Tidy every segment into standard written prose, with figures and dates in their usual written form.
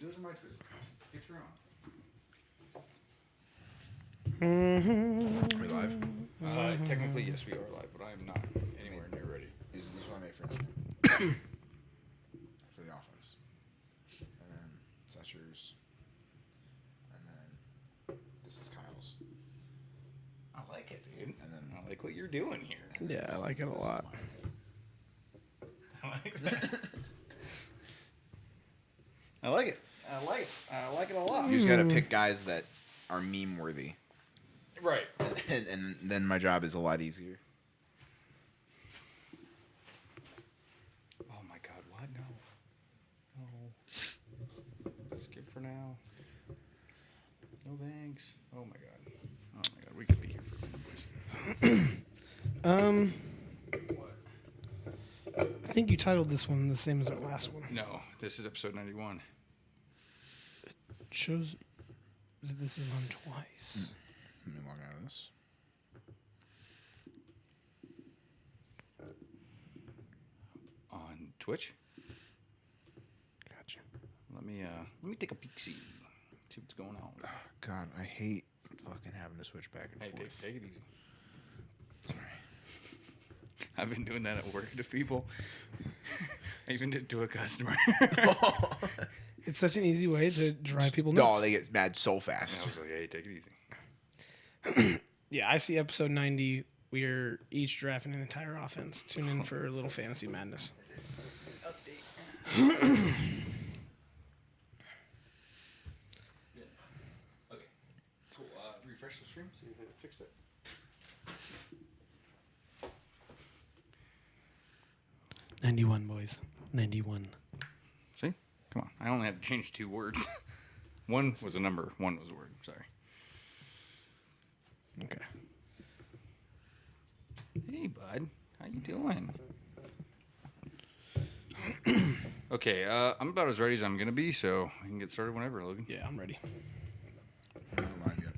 twisties. Those are my twisties. Get your Are we live? own. Technically, yes, we are live, but I am not anywhere near ready. This is what I made for Instagram. For the offense. And then that's yours. And then this is Kyle's. I like it, dude. And then I like what you're doing here. Yeah, I like it a lot. I like that. I like it. I like it. I like it a lot. You just gotta pick guys that are meme worthy. Right. And then my job is a lot easier. Oh my God! What? No. Skip for now. No thanks. Oh my God. Oh my God. We could be here for a minute, boys. What? I think you titled this one the same as our last one. No, this is episode 91. It shows that this is on twice. Let me log out of this. On Twitch. Gotcha. Let me take a peek. See what's going on. Oh, God, I hate fucking having to switch back and Hey, forth. take it easy. Sorry. I've been doing that at work to people. I even did it to a customer. It's such an easy way to drive people nuts. Oh, they get mad so fast. I was like, hey, take it easy. Yeah, I see episode 90. We are each drafting an entire offense. Tune in for a little fantasy madness. Okay. Cool. Refresh the stream. See if it fixed it. '91, boys. 91. See? Come on. I only had to change 2 words. One was a number. 1 was a word. Sorry. Okay. Hey, bud. How you doing? Okay. I'm about as ready as I'm gonna be, so we can get started whenever, Logan. Yeah, I'm ready. I'm not live yet.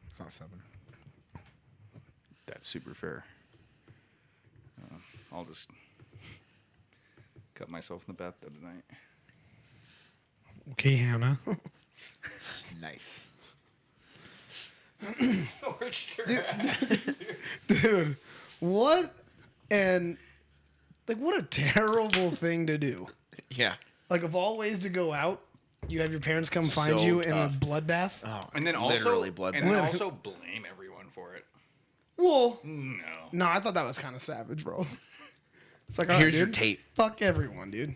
It's not 7. That's super fair. I'll just cut myself in the bathtub tonight. Okay, Hannah. Nice. Dude, what? And, like, what a terrible thing to do. Yeah. Like, of all ways to go out, you have your parents come find So you in a tough. bloodbath. Oh, And then also, literally blood. and then bath. also blame everyone for it. Well, No. no, I thought that was kind of savage, bro. It's like, all right, Here's your dude, tape. Fuck everyone, dude.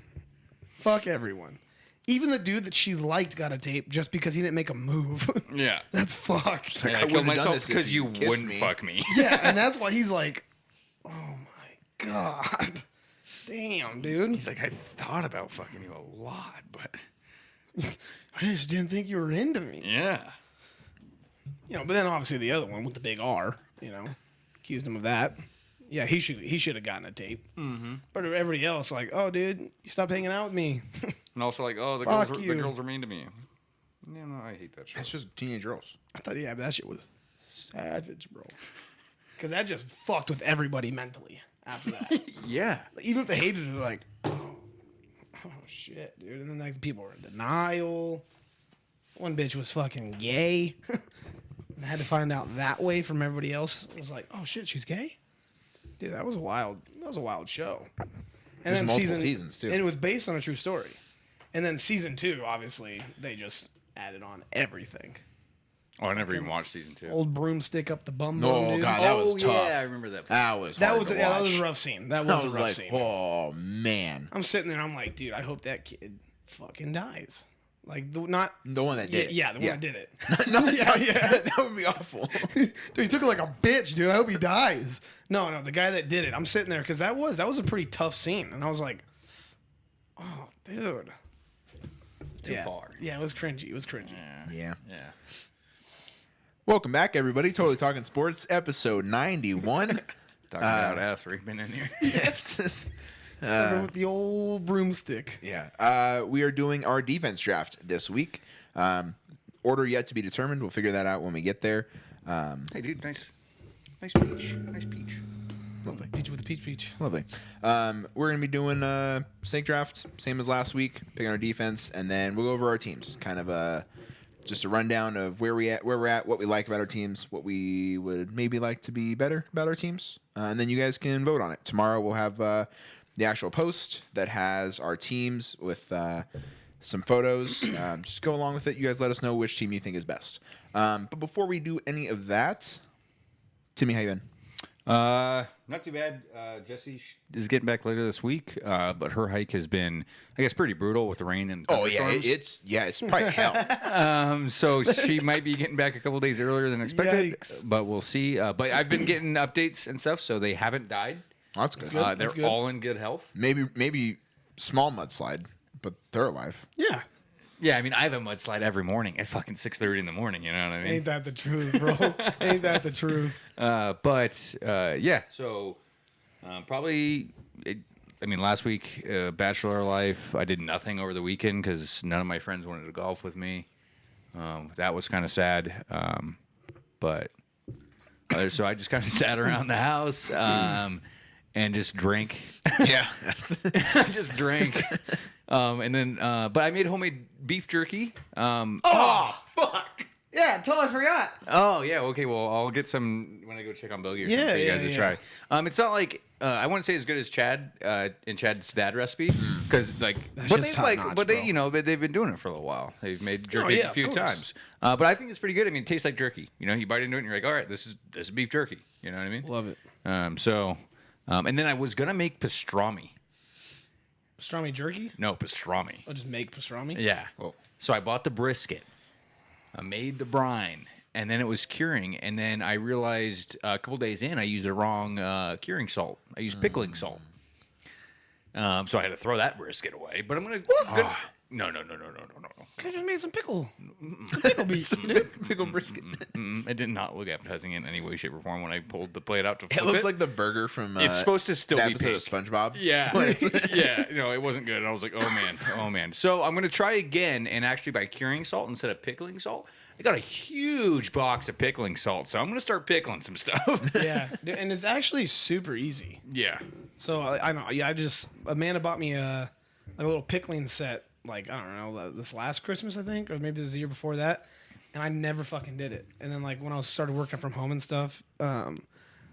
Fuck everyone. Even the dude that she liked got a tape just because he didn't make a move. Yeah. That's fucked. Yeah, I I wouldn't killed have done myself this if because you you kissed wouldn't me. fuck me. Yeah, and that's why he's like, oh my God. Damn, dude. He's like, I thought about fucking you a lot, but I just didn't think you were into me. yeah. You know, but then obviously the other one with the big R, accused him of that. Yeah, he should have gotten a tape. Mm-hmm. But everybody else, like, oh, dude, you stopped hanging out with me. And also like, oh, the Fuck girls, you. the girls are mean to me. Yeah, no, I hate that shit. That's just teenage girls. I thought, yeah, but that shit was savage, bro. Because that just fucked with everybody mentally after that. Yeah. Like, even if they hated it, like, oh shit, dude. And then like people were in denial. One bitch was fucking gay. I had to find out that way from everybody else. It was like, oh shit, she's gay? Dude, that was a wild show. And There's multiple seasons, too. And it was based on a true story. And then season 2, obviously, they just added on everything. Oh, I never even watched season 2. Old broomstick up the bum No, bum, dude. God, that was tough. Yeah, I remember that. That was That hard was to yeah, that watch. was a rough scene. That I was a was rough like, scene. oh man. I'm sitting there. I'm like, dude, I hope that kid fucking dies. Like, not The one that did it. Yeah, the one that did it. No, yeah. that would be awful. Dude, he took it like a bitch, dude. I hope he dies. No, the guy that did it. I'm sitting there because that was a pretty tough scene, and I was like, oh, dude, Too far. Yeah, it was cringy. It was cringy. Yeah. Yeah. Welcome back, everybody. Totally Talking Sports, episode 91. Talking about ass raping in here. Yes. Started with the old broomstick. Yeah. We are doing our defense draft this week. Order yet to be determined. We'll figure that out when we get there. Hey, dude, nice peach. Nice peach. Lovely. Beat you with the peach. Lovely. We're gonna be doing snake draft, same as last week, picking our defense, and then we'll go over our teams. Kind of just a rundown of where we're at, what we like about our teams, what we would maybe like to be better about our teams, and then you guys can vote on it. Tomorrow we'll have the actual post that has our teams with some photos. Just go along with it. You guys let us know which team you think is best. But before we do any of that, Timmy, how you been? Not too bad. Jessie is getting back later this week, but her hike has been, I guess, pretty brutal with the rain and thunderstorms. It's probably hell. So she might be getting back a couple days earlier than expected, Yikes. but we'll see. But I've been getting updates and stuff, so they haven't died. That's good. good. They're good. all in good health. Maybe small mudslide, but they're alive. Yeah. Yeah, I mean, I have a mudslide every morning at fucking 6:30 in the morning. You know what I mean? Ain't that the truth, bro? Ain't that the truth? Yeah. So probably. Last week, bachelor life. I did nothing over the weekend because none of my friends wanted to golf with me. That was kind of sad. So I just kind of sat around the house and just drank. Yeah. I just drank. And then, but I made homemade beef jerky. Oh fuck! Yeah, totally forgot. Oh yeah, okay. Well, I'll get some when I go check on Bogey or Yeah, something for you guys yeah, to yeah. try. It's not like I wouldn't say as good as Chad and Chad's dad recipe because That but shit's they top-notch, but bro. they've been doing it for a little while. They've made jerky yeah, a of few course. times. But I think it's pretty good. I mean, it tastes like jerky. You know, you bite into it and you're like, all right, this is beef jerky. You know what I mean? Love it. And then I was gonna make pastrami. Pastrami jerky? No, pastrami. I'll just make pastrami. Yeah. Whoa. So I bought the brisket. I made the brine, and then it was curing. And then I realized a couple days in, I used the wrong curing salt. I used pickling salt. So I had to throw that brisket away. But I'm gonna. No. I just made some pickle. Some pickle beef. Pickle brisket. It did not look appetizing in any way, shape, or form when I pulled the plate out to flip It looks like the burger from It's supposed to still the be episode pink. of SpongeBob. Yeah, yeah. No, it wasn't good. I was like, oh man. So I'm gonna try again, and actually by curing salt instead of pickling salt, I got a huge box of pickling salt. So I'm gonna start pickling some stuff. Yeah, dude, and it's actually super easy. Yeah. So I know. Yeah, Amanda bought me a little pickling set. Like, I don't know, this last Christmas, I think, or maybe it was the year before that, and I never fucking did it. And then, like, when I started working from home and stuff, I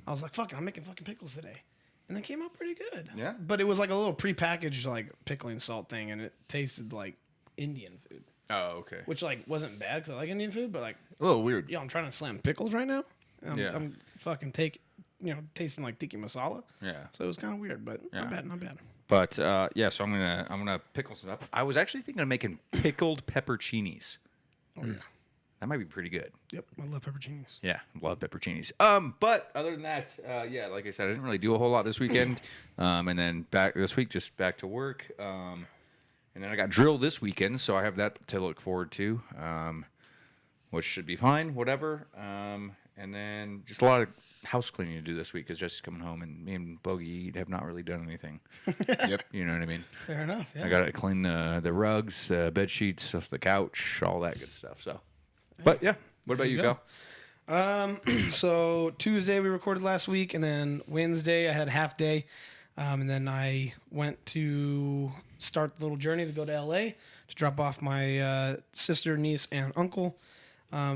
was like, fuck it, I'm making fucking pickles today. And they came out pretty good. Yeah. But it was like a little prepackaged, like, pickling salt thing, and it tasted like Indian food, Oh, okay. which, like, wasn't bad because I like Indian food, but, like, A little weird. I'm trying to slam pickles right now. Yeah. I'm fucking tasting like tiki masala. Yeah. So it was kind of weird, but not Yeah. bad. But so I'm gonna pickle some up. I was actually thinking of making pickled pepperoncinis. Oh, yeah. That might be pretty good. Yep, I love pepperoncinis. Yeah, love pepperoncinis. But other than that, like I said, I didn't really do a whole lot this weekend. And then back this week, just back to work. And then I got drill this weekend, so I have that to look forward to, which should be fine. Whatever. And then just a lot of house cleaning to do this week because Jesse's coming home, and me and Bogey have not really done anything. Yep. You know what I mean? Fair enough. Yeah. I got to clean the rugs, the bed sheets, off the couch, all that good stuff. So, but yeah, what about you, you go. Cal? So Tuesday we recorded last week, and then Wednesday I had a half day, and then I went to start the little journey to go to LA to drop off my sister, niece, and uncle.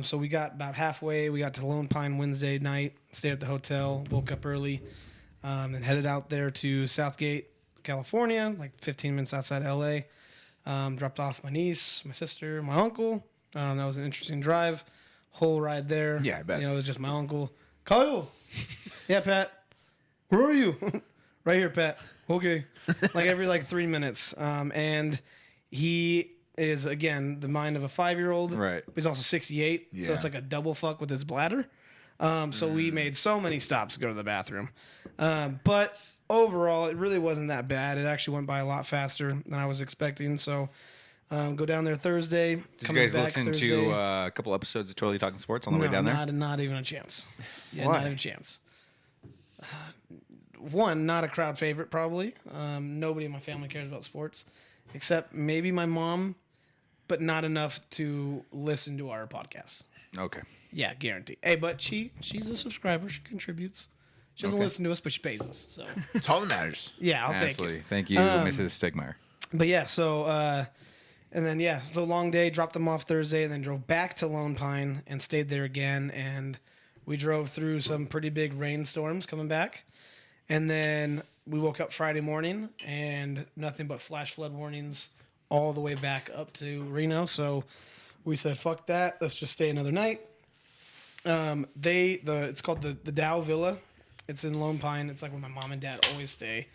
So we got about halfway. We got to Lone Pine Wednesday night, stayed at the hotel, woke up early, and headed out there to Southgate, California, like 15 minutes outside LA. Dropped off my niece, my sister, my uncle. That was an interesting drive. Whole ride there. Yeah, I bet. You know, it was just my uncle. Kyle. Yeah, Pat. Where are you? Right here, Pat. Okay. Like every 3 minutes. And he is, again, the mind of a 5-year-old. Right. He's also 68. So Yeah. it's like a double fuck with his bladder. So we made so many stops to go to the bathroom. But overall, it really wasn't that bad. It actually went by a lot faster than I was expecting. So go down there Thursday. Did you coming guys back listen Thursday. to a couple episodes of Totally Talking Sports on the way down there? Not even a chance. Yeah, Why? not even a chance. One, not a crowd favorite, probably. Nobody in my family cares about sports, except maybe my mom, but not enough to listen to our podcast. Okay. Yeah, guarantee. Hey, but she's a subscriber. She contributes. She doesn't Okay. listen to us, but she pays us. So It's all that matters. yeah, I'll take Absolutely. it. Thank you, Mrs. Stegmeyer. But yeah, so and then yeah, so long day. Dropped them off Thursday, and then drove back to Lone Pine and stayed there again. And we drove through some pretty big rainstorms coming back, and then we woke up Friday morning and nothing but flash flood warnings all the way back up to Reno. So we said, "Fuck that! Let's just stay another night." It's called the Dow Villa. It's in Lone Pine. It's like where my mom and dad always stay.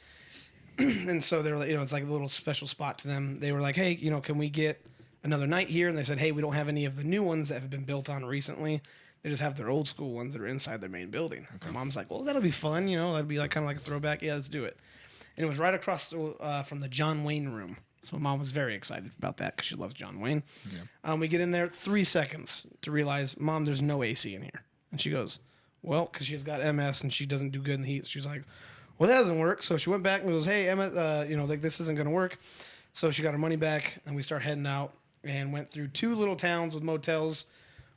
And so they're like, it's like a little special spot to them. They were like, "Hey, can we get another night here?" And they said, "Hey, we don't have any of the new ones that have been built on recently. They just have their old school ones that are inside their main building." My mom's like, "Well, that'll be fun. That'd be like kind of like a throwback. Yeah, let's do it." And it was right across from the John Wayne room. So my mom was very excited about that because she loves John Wayne. Yeah. We get in there 3 seconds to realize, "Mom, there's no AC in here." And she goes, "Well," because she's got MS and she doesn't do good in the heat. She's like, "Well, that doesn't work." So she went back and goes, "Hey, Emma, like this isn't going to work." So she got her money back and we start heading out and went through 2 little towns with motels.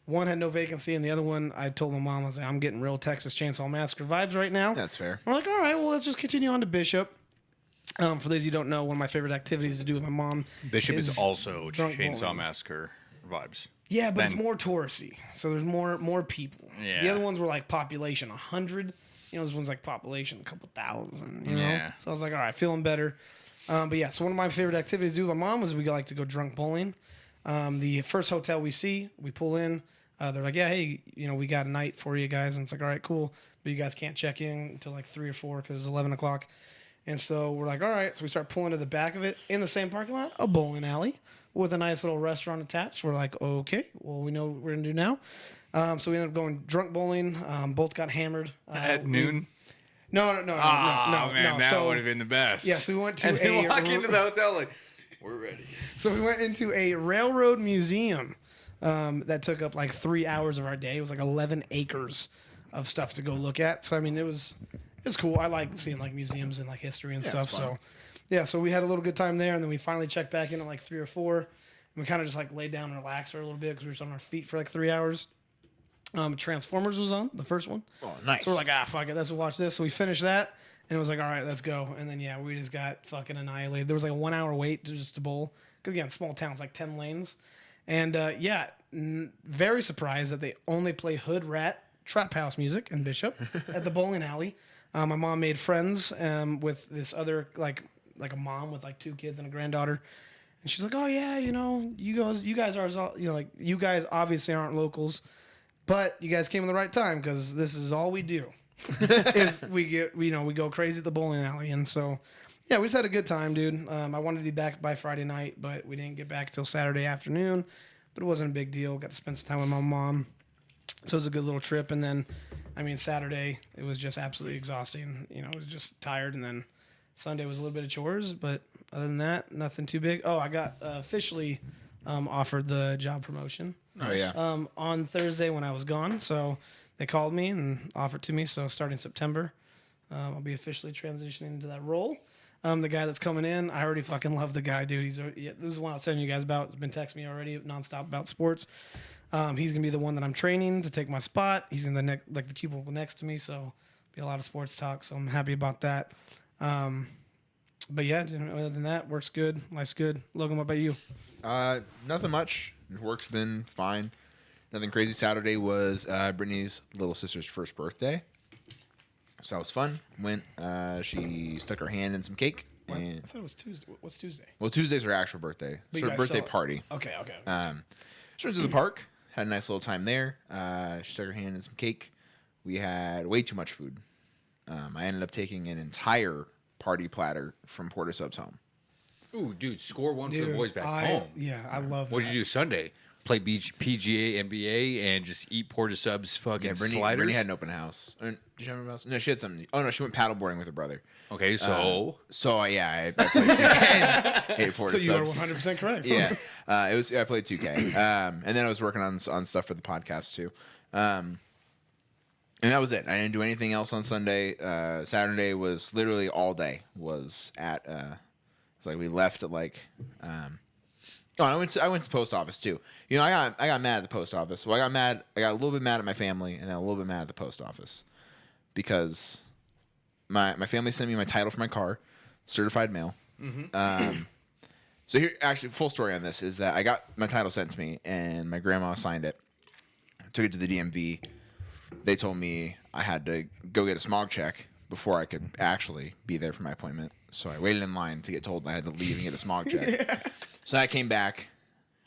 One had no vacancy and the other one, I told my mom, I was like, "I'm getting real Texas Chainsaw Massacre vibes right now." That's fair. I'm like, "All right, well, let's just continue on to Bishop." For those of you who don't know, one of my favorite activities to do with my mom Bishop is also drunk Chainsaw bowling. Massacre vibes. Yeah, but it's Then- more touristy, so there's more people. Yeah. The other ones were like population 100. This one's like population a couple thousand. Yeah. So I was like, all right, feeling better. But yeah, so one of my favorite activities to do with my mom was we like to go drunk bowling. The first hotel we see, we pull in. They're like, "Yeah, hey, we got a night for you guys," and it's like, "All right, cool, but you guys can't check in until like 3 or 4 because it's 11 o'clock." And so we're like, "All right," so we start pulling to the back of it in the same parking lot, a bowling alley with a nice little restaurant attached. We're like, "Okay, well, we know what we're gonna do now." So we ended up going drunk bowling. Both got hammered At noon? No, Man, no. that So would have been the best. yeah, so we went to And then a walk into the hotel like, we're ready. So we went into a railroad museum that took up like 3 hours of our day. It was like 11 acres of stuff to go look at. So I mean, it was cool. I like seeing like museums and like history and stuff. it's fun. So yeah, so we had a little good time there, and then we finally checked back in at like 3 or 4. And we kind of just like laid down and relaxed for a little bit because we were just on our feet for like 3 hours. Transformers was on the first one. Oh, nice. So we're like, fuck it, let's watch this. So we finished that, and it was like, all right, let's go. And then yeah, we just got fucking annihilated. There was like a 1 hour wait to bowl because again, small towns, like 10 lanes, and very surprised that they only play hood rat trap house music in Bishop at the bowling alley. My mom made friends with this other like a mom with like 2 kids and a granddaughter. And she's like, "Oh yeah, you guys are, like you guys obviously aren't locals, but you guys came in the right time because this is all we do. Is we go crazy at the bowling alley." And so, yeah, we just had a good time, dude. I wanted to be back by Friday night, but we didn't get back till Saturday afternoon. But it wasn't a big deal. Got to spend some time with my mom, so it was a good little trip. And then, I mean, Saturday it was just absolutely exhausting. I was just tired, and then Sunday was a little bit of chores, but other than that, nothing too big. Oh, I got officially offered the job promotion. Oh yeah. On Thursday when I was gone. So they called me and offered to me. So starting September, I'll be officially transitioning into that role. The guy that's coming in, I already fucking love the guy, dude. This is one I was telling you guys about. He's been texting me already nonstop about sports. He's gonna be the one that I'm training to take my spot. He's in the the cubicle next to me, so be a lot of sports talk. So I'm happy about that. But yeah, other than that, work's good, life's good. Logan, what about you? Nothing much. Work's been fine. Nothing crazy. Saturday was Brittany's little sister's first birthday, so that was fun. Went. She stuck her hand in some cake. I And thought it was Tuesday. What's Tuesday? well, Tuesday's her actual birthday. But So you her guys birthday cel- party. Okay. She went to the park. Had a nice little time there. She stuck her hand in some cake. We had way too much food. I ended up taking an entire party platter from Porter Subs home. Ooh, dude, score one for the Dude, boys back home. Yeah, I love What did you do Sunday? Play PGA, NBA, and just eat Porta Subs fucking Yeah, Brittany sliders? had an open house. Did she have an open house? No, she had something. Oh no, she went paddleboarding with her brother. Okay, so Yeah, I played 2K. Ate Porter So you are Subs. 100% correct. Yeah, I played 2K, and then I was working on stuff for the podcast too, and that was it. I didn't do anything else on Sunday. Saturday was literally all day. Was at it's like we left at like. Oh, I went to the post office too. I got mad at the post office. Well, I got a little bit mad at my family, and then a little bit mad at the post office because my family sent me my title for my car, certified mail. So here, actually, full story on this is that I got my title sent to me, and my grandma signed it. I took it to the DMV. They told me I had to go get a smog check before I could actually be there for my appointment. So I waited in line to get told I had to leave and get a smog check. So I came back,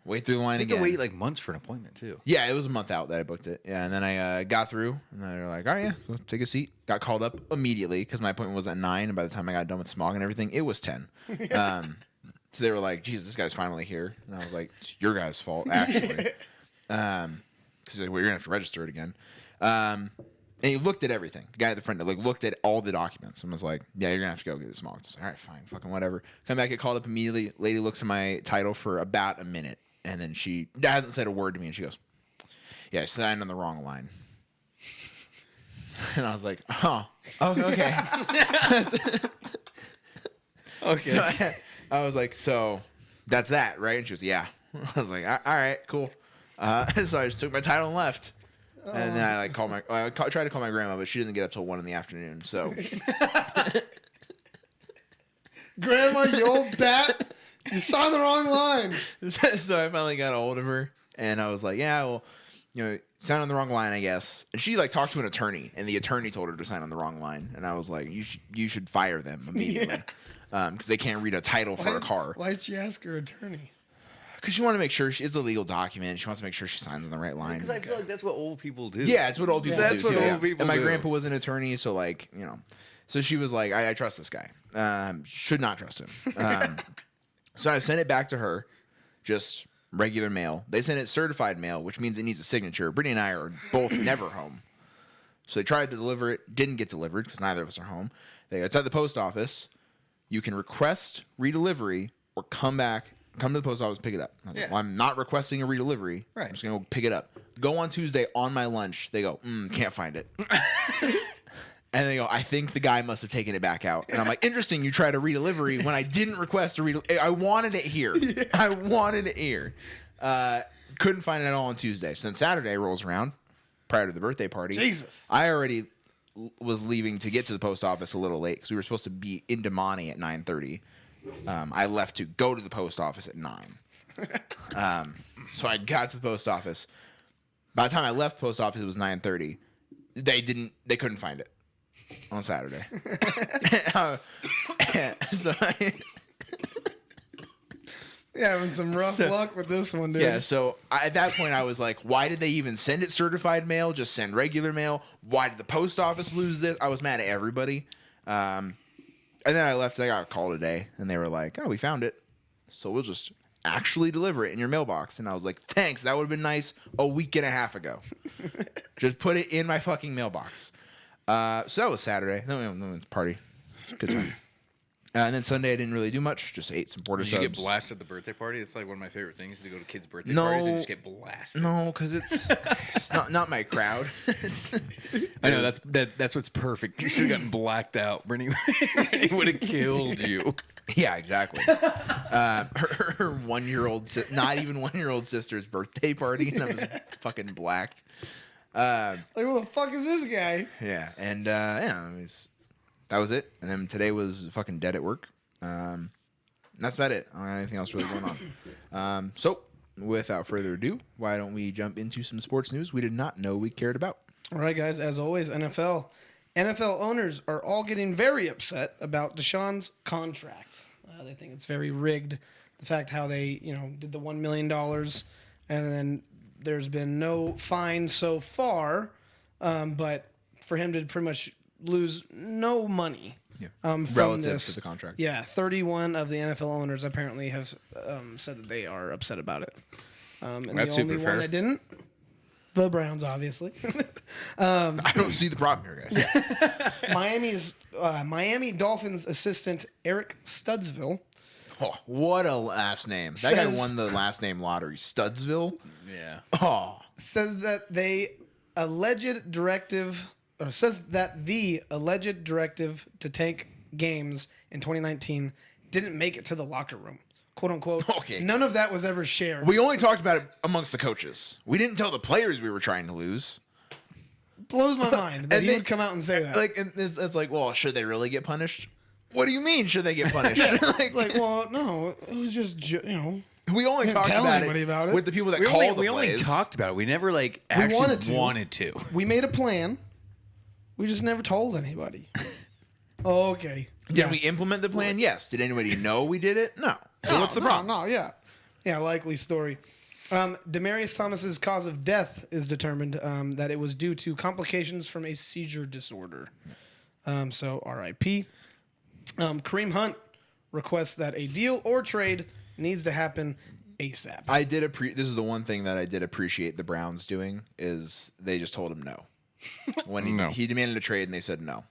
wait through the line You have again. to wait like months for an appointment too. Yeah, it was a month out that I booked it. Yeah, and then I got through, and they were like, "All right, yeah, go take a seat." Got called up immediately because my appointment was at 9, and by the time I got done with smog and everything, it was 10. So they were like, "Jesus, this guy's finally here," and I was like, "It's your guys' fault, actually." Because like, well, you're gonna have to register it again. And he looked at everything. The guy at the front like looked at all the documents and was like, "Yeah, you're gonna have to go get it smogged." I was like, "All right, fine, fucking whatever." Come back, get called up immediately. Lady looks at my title for about a minute, and then she hasn't said a word to me, and she goes, "Yeah, I signed on the wrong line." And I was like, "Oh, okay." Okay. So I was like, "So that's that, right?" And she was, "Yeah." I was like, "All right, cool." So I just took my title and left. And then I like tried to call my grandma, but she doesn't get up till 1 in the afternoon. So Grandma, you old bat. You signed the wrong line. so I finally got a hold of her, and I was like, "Yeah, well, sign on the wrong line, I guess." And she like talked to an attorney, and the attorney told her to sign on the wrong line. And I was like, "You should fire them immediately, because they can't read a title for a car." Why'd she ask her attorney? Because she wanted to make sure it's a legal document. She wants to make sure she signs on the right line. Because I feel like that's what old people do. Yeah, it's what old people That's do. what too, old people And my do. grandpa was an attorney, so like so she was like, I trust this guy. Should not trust him. So I sent it back to her, just regular mail. They sent it certified mail, which means it needs a signature. Brittany and I are both never home, so they tried to deliver it, didn't get delivered because neither of us are home. It's at the post office. You can request redelivery or come to the post office, pick it up. I was like, Yeah. well, I'm not requesting a redelivery. Right. I'm just going to go pick it up. Go on Tuesday on my lunch. They go, can't find it. And they go, I think the guy must have taken it back out. And I'm like, interesting, you tried a redelivery when I didn't request a redelivery. I wanted it here. Yeah. I wanted it here. Couldn't find it at all on Tuesday. So then Saturday rolls around prior to the birthday party. Jesus. I already was leaving to get to the post office a little late because we were supposed to be in Damani at 9:30. I left to go to the post office at 9. So I got to the post office. By the time I left post office, it was 9:30. They couldn't find it on Saturday. Having some rough luck with this one, dude. Yeah, so at that point I was like, why did they even send it certified mail? Just send regular mail. Why did the post office lose this? I was mad at everybody. And then I left. I got a call today, and they were like, "Oh, we found it, so we'll just actually deliver it in your mailbox." And I was like, "Thanks. That would have been nice a week and a half ago. Just put it in my fucking mailbox." So that was Saturday. Then we went to the party. Good time. And then Sunday I didn't really do much. Just ate some porter Did subs. you get blasted at the birthday party? It's like one of my favorite things to go to kids' birthday No. parties and just get blasted. No, because it's not my crowd. I know that's what's perfect. You should have gotten blacked out. Brittany would have killed you. Yeah, exactly. Her 1-year-old, not even 1-year-old sister's birthday party, and I was fucking blacked. Like, who the fuck is this guy? Yeah, and that was it. And then today was fucking dead at work. And that's about it. I don't have anything else really going on. So, without further ado, why don't we jump into some sports news we did not know we cared about? All right, guys. As always, NFL owners are all getting very upset about Deshaun's contract. They think it's very rigged. The fact how they, did the $1 million, and then there's been no fine so far, but for him to pretty much lose no money from Relative this to the contract. Yeah, 31 of the NFL owners apparently have said that they are upset about it. And That's the only super fair. one that didn't, the Browns, obviously. I don't see the problem here, guys. Miami Dolphins assistant Eric Studsville Oh, what a last name. That guy Says- won the last name lottery. Studsville? Yeah. Oh. says that the alleged directive to tank games in 2019 didn't make it to the locker room, quote unquote. Okay. None of that was ever shared. We only talked about it amongst the coaches. We didn't tell the players we were trying to lose. blows my mind that And he they- would come out and say that. Like, and it's like, well, should they really get punished? What do you mean? Should they get punished? It's like, well, no, it was just we only didn't talked tell about anybody it, about it. with the people that We call only, the we only plays. talked about it. We never like actually wanted to. We made a plan. We just never told anybody. Oh, okay. Did we implement the plan? Yes. Did anybody know we did it? No. So what's the problem? No, yeah. Yeah, likely story. Demarius Thomas's cause of death is determined that it was due to complications from a seizure disorder. So R.I.P. Kareem Hunt requests that a deal or trade needs to happen ASAP. I did this is the one thing that I did appreciate the Browns doing is they just told him no. When No. he demanded a trade and they said no.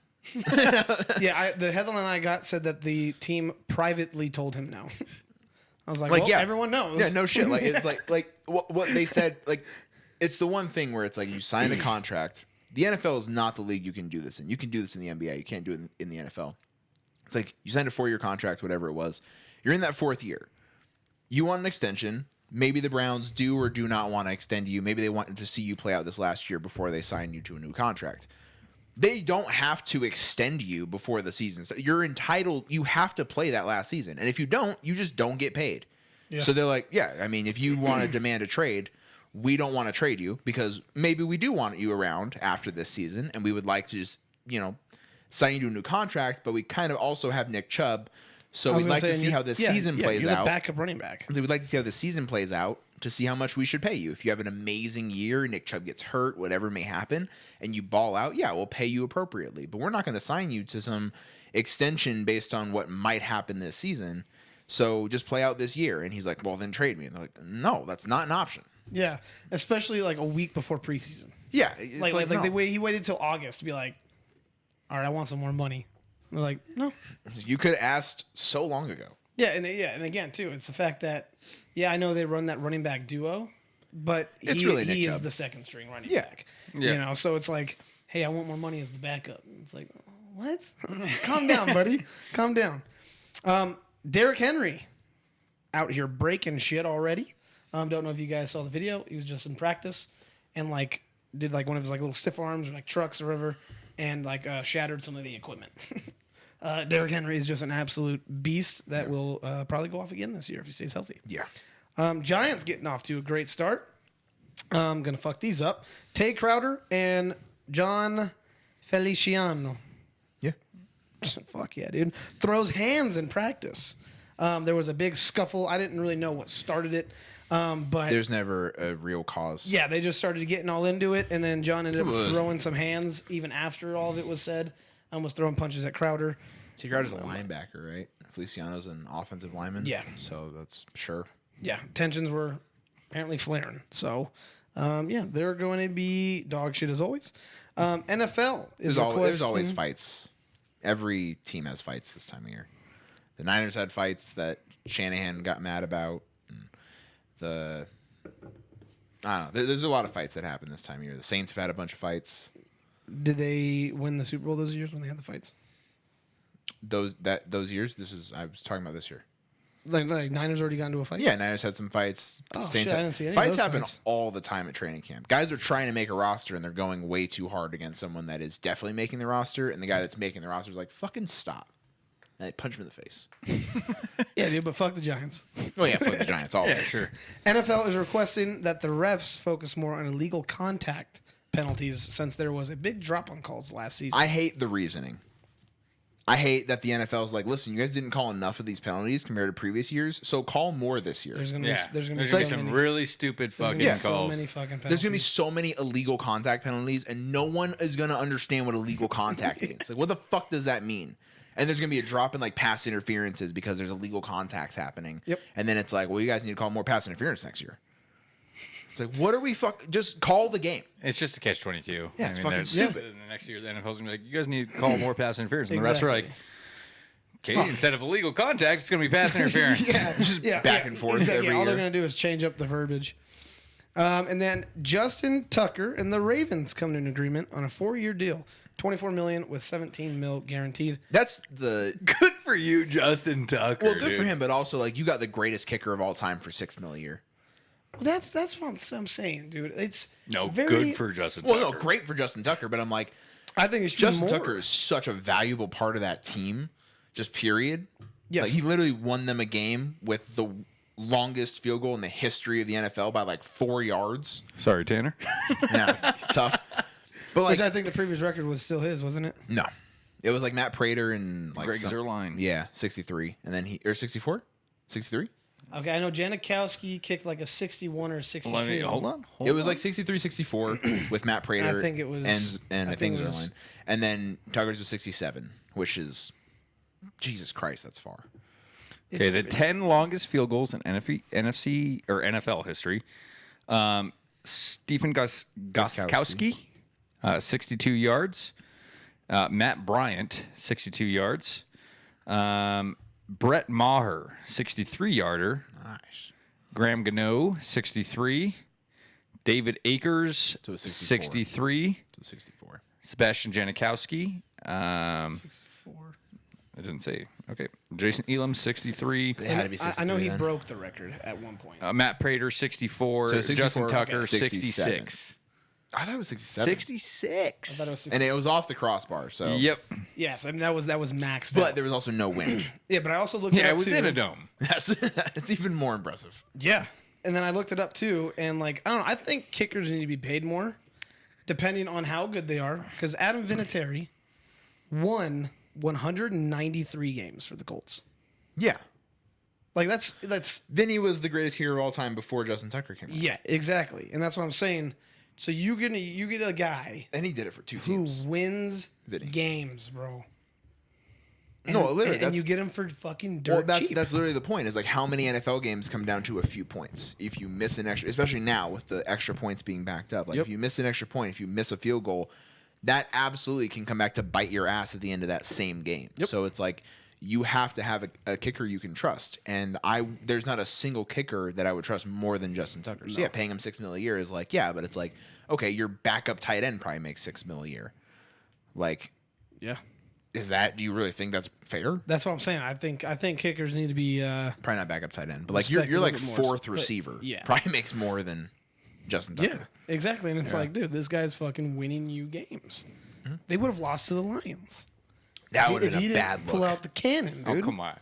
Yeah, the headline I got said that the team privately told him no. I was like, Like, well, yeah. everyone knows. Yeah, no shit. Like it's like what they said. Like it's the one thing where it's like you sign a contract. The NFL is not the league you can do this in. You can do this in the NBA. You can't do it in the NFL. It's like you signed a 4-year contract, whatever it was. You're in that 4th year. You want an extension. Maybe the Browns do or do not want to extend you. Maybe they wanted to see you play out this last year before they sign you to a new contract. They don't have to extend you before the season. So you're entitled. You have to play that last season. And if you don't, you just don't get paid. Yeah. So they're like, yeah, I mean, if you want to demand a trade, we don't want to trade you because maybe we do want you around after this season and we would like to just, sign you to a new contract, but we kind of also have Nick Chubb. So I was we'd gonna like say, to and see you're- how this yeah, season yeah, plays you're out. the backup running back. So we'd like to see how the season plays out to see how much we should pay you. If you have an amazing year, Nick Chubb gets hurt, whatever may happen, and you ball out, yeah, we'll pay you appropriately. But we're not going to sign you to some extension based on what might happen this season. So just play out this year. And he's like, well, then trade me. And they're like, no, that's not an option. Yeah, especially like a week before preseason. Yeah. It's Like no. he waited till August to be like, all right, I want some more money. And they're like, no. You could have asked so long ago. Yeah, and again too, it's the fact that I know they run that running back duo, but It's he, really Nick he is Chubb. the second string running Yeah. back. Yeah. So it's like, hey, I want more money as the backup. It's like, what? Calm down, buddy. Calm down. Derrick Henry out here breaking shit already. Don't know if you guys saw the video. He was just in practice and did one of his little stiff arms or trucks or whatever, and shattered some of the equipment. Derrick Henry is just an absolute beast that will probably go off again this year if he stays healthy. Yeah. Giants getting off to a great start. I'm going to fuck these up. Tay Crowder and John Feliciano. Yeah. Fuck yeah, dude. Throws hands in practice. There was a big scuffle. I didn't really know what started it. But There's never a real cause. yeah, they just started getting all into it. And then John ended up was- throwing some hands even after all of it was said. Was throwing punches at Crowder. T. Crowder's a linebacker, right? Feliciano's an offensive lineman. Yeah. So that's sure. Yeah, tensions were apparently flaring. So, they're going to be dog shit as always. NFL is There's always requesting- fights. Every team has fights this time of year. The Niners had fights that Shanahan got mad about. And I don't know. There's a lot of fights that happen this time of year. The Saints have had a bunch of fights. Did they win the Super Bowl those years when they had the fights? Those years. I was talking about this year. Like Niners already got into a fight? Yeah, Niners had some fights. Oh, Saints shit, I had- didn't see any of fights those happen fights. all the time at training camp. Guys are trying to make a roster and they're going way too hard against someone that is definitely making the roster, and the guy that's making the roster is like, "Fucking stop!" And they punch him in the face. Yeah, dude, but fuck the Giants. Oh yeah, fuck the Giants. Always. Yeah, sure. NFL is requesting that the refs focus more on illegal contact penalties since there was a big drop on calls last season. I hate the reasoning. I hate that the NFL is like, listen, you guys didn't call enough of these penalties compared to previous years, so call more this year. there's gonna Yeah. be there's gonna be There's so some many, really stupid there's gonna fucking be Yeah. so calls. many fucking penalties. There's gonna be so many illegal contact penalties, and no one is gonna understand what illegal contact means. Like, what the fuck does that mean? And there's gonna be a drop in pass interferences because there's illegal contacts happening. Yep. And then it's like, well, you guys need to call more pass interference next year. It's like, what are we just call the game? It's just a catch-22. Yeah, it's fucking they're- stupid. And the next year, the NFL's gonna be like, you guys need to call more pass interference, and the rest are like, okay, instead of illegal contact, it's gonna be pass interference. Just back and forth exactly. every All they're year. gonna do is change up the verbiage. And then Justin Tucker and the Ravens come to an agreement on a 4-year deal, $24 million with $17 million guaranteed. That's the Good for you, Justin Tucker. well, good for dude. him, but also you got the greatest kicker of all time for $6 million a year. Well, that's what I'm saying, dude. It's No, very, good for Justin Well, Tucker. no, great for Justin Tucker, but I'm like, I think it should Justin be more. Tucker is such a valuable part of that team, just period. Yes. Like, he literally won them a game with the longest field goal in the history of the NFL by like 4 yards. Sorry, Tanner. Yeah, tough. But like, Which I think the previous record was still his, wasn't it? no, it was like Matt Prater and like Greg Zuerlein. Yeah, 63, and then or 64, 63. Okay, I know Janikowski kicked like a 61 or 62. Let me, hold on. It was like 63, 64 with Matt Prater. I think it was- and I I think think it was- Zuerlein, and then Tucker's was 67, which is Jesus Christ, that's far. Okay, the 10 longest field goals in NFC or NFL history. Stephen Gostkowski, 62 yards. Matt Bryant, 62 yards. Brett Maher, 63-yarder. Nice. Graham Gano, 63. David Akers, So it's 64. 63. So 64. Sebastian Janikowski. 64. I didn't say. Okay. Jason Elam, 63. It had to be 63. I know he then. broke the record at one point. Matt Prater, 64. So 64, Justin Tucker, okay. 66. I thought it was 67. 66. I thought it was 60. And it was off the crossbar. So Yep. Yes, I mean that was maxed But out. there was also no wind. Yeah, but I also looked Yeah, it it up was too. in a dome. That's even more impressive. Yeah. And then I looked it up too, and like I don't know, I think kickers need to be paid more, depending on how good they are. Because Adam Vinatieri won 193 games for the Colts. Yeah. Like that's Vinny was the greatest hero of all time before Justin Tucker came. yeah, exactly. And that's what I'm saying. So you get a guy And he did it for 2 who teams. wins Vinny. games, bro. No, literally, and you get him for fucking dirt Well, that's cheap. that's literally the point. Is like how many NFL games come down to a few points. If you miss an extra, especially now with the extra points being backed up, like Yep. if you miss an extra point, if you miss a field goal, that absolutely can come back to bite your ass at the end of that same game. So it's like you have to have a kicker you can trust, and there's not a single kicker that I would trust more than Justin Tucker. So yeah, paying him $6 million a year is like but it's like okay, your backup tight end probably makes $6 million a year. Like, yeah. do you really think that's fair? That's what I'm saying. I think kickers need to be Probably not backup tight end, but like Respect you're a like little bit more. fourth But, receiver. yeah. Probably makes more than Justin Tucker. yeah, exactly. And it's like, dude, this guy's fucking winning you games. They would have lost to the Lions. That would have if been he a didn't bad pull look. out the cannon, dude. Oh, come on.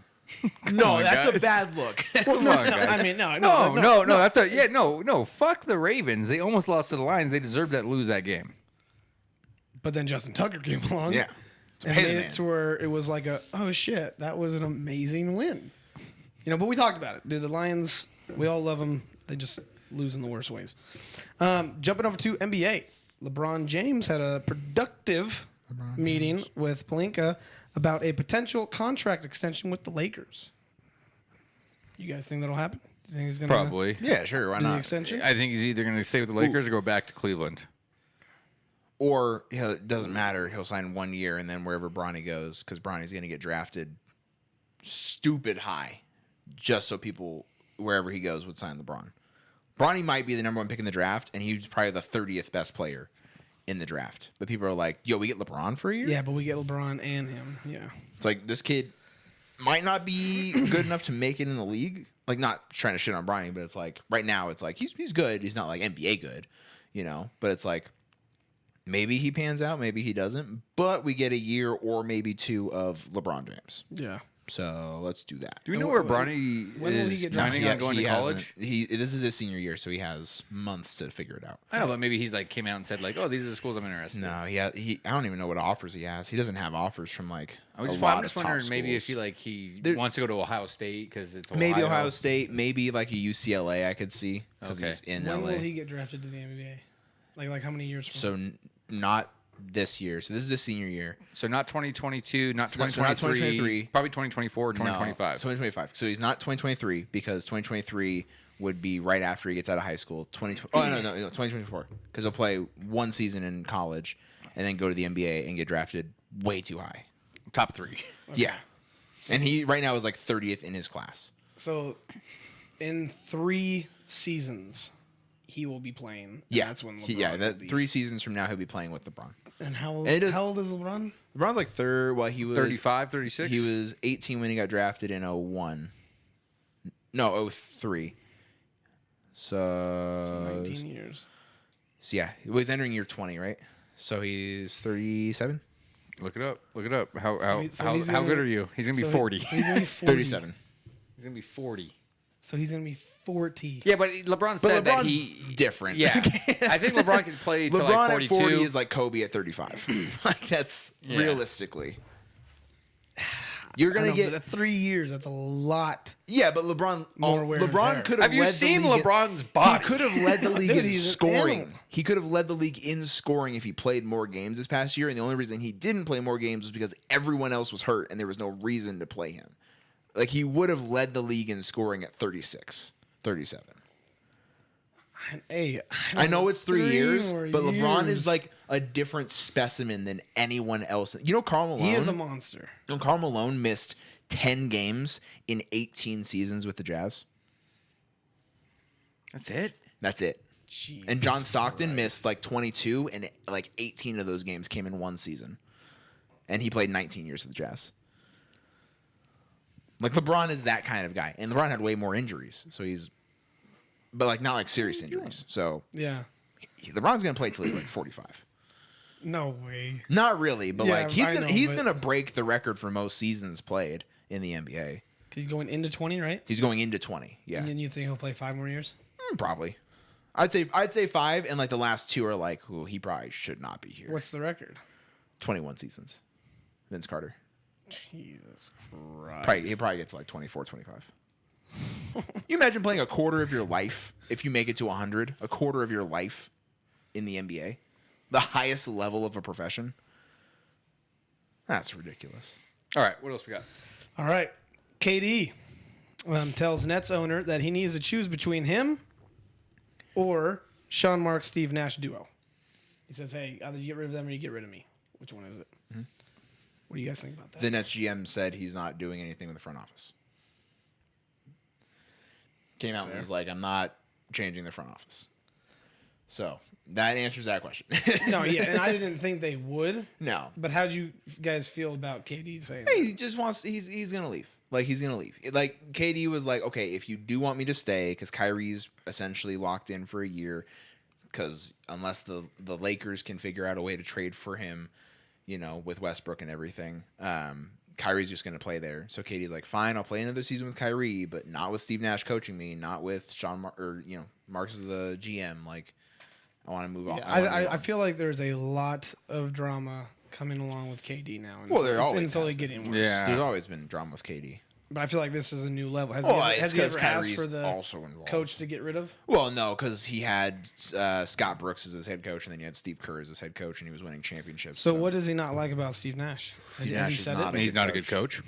No, on, that's a guys. bad look. Well, Come no, on, no, guys. I mean, no. No, that's no. Fuck the Ravens. They almost lost to the Lions. They deserved to lose that game. But then Justin Tucker came along. Yeah. And Pay the made man. it to where it was like oh shit, that was an amazing win. But we talked about it. Dude, the Lions, we all love them. They just lose in the worst ways. Jumping over to NBA. LeBron James had a productive meeting with Pelinka about a potential contract extension with the Lakers. You guys think that'll happen? You think he's gonna Probably. Yeah, sure. Why do the not? extension? I think he's either going to stay with the Lakers or go back to Cleveland. Or it doesn't matter. He'll sign 1 year and then wherever Bronny goes, because Bronny's going to get drafted stupid high, just so people wherever he goes would sign LeBron. Bronny might be the number 1 pick in the draft, and he's probably the 30th best player in the draft. But people are like, "Yo, we get LeBron for a year." Yeah, but we get LeBron and him. Yeah. It's like this kid might not be good enough to make it in the league. Like, not trying to shit on Bronny, but it's like right now it's like he's good. He's not like NBA good, But it's like maybe he pans out, maybe he doesn't. But we get a year or maybe 2 of LeBron James. Yeah. So let's do that. Do we know where Bronny when will he is get planning He- on going he to hasn't- college? This is his senior year, so he has months to figure it out. I know, but maybe he's like came out and said like, "Oh, these are the schools I'm interested in." No, he I don't even know what offers he has. He doesn't have offers from like I'm just a lot of wondering top maybe if schools. he There's- wants to go to Ohio State because it's Maybe Ohio State, maybe like a UCLA I could see because Okay. he's in When LA. will he get drafted to the NBA? Like how many years from? So not this year. So this is his senior year. So not 2022, not So not 2023, 2023. probably 2024, or 2025. No, 2025. So he's not 2023 because 2023 would be right after he gets out of high school. 2024 because he'll play 1 season in college and then go to the NBA and get drafted way too high. Top 3. Yeah. And he right now is like 30th in his class. So, in 3 seasons, he will be playing. and Yeah, that's when LeBron will that be. 3 seasons from now he'll be playing with LeBron. And how old? It is- How old is LeBron? LeBron's like third. Well, he was 35, 36. He was 18 when he got drafted in 01. No, 03. So 19 years. So yeah, he's entering year 20, right? So he's 37, Look it up. Look it up. How So he's how gonna- good are you? He's gonna be so 40. So he's gonna be 40. 37. He's gonna be 40. So he's gonna be 40. Yeah, but LeBron But said that LeBron's he. different. Yeah, I think LeBron can play to LeBron like at 42. 40 is like Kobe at 35. Like that's Yeah. realistically. You're I gonna know, get but 3 years. That's a lot. yeah, but LeBron More wear and tear. LeBron could have Have you led seen the league LeBron's He body? could have led the league Dude, in he's an scoring. animal. He could have led the league in scoring if he played more games this past year. And the only reason he didn't play more games was because everyone else was hurt and there was no reason to play him. Like he would have led the league in scoring at 36, 37. Hey, I know it's 3 years, more but LeBron years. is like a different specimen than anyone else. You know, Karl Malone. He is a monster. You know, Karl Malone missed 10 games in 18 seasons with the Jazz. That's it. That's it. Jesus And John Stockton Christ. missed like 22, and like 18 of those games came in one season. And he played 19 years with the Jazz. Like LeBron is that kind of guy, and LeBron had way more injuries, so he's, but like not like serious injuries. So Yeah. LeBron's gonna play till he's like 45. No way. Not really, but Yeah, like he's I gonna know, he's but- gonna break the record for most seasons played in the NBA. He's going into 20, right? He's going into 20. Yeah, And then you think he'll play 5 more years? probably. I'd say 5, and like the last 2 are like, oh, he probably should not be here. What's the record? 21 seasons. Vince Carter. Jesus Christ. He probably gets like 24, 25. You imagine playing a quarter of your life if you make it to 100, a quarter of your life in the NBA, the highest level of a profession. That's ridiculous. All right. What else we got? All right. KD tells Nets owner that he needs to choose between him or Sean Mark, Steve Nash duo. He says, hey, either you get rid of them or you get rid of me. Which one is it? What do you guys think about that? The Nets GM said he's not doing anything with the front office. Came out and was like, I'm not changing the front office. So that answers that question. No, yeah, and I didn't think they would. No. But how do you guys feel about KD saying Hey, he just wants. He's gonna leave. Like he's gonna leave. Like KD was like, okay, if you do want me to stay, because Kyrie's essentially locked in for a year, because unless the Lakers can figure out a way to trade for him, you know, with Westbrook and everything, Kyrie's just gonna play there. So KD's like, fine, I'll play another season with Kyrie, but not with Steve Nash coaching me, not with Mark's the GM. Like, I want to move on. Yeah, wanna move I on. feel like there's a lot of drama coming along with KD now. And Well, there it's always only has been. getting worse. Yeah. There's always been drama with KD. But I feel like this is a new level. Has Well, he ever, it's has he because ever asked Kyrie's for the also involved. coach to get rid of? Well, no, because he had Scott Brooks as his head coach, and then you had Steve Kerr as his head coach, and he was winning championships. So what does he not like about Steve Nash? Steve Has Nash he is said not it? a He's good not a good coach.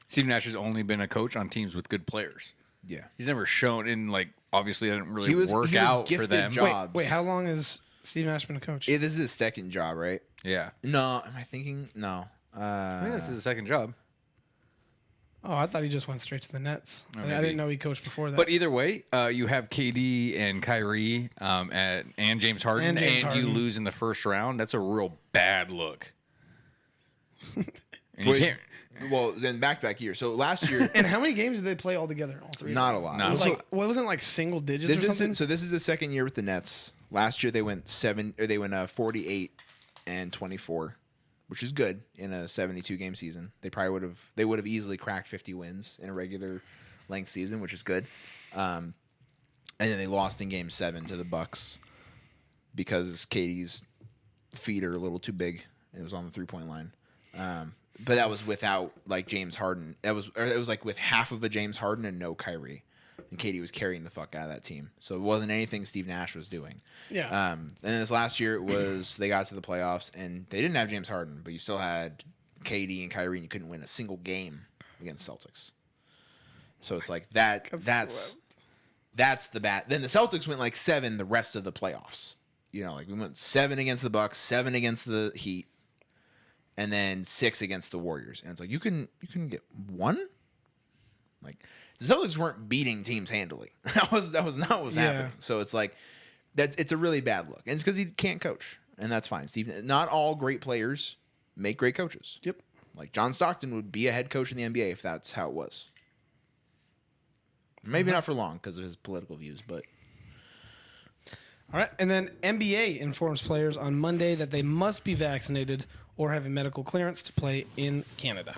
Steve Nash has only been a coach on teams with good players. Yeah, He's never shown in like obviously it didn't really He was work out for gifted them. jobs. Wait, how long has Steve Nash been a coach? This is his second job, right? Yeah. No, am I thinking? No. I think this is his second job. Oh, I thought he just went straight to the Nets. Oh, I maybe. didn't know he coached before that. But either way, you have KD and Kyrie and James Harden, And and, James you Harden. lose in the first round. That's a real bad look. And you Wait, can't. well, then back year. So last year, and how many games did they play all together? All three? not a lot. No. It was So like, what wasn't it, like single digits this or something? is this is the second year with the Nets. Last year they went 48 and 24, which is good in a 72 game season. They would have easily cracked 50 wins in a regular length season, which is good. And then they lost in game 7 to the Bucks because Katie's feet are a little too big. It was on the 3-point line. But that was without like James Harden. It was like with half of a James Harden and no Kyrie. And Katie was carrying the fuck out of that team. So it wasn't anything Steve Nash was doing. Yeah. And then this last year it was they got to the playoffs and they didn't have James Harden, but you still had KD and Kyrie and you couldn't win a single game against Celtics. So it's like that's the bad. Then the Celtics went like 7 the rest of the playoffs. You know, like we went 7 against the Bucks, 7 against the Heat, and then 6 against the Warriors. And it's like you couldn't get 1? Like the Celtics weren't beating teams handily. That was not what was happening. So it's like it's a really bad look. And it's because he can't coach. And that's fine. Steve, not all great players make great coaches. Yep. Like John Stockton would be a head coach in the NBA if that's how it was. Maybe not for long because of his political views, but All right, and then NBA informs players on Monday that they must be vaccinated or have a medical clearance to play in Canada.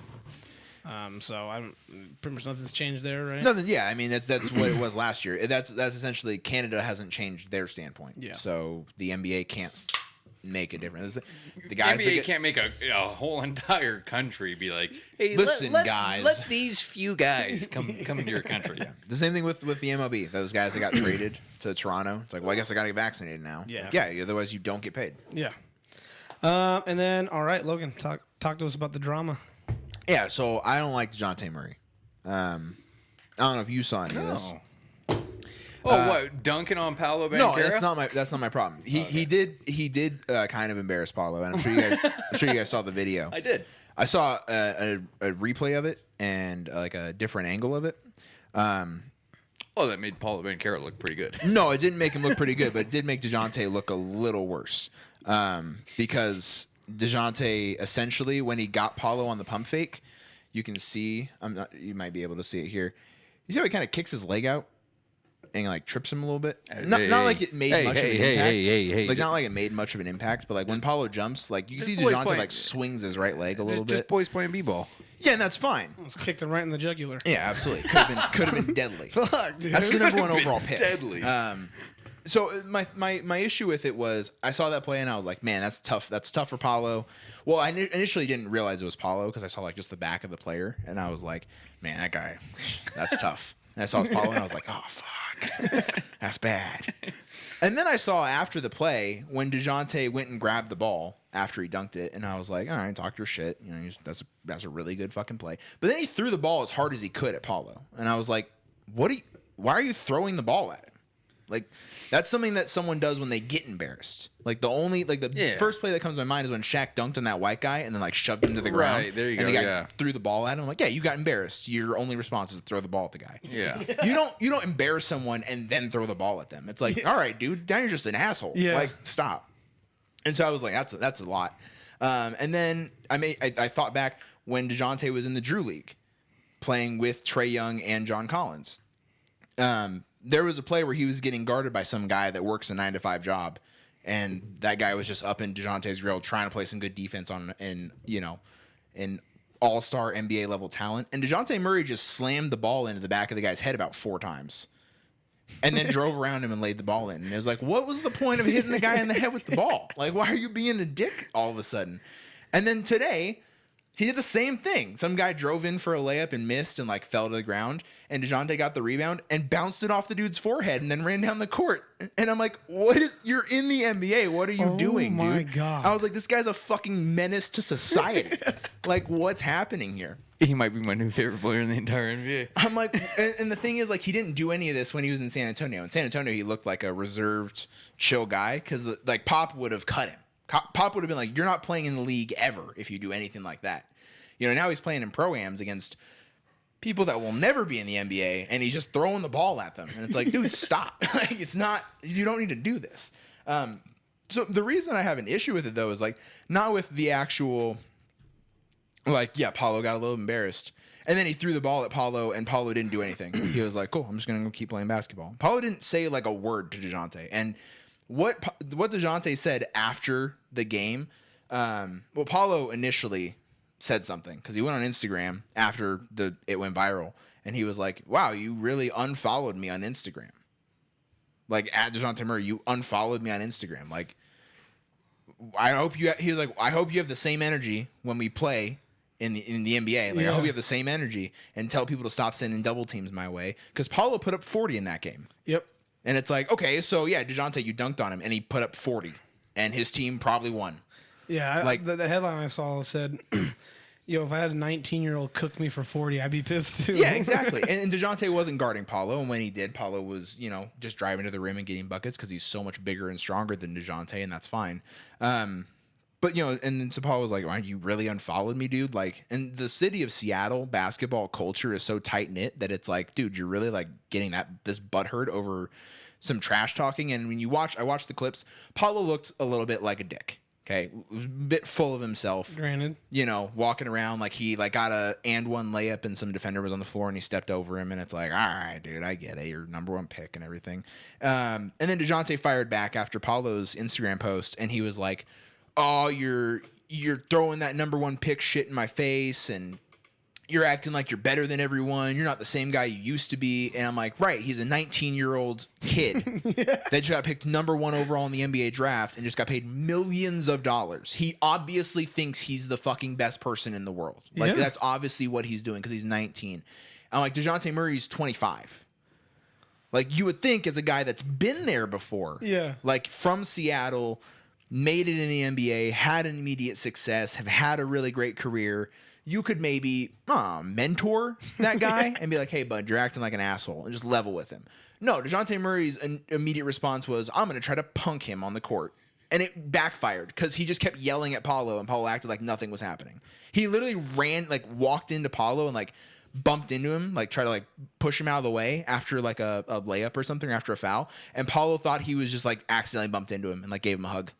So I'm pretty much nothing's changed there, right? Nothing. Yeah, I mean that's what it was last year. That's essentially Canada hasn't changed their standpoint. Yeah. So the NBA can't make a difference. The The guys that NBA get- can't make a whole entire country be like, hey, Listen, guys. let these few guys come into your country. The same thing with the MLB. Those guys that got traded to Toronto. It's like, well, I guess I got to get vaccinated now. It's Yeah. like, yeah. Otherwise, you don't get paid. Yeah. And then, all right, Logan, talk to us about the drama. Yeah. So I don't like DeJounte Murray. I don't know if you saw any of this. Oh, what? Dunking on Paolo Banchero? No, that's not my problem. He did kind of embarrass Paulo, and I'm sure you guys saw the video. I did. I saw a replay of it and like a different angle of it. Oh, that made Paolo Banchero look pretty good. No, it didn't make him look pretty good, but it did make DeJounte look a little worse. Because DeJounte essentially, when he got Paulo on the pump fake, you can see. You might be able to see it here. You see how he kind of kicks his leg out and like trips him a little bit. Not like it made much of an impact. Like not like it made much of an impact, but like when Paulo jumps, like you can see This boy's DeJounte playing- like swings his right leg a little Just bit. boys playing b-ball. Yeah, and that's fine. Almost kicked him right in the jugular. Yeah, absolutely. Could have been deadly. Fuck, dude. That's the number one overall pick. deadly. So my issue with it was I saw that play and I was like, man, that's tough. That's tough for Paulo. Well, I initially didn't realize it was Paulo because I saw like just the back of the player and I was like, man, that guy, that's tough. And I saw it was Paulo and I was like, oh fuck, that's bad. And then I saw after the play when DeJounte went and grabbed the ball after he dunked it, and I was like, all right, talk your shit. You know, that's a really good fucking play. But then he threw the ball as hard as he could at Paulo, and I was like, why are you throwing the ball at him? Like, that's something that someone does when they get embarrassed. Like the first play that comes to my mind is when Shaq dunked on that white guy and then like shoved him to the ground. Right, there you and go, the guy yeah. threw the ball at him. I'm like, yeah, you got embarrassed. Your only response is to throw the ball at the guy. Yeah. You don't embarrass someone and then throw the ball at them. It's like, all right, dude, now you're just an asshole. Yeah. Like, stop. And so I was like, that's a lot. And then I thought back when DeJounte was in the Drew League playing with Trae Young and John Collins. There was a play where he was getting guarded by some guy that works a 9-to-5 job, and that guy was just up in DeJounte's grill trying to play some good defense on an all-star NBA level talent. And DeJounte Murray just slammed the ball into the back of the guy's head about 4 times. And then drove around him and laid the ball in. And it was like, what was the point of hitting the guy in the head with the ball? Like, why are you being a dick all of a sudden? And then today, he did the same thing. Some guy drove in for a layup and missed and like fell to the ground. And DeJounte got the rebound and bounced it off the dude's forehead and then ran down the court. And I'm like, you're in the NBA. What are you doing, dude? Oh my God. I was like, this guy's a fucking menace to society. Like, what's happening here? He might be my new favorite player in the entire NBA. I'm like, and the thing is, like, he didn't do any of this when he was in San Antonio. In San Antonio, he looked like a reserved, chill guy because, like, Pop would have cut him. Pop would have been like, you're not playing in the league ever if you do anything like that. You know, now he's playing in pro-ams against people that will never be in the NBA, and he's just throwing the ball at them. And it's like, dude, stop. Like, it's not, you don't need to do this. So the reason I have an issue with it, though, is, like, not with the actual... Like, yeah, Paulo got a little embarrassed. And then he threw the ball at Paulo, and Paulo didn't do anything. He was like, cool, I'm just going to go keep playing basketball. Paulo didn't say, like, a word to DeJounte. And what DeJounte said after the game, well, Paulo initially said something because he went on Instagram after it went viral. And he was like, wow, you really unfollowed me on Instagram. Like, at DeJounte Murray, you unfollowed me on Instagram. Like, he was like, I hope you have the same energy when we play in the NBA. Like, I hope you have the same energy and tell people to stop sending double teams my way. Because Paulo put up 40 in that game. Yep. And it's like, okay, so yeah, DeJounte, you dunked on him and he put up 40 and his team probably won. Yeah, Like- the headline I saw said, yo, if I had a 19-year-old cook me for 40, I'd be pissed too. Yeah, exactly. And DeJounte wasn't guarding Paulo. And when he did, Paulo was, just driving to the rim and getting buckets because he's so much bigger and stronger than DeJounte, and that's fine. But, and then so Paulo was like, wow, you really unfollowed me, dude? Like, and the city of Seattle basketball culture is so tight-knit that it's like, dude, you're really, like, getting this butthurt over some trash talking. And when I watched the clips, Paulo looked a little bit like a dick. Okay, a bit full of himself. Granted. You know, walking around like he like got a and one layup and some defender was on the floor and he stepped over him and it's like, all right, dude, I get it. You're number one pick and everything. And then DeJounte fired back after Paulo's Instagram post and he was like, oh, you're throwing that number one pick shit in my face and you're acting like you're better than everyone. You're not the same guy you used to be. And I'm like, right, he's a 19-year-old kid that just got picked number one overall in the NBA draft and just got paid millions of dollars. He obviously thinks he's the fucking best person in the world. Like, Yeah. that's obviously what he's doing because he's 19. I'm like, DeJounte Murray's 25. Like, you would think as a guy that's been there before. Yeah. Like, from Seattle, made it in the NBA, had an immediate success, have had a really great career. You could maybe mentor that guy and be like, hey, bud, you're acting like an asshole and just level with him. No, DeJounte Murray's immediate response was, I'm going to try to punk him on the court. And it backfired because he just kept yelling at Paulo and Paulo acted like nothing was happening. He literally walked into Paulo and bumped into him, tried to push him out of the way after a layup or something or after a foul. And Paulo thought he was just accidentally bumped into him and gave him a hug.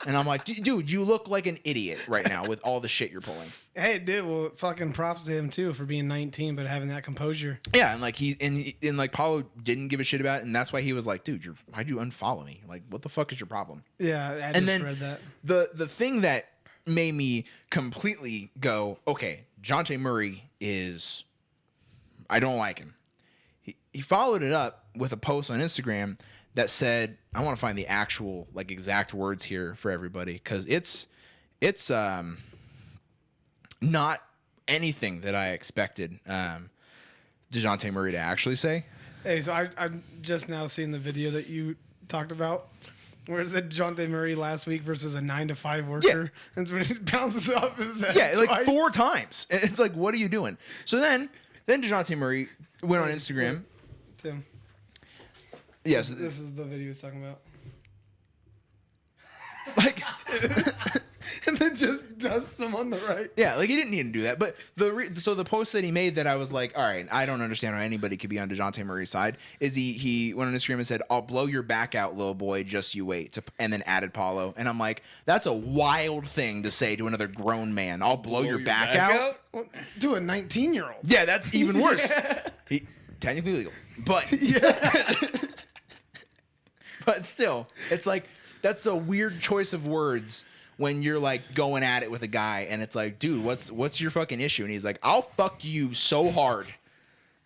And I'm like, dude, you look like an idiot right now with all the shit you're pulling. Hey, dude, well, fucking props to him too for being 19 but having that composure. Yeah, and Paulo didn't give a shit about it, and that's why he was like, dude, why'd you unfollow me? Like, what the fuck is your problem? Yeah, I just And then read that. the thing that made me completely go, okay, DeJounte Murray is, I don't like him. He followed it up with a post on Instagram that said, I want to find the actual exact words here for everybody because it's not anything that I expected DeJounte Murray to actually say. Hey, so I'm just now seeing the video that you talked about where it said DeJounte Murray last week versus a 9-to-5 worker. And so when he bounces off his head. Yeah, twice. 4 times. And it's like, what are you doing? So then DeJounte Murray went on Instagram. Tim, Yes, this is the video he's talking about. And then just dusts him on the right. Yeah, he didn't need to do that. But so the post that he made that I was like, all right, I don't understand how anybody could be on DeJounte Murray's side is he went on Instagram and said, I'll blow your back out, little boy, just you wait. And then added Paulo. And I'm like, that's a wild thing to say to another grown man. I'll blow your back out? Well, to a 19-year-old. Yeah, that's even worse. He technically legal. But but still, it's that's a weird choice of words when you're going at it with a guy and it's like, dude, what's your fucking issue? And he's like, I'll fuck you so hard.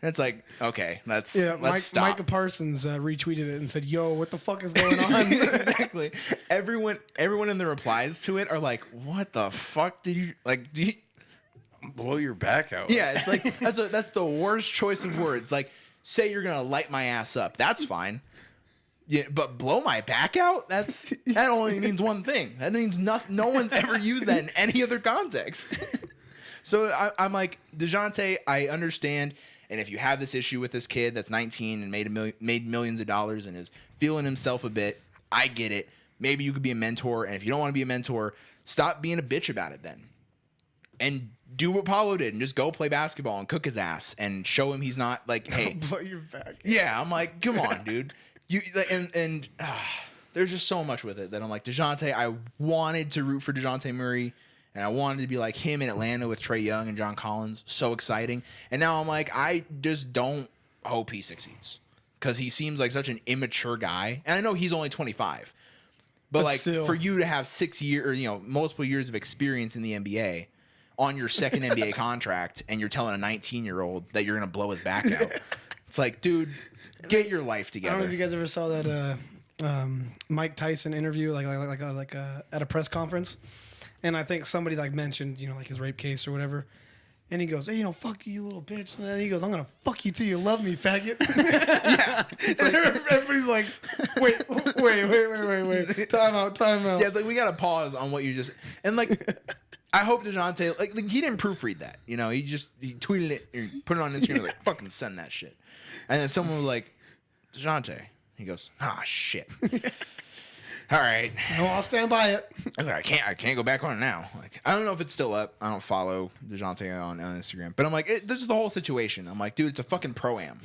And it's like, okay, let's stop. Micah Parsons retweeted it and said, yo, what the fuck is going on? Exactly. Everyone in the replies to it are like, what the fuck did you do you Blow your back out. Yeah, it's that's the worst choice of words. Say you're gonna light my ass up. That's fine. Yeah, but blow my back out? That only means one thing. That means nothing. No one's ever used that in any other context. So I'm like, DeJounte, I understand. And if you have this issue with this kid that's 19 and made millions of dollars and is feeling himself a bit, I get it. Maybe you could be a mentor. And if you don't want to be a mentor, stop being a bitch about it then. And do what Paulo did and just go play basketball and cook his ass and show him he's not hey. Blow your back. Yeah, I'm like, come on, dude. There's just so much with it that I'm like, DeJounte, I wanted to root for DeJounte Murray and I wanted to be like him in Atlanta with Trae Young and John Collins. So exciting. And now I'm like, I just don't hope he succeeds because he seems like such an immature guy. And I know he's only 25. But still. For you to have 6 years or, multiple years of experience in the NBA on your second NBA contract and you're telling a 19-year-old that you're going to blow his back out. It's like, dude, get your life I together. don't know if you guys ever saw that Mike Tyson interview, at a press conference, and I think somebody mentioned his rape case or whatever, and he goes, "Hey, fuck you, little bitch," and then he goes, "I'm gonna fuck you till you love me, faggot." Yeah, and everybody's like, wait, time out. Yeah, it's we gotta pause on what you just and I hope DeJounte he didn't proofread that. He tweeted it or put it on Instagram fucking send that shit. And then someone was like, DeJounte. He goes, ah, shit. all right. No, I'll stand by it. I was like, I can't go back on it now. Like, I don't know if it's still up. I don't follow DeJounte on Instagram, but I'm like, this is the whole situation. I'm like, dude, it's a fucking pro-am.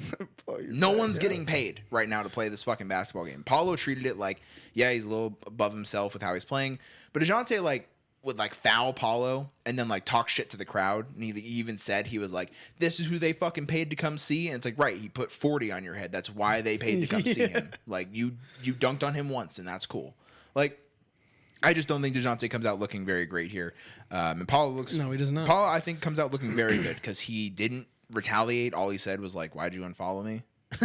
No one's getting paid right now to play this fucking basketball game. Paulo treated it like, yeah, he's a little above himself with how he's playing, but DeJounte like would like foul Paulo and then like talk shit to the crowd. And he even said, he was like, this is who they fucking paid to come see. And it's like, right, he put 40 on your head. That's why they paid to come see him. Like you dunked on him once and that's cool. Like, I just don't think DeJounte comes out looking very great here. And Paulo looks... No, he does not. Paulo, I think, comes out looking very good because he didn't retaliate. All he said was like, why'd you unfollow me?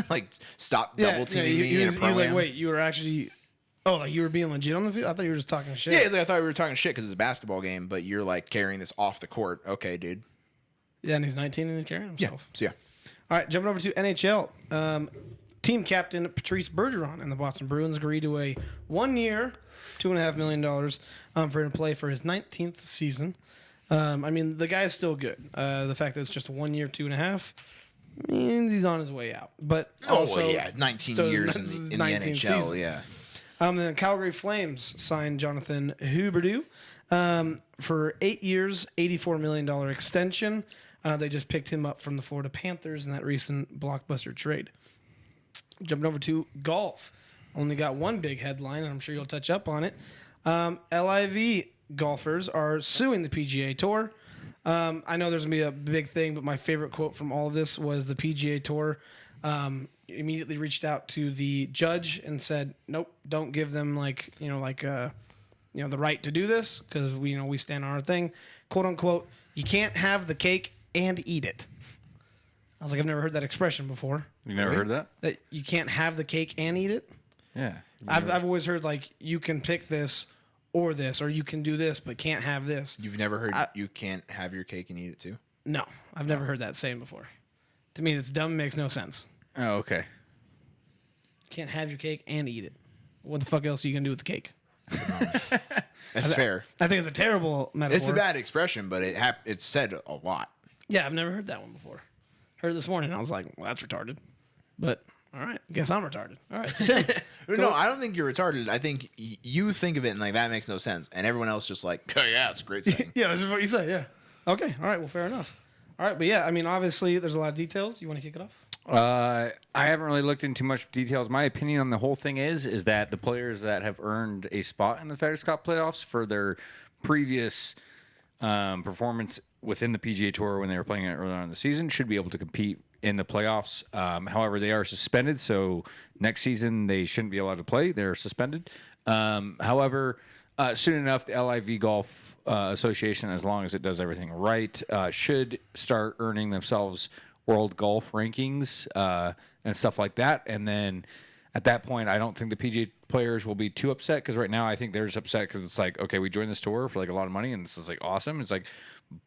Like, stop double teaming me he in a was like, pro-am. wait, you were actually... Oh, like you were being legit on the field? I thought you were just talking shit. Yeah, he's like, I thought we were talking shit because it's a basketball game, but you're like carrying this off the court. Okay, dude. Yeah, and he's 19 and he's carrying himself. So, yeah. All right, jumping over to NHL. Team captain Patrice Bergeron and the Boston Bruins agreed to a 1-year, $2.5 million for him to play for his 19th season. I mean, the guy is still good. The fact that it's just a 1 year, 2.5 means he's on his way out. But also, 19 so years it's in the 19th NHL, season. yeah. Then the Calgary Flames signed Jonathan Huberdeau for 8 years, $84 million extension. They just picked him up from the Florida Panthers in that recent blockbuster trade. Jumping over to golf. Only got one big headline, and I'm sure you'll touch up on it. LIV golfers are suing the PGA Tour. I know there's going to be a big thing, but my favorite quote from all of this was the PGA Tour immediately reached out to the judge and said, nope, don't give them the right to do this because we stand on our thing. Quote unquote, you can't have the cake and eat it. I was like, I've never heard that expression before. You never heard that? That you can't have the cake and eat it? Yeah. I've always heard like you can pick this, or you can do this, but can't have this. You've never heard you can't have your cake and eat it too? No, I've never heard that saying before. To me, it's dumb, makes no sense. Oh, okay. Can't have your cake and eat it. What the fuck else are you gonna do with the cake? That's fair. I think it's a terrible metaphor. It's a bad expression, but it's said a lot. Yeah, I've never heard that one before. Heard it this morning. I was like, well, that's retarded. But all right, guess I'm retarded. All right, so Tim, No, I don't think you're retarded. I think you think of it and like that makes no sense, and everyone else just like, oh yeah, it's a great saying. yeah, that's what you say. Yeah. Okay. All right. Well, fair enough. All right, but yeah, I mean, obviously, there's a lot of details. You want to kick it off? I haven't really looked into much details. My opinion on the whole thing is that the players that have earned a spot in the FedEx Cup playoffs for their previous performance within the PGA Tour when they were playing it earlier on in the season should be able to compete in the playoffs. However, they are suspended, so next season they shouldn't be allowed to play. They're suspended. However, soon enough, the LIV Golf Association, as long as it does everything right, should start earning themselves world golf rankings and stuff like that. And then at that point, I don't think the PGA players will be too upset because right now I think they're just upset because it's like, okay, we joined this tour for like a lot of money and this is like awesome. It's like,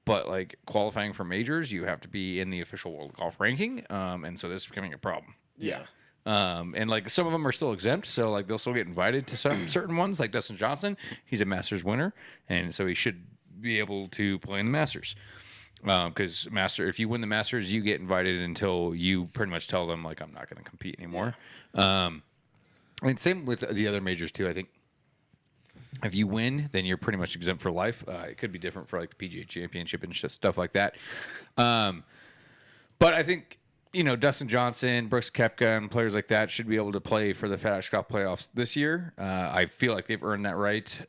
but like qualifying for majors, you have to be in the official world golf ranking. And so this is becoming a problem. Yeah. And like some of them are still exempt, so like they'll still get invited to some certain ones. Like Dustin Johnson, he's a Masters winner, and so he should be able to play in the Masters. Because if you win the Masters, you get invited until you pretty much tell them like I'm not going to compete anymore. And same with the other majors too. I think if you win, then you're pretty much exempt for life. It could be different for like the PGA Championship and stuff like that. But I think, Dustin Johnson, Brooks Koepka, and players like that should be able to play for the FedEx Cup playoffs this year. I feel like they've earned that right.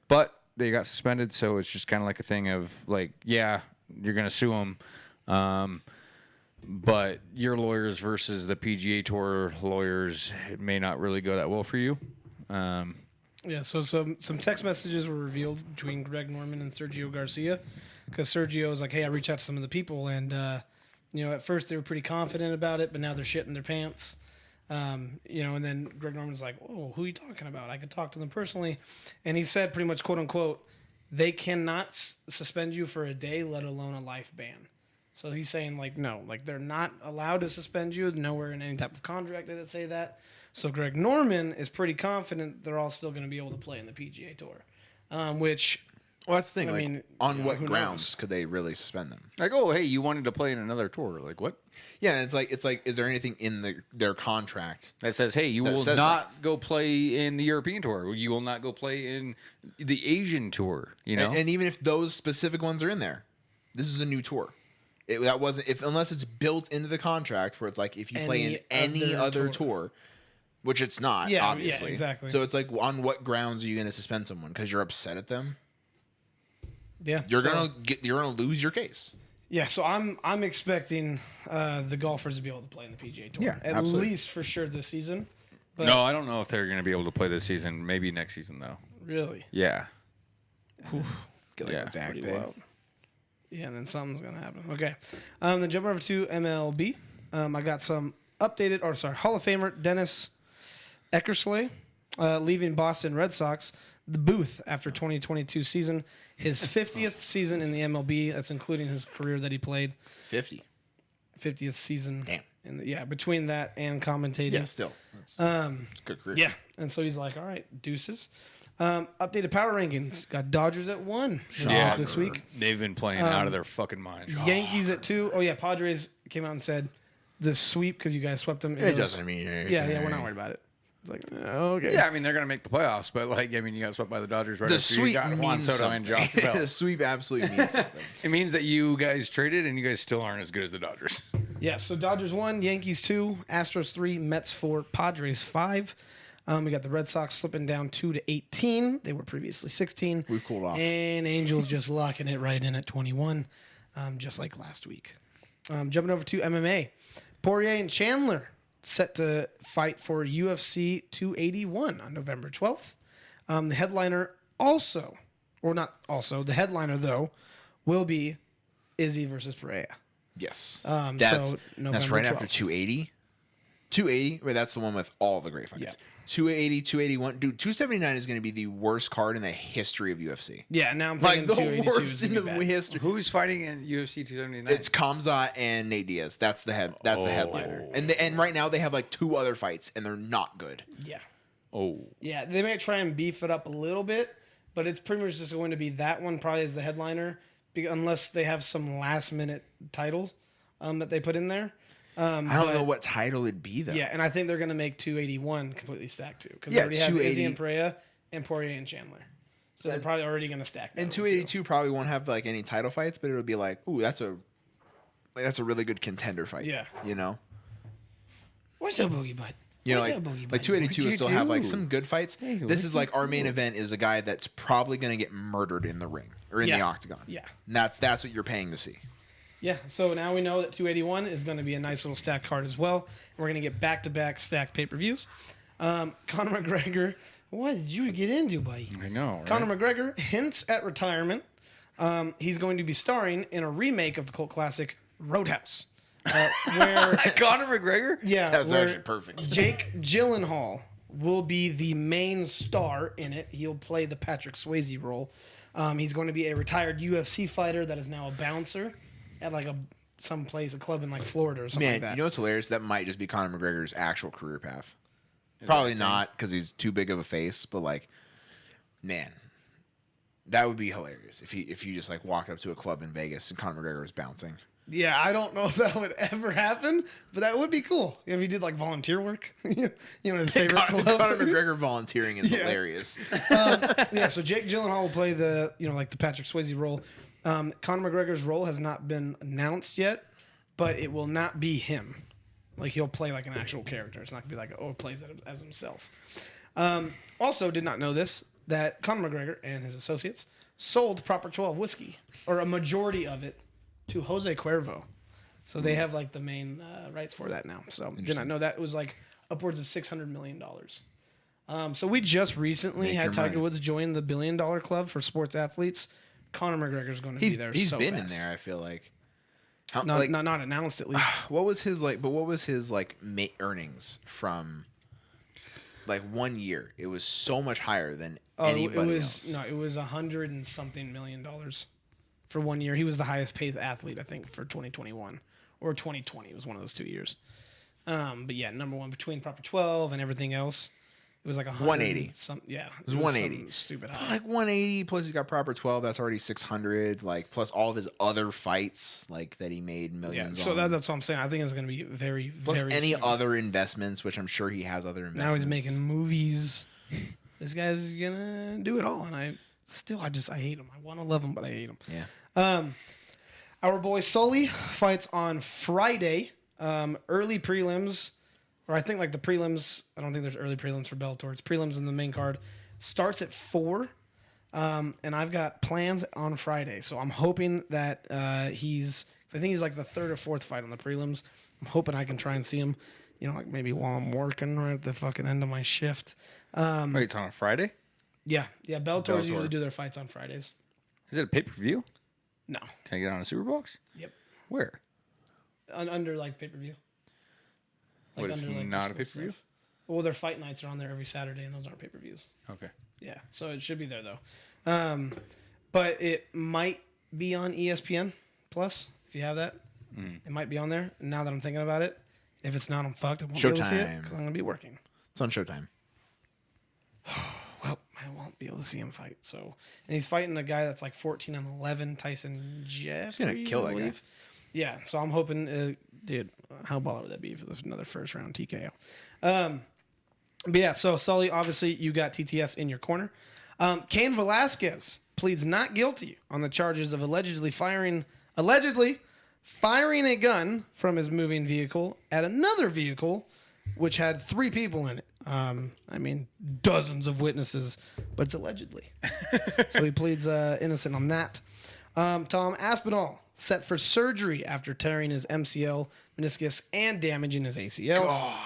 But they got suspended, so it's just kind of like a thing of like, yeah, you're going to sue them. But your lawyers versus the PGA Tour lawyers, it may not really go that well for you. Yeah, so some text messages were revealed between Greg Norman and Sergio Garcia because Sergio was like, hey, I reached out to some of the people, and, at first they were pretty confident about it, but now they're shitting their pants. And then Greg Norman's like, oh, who are you talking about? I could talk to them personally. And he said pretty much, quote unquote, they cannot suspend you for a day, let alone a life ban. So he's saying, like, no, like they're not allowed to suspend you. Nowhere in any type of contract did it say that. So Greg Norman is pretty confident they're all still going to be able to play in the PGA Tour, which Well, that's the thing. I Like, mean, on you know, what who grounds knows? could they really suspend them? Like, oh, hey, you wanted to play in another tour. Like, what? Yeah, and it's like, is there anything in their contract? That says, hey, you That will says not go play in the European tour. You will not go play in the Asian tour. You know, And even if those specific ones are in there, this is a new tour. That wasn't unless it's built into the contract where it's like if you play in any other tour, which it's not, Yeah, yeah, obviously. exactly. So it's like, on what grounds are you going to suspend someone? Because you're upset at them? Yeah, You're gonna lose your case. Yeah, so I'm expecting the golfers to be able to play in the PGA Tour. Yeah, at absolutely. least for sure this season. But no, I don't know if they're going to be able to play this season. Maybe next season though. really, Yeah, Get like Yeah, a it's back pretty pay. wild. Yeah, and then something's gonna happen. Okay, then jumping over to MLB. I got some updated, Hall of Famer Dennis Eckersley leaving Boston Red Sox the booth after 2022 season, his 50th season in the MLB. That's including his career that he played. 50. 50th season. Damn. Yeah, between that and commentating. Yeah, still. That's a good career. Yeah, and so he's like, all right, deuces. Updated power rankings. Got Dodgers at 1 Yeah. this week. they've been playing out of their fucking minds. Yankees at 2. Oh, yeah, Padres came out and said the sweep because you guys swept them. It doesn't mean anything. Yeah, we're not worried about it. It's like, okay. Yeah, I mean they're going to make the playoffs, but like I mean you got swept by the Dodgers right The after you sweep got Juan means Soto something. and Josh The Bell. sweep absolutely means something. It means that you guys traded and you guys still aren't as good as the Dodgers. Yeah, so Dodgers 1, Yankees 2, Astros 3, Mets 4, Padres 5. We got the Red Sox slipping down 2 to 18. They were previously 16. We've cooled off. And Angels just locking it right in at 21, just like last week. Jumping over to MMA. Poirier and Chandler set to fight for UFC 281 on November 12th. The headliner the headliner, though, will be Izzy versus Pereira. Yes. So November that's right after 12th. 280. 280, wait, that's the one with all the great fights. Yeah. 280, 281. Dude, 279 is going to be the worst card in the history of UFC. Yeah, now I'm Like thinking the 282 worst is in gonna the be bad. history. Who's fighting in UFC 279? It's Kamzat and Nate Diaz. That's the headliner. And right now they have like 2 other fights and they're not good. Yeah. Oh. Yeah, they may try and beef it up a little bit, but it's pretty much just going to be that one probably as the headliner, unless they have some last minute title that they put in there. I don't know what title it'd be though. Yeah, and I think they're going to make 281 completely stacked too, because Yeah, they already have 280 Izzy and Pereira and Poirier and Chandler, so they're probably already going to stack that. And 282 probably won't have like any title fights, but it'll be like, ooh, that's a really good contender fight. Yeah. You know? What's up, Boogie Butt? You know, What's like, up, Boogie like Butt? 282 will What'd still you have like do? some good fights. Hey, This what'd is like our main event is a guy that's probably going to get murdered in the ring or in the Yeah. octagon. Yeah. And that's what you're paying to see. Yeah, so now we know that 281 is going to be a nice little stacked card as well. And we're going to get back-to-back stacked pay-per-views. Conor McGregor, what did you get into, buddy? I know. Right? Conor McGregor hints at retirement. He's going to be starring in a remake of the cult classic Roadhouse, where Conor McGregor? That's where actually perfect. Jake Gyllenhaal will be the main star in it. He'll play the Patrick Swayze role. He's going to be a retired UFC fighter that is now a bouncer at like a club in like Florida or something Man, like that. you know what's hilarious? That might just be Conor McGregor's actual career path. Probably not because he's too big of a face, but like, man, that would be hilarious if you just like walked up to a club in Vegas and Conor McGregor was bouncing. Yeah, I don't know if that would ever happen, but that would be cool if he did like volunteer work. You know, his favorite Conor club. McGregor volunteering is Yeah. hilarious. Yeah, so Jake Gyllenhaal will play the like the Patrick Swayze role. Conor McGregor's role has not been announced yet, but it will not be him. Like he'll play like an actual character. It's not gonna be like he plays it as himself. Also, did not know this that Conor McGregor and his associates sold Proper 12 whiskey or a majority of it to Jose Cuervo. So they have like the main rights for that now. So did not know that. It was like upwards of $600 million. So we just recently Make had your Tiger money. Woods join the $1 billion club for sports athletes. Conor McGregor's going to be there. He's so been fast. in there. I feel like. How, Not announced at least. what was his like? But what was his like earnings from? Like 1 year, it was so much higher than anybody else. It was $100 and something million for 1 year. He was the highest paid athlete, I think, for 2021 or 2020. It was one of those 2 years. But yeah, number one between Proper 12 and everything else, it was like 180. Some, yeah, it was 180. something stupid But high. like 180 plus he's got proper 12. That's already 600. Like plus all of his other fights, like that he made Yeah, millions. so on. that's what I'm saying. I think it's going to be very, Plus very any similar. other investments, which I'm sure he has other investments. Now he's making movies. This guy's gonna do it all, and I hate him. I want to love him, but I hate him. Yeah. Our boy Sully fights on Friday. Early prelims, or I think like the prelims. I don't think there's early prelims for Bellator. It's prelims in the main card. Starts at 4. And I've got plans on Friday, so I'm hoping that I think he's like the 3rd or 4th fight on the prelims. I'm hoping I can try and see him, like maybe while I'm working right at the fucking end of my shift. Wait, it's on a Friday? Yeah. Bellator Bellator. usually do their fights on Fridays. Is it a pay-per-view? No. Can I get on a Superbox? Yep. Where? Under like pay-per-view. What, it's not a the pay-per-view? stuff. Well, their fight nights are on there every Saturday, and those aren't pay-per-views. Okay. Yeah, so it should be there though. But it might be on ESPN Plus if you have that. It might be on there. Now that I'm thinking about it, if it's not, I'm fucked. I won't be able to see it Showtime. 'cause I'm gonna be working. It's on Showtime. Well, I won't be able to see him fight. So, and he's fighting a guy that's like 14-11, Tyson Jeffries. gonna kill I that guy. believe. Yeah, so I'm hoping, dude, how baller would that be if it was another first round TKO? But yeah, so Sully, obviously you got TTS in your corner. Cain Velasquez pleads not guilty on the charges of allegedly firing a gun from his moving vehicle at another vehicle, which had 3 people in it. I mean, dozens of witnesses, but it's allegedly. So he pleads innocent on that. Tom Aspinall set for surgery after tearing his MCL, meniscus, and damaging his ACL. God.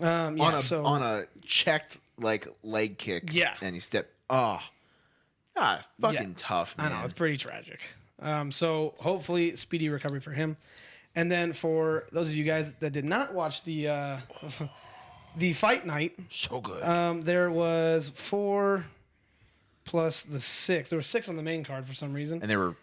Yeah, on a checked like leg kick. Yeah. And he stepped. Fucking tough, man. I know, it's pretty tragic. So hopefully speedy recovery for him. And then for those of you guys that did not watch the the fight night, so good. there was 4 plus the 6. There were 6 on the main card for some reason. And they were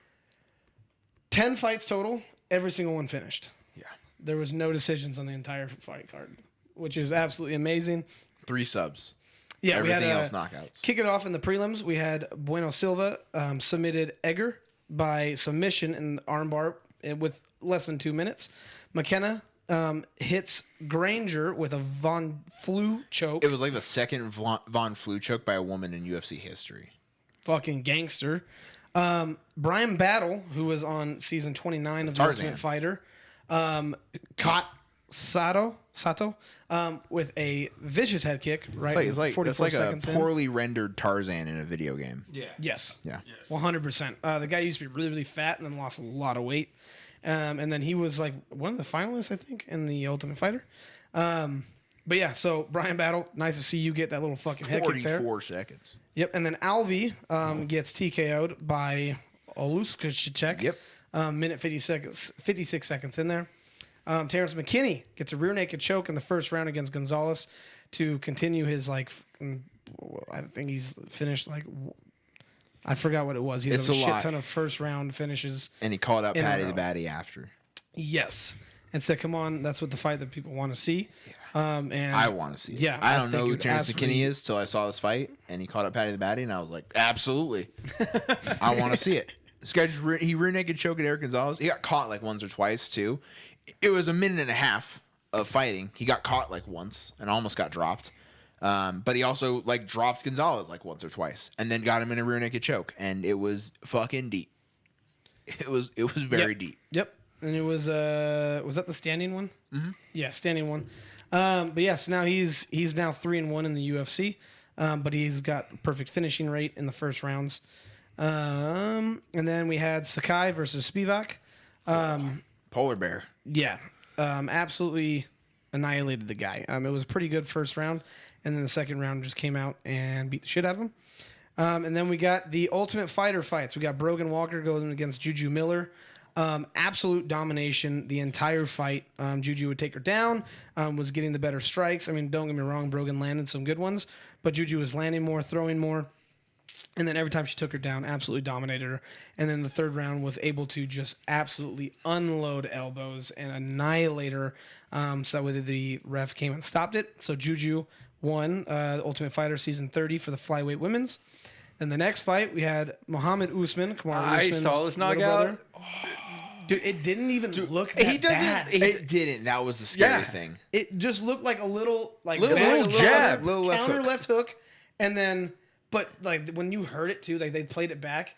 10 fights total. Every single one finished. yeah. There was no decisions on the entire fight card, which is absolutely amazing. 3 subs. Yeah, Everything we had else knockouts. Kick it off in the prelims. We had Bueno Silva submitted Egger by submission in the armbar with less than 2 minutes. McKenna hits Granger with a Von Flue choke. It was like the second Von Flue choke by a woman in UFC history. Fucking gangster. Brian Battle, who was on season 29 of The Tarzan. Ultimate Fighter, caught Sato with a vicious head kick right It's like 44 a seconds in. poorly rendered Tarzan in a video game. Yeah. Yes. Yeah. 100%. The guy used to be really, really fat and then lost a lot of weight. And then he was like one of the finalists, I think, in the Ultimate Fighter. But yeah, so Brian Battle, nice to see you get that little fucking head kick there. 44 seconds. Yep. And then Alvi gets TKO'd by Oluskashicek. Yep. Minute 56 seconds in there. Terrence McKinney gets a rear naked choke in the first round against Gonzalez to continue his I think he's finished I forgot what it was. He has It's a a shit lot. ton of first round finishes. And he called out In a Patty row. the Batty after. Yes. And said, come on, that's what the fight that people want to see. And I want to see it. Yeah, I I don't know think who it Terrence absolutely- McKinney is till I saw this fight, and he called out Patty the Batty, and I was like, absolutely. I want to see it. This guy just he rear naked choked at Eric Gonzalez. He got caught like once or twice, too. It was a minute and a half of fighting. He got caught like once and almost got dropped. But he also like dropped Gonzalez like once or twice and then got him in a rear naked choke. And it was fucking deep. It was very deep. Yep. And it was that the standing one? Mm-hmm. Yeah, standing one. But yeah, so now he's now 3-1 in the UFC. But he's got perfect finishing rate in the first rounds. And then we had Sakai versus Spivak. Polar bear. Yeah, absolutely annihilated the guy. It was a pretty good first round, and then the second round just came out and beat the shit out of him. And then we got the Ultimate Fighter fights. We got Brogan Walker going against Juju Miller. Absolute domination the entire fight. Juju would take her down, was getting the better strikes. I mean, don't get me wrong, Brogan landed some good ones, but Juju was landing more, throwing more. And then every time she took her down, absolutely dominated her. And then the third round was able to just absolutely unload elbows and annihilate her. So that way the ref came and stopped it. So Juju won the Ultimate Fighter Season 30 for the flyweight women's. Then the next fight, we had Muhammad Usman. I saw this knockout. Dude, it didn't even look he that doesn't- bad. It didn't. That was the scary Yeah. thing. It just looked like a little Little jab, little left counter hook. left hook, and then but like when you heard it too, like they played it back.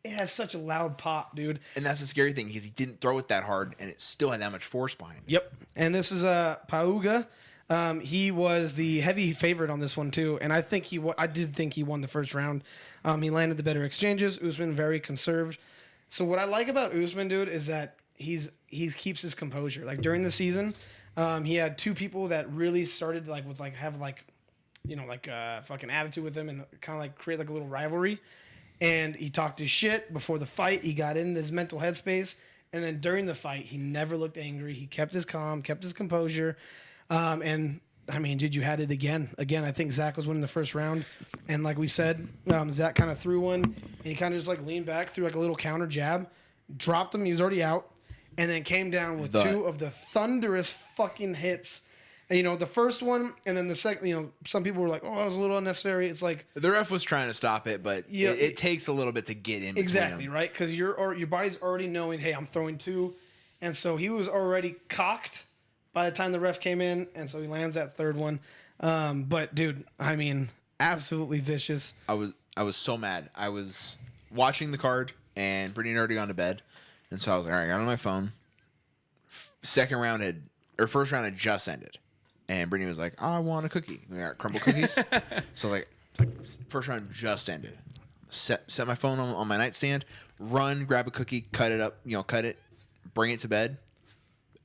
It has such a loud pop, dude. And that's the scary thing because he didn't throw it that hard, and it still had that much force behind it. Yep. And this is Pauga. He was the heavy favorite on this one too, and I think I did think he won the first round. He landed the better exchanges. Usman very conserved. So what I like about Usman, dude, is that he keeps his composure. Like during the season, he had two people that really started have fucking attitude with him and kind of like create like a little rivalry. And he talked his shit before the fight. He got in his mental headspace, and then during the fight, he never looked angry. He kept his calm, kept his composure. And I mean, dude, you had it again. Again, I think Zach was winning the first round, and like we said, Zach kind of threw one, and he kind of just like leaned back, threw like a little counter jab, dropped him. He was already out, and then came down with two of the thunderous fucking hits. And, the first one, and then the second. Some people were like, "Oh, that was a little unnecessary." It's like The ref was trying to stop it, but Yeah. it takes a little bit to get in between exactly them. right because your body's already knowing, hey, I'm throwing two, and so he was already cocked by the time the ref came in, and so he lands that third one. But dude, I mean, absolutely vicious. I was so mad. I was watching the card, and Brittany had already gone to bed, and so I was like, all right, I got on my phone. First round had just ended, and Brittany was like, oh, I want a cookie. We got crumble cookies. So I was like, first round just ended. Set my phone on my nightstand, run, grab a cookie, cut it up, bring it to bed.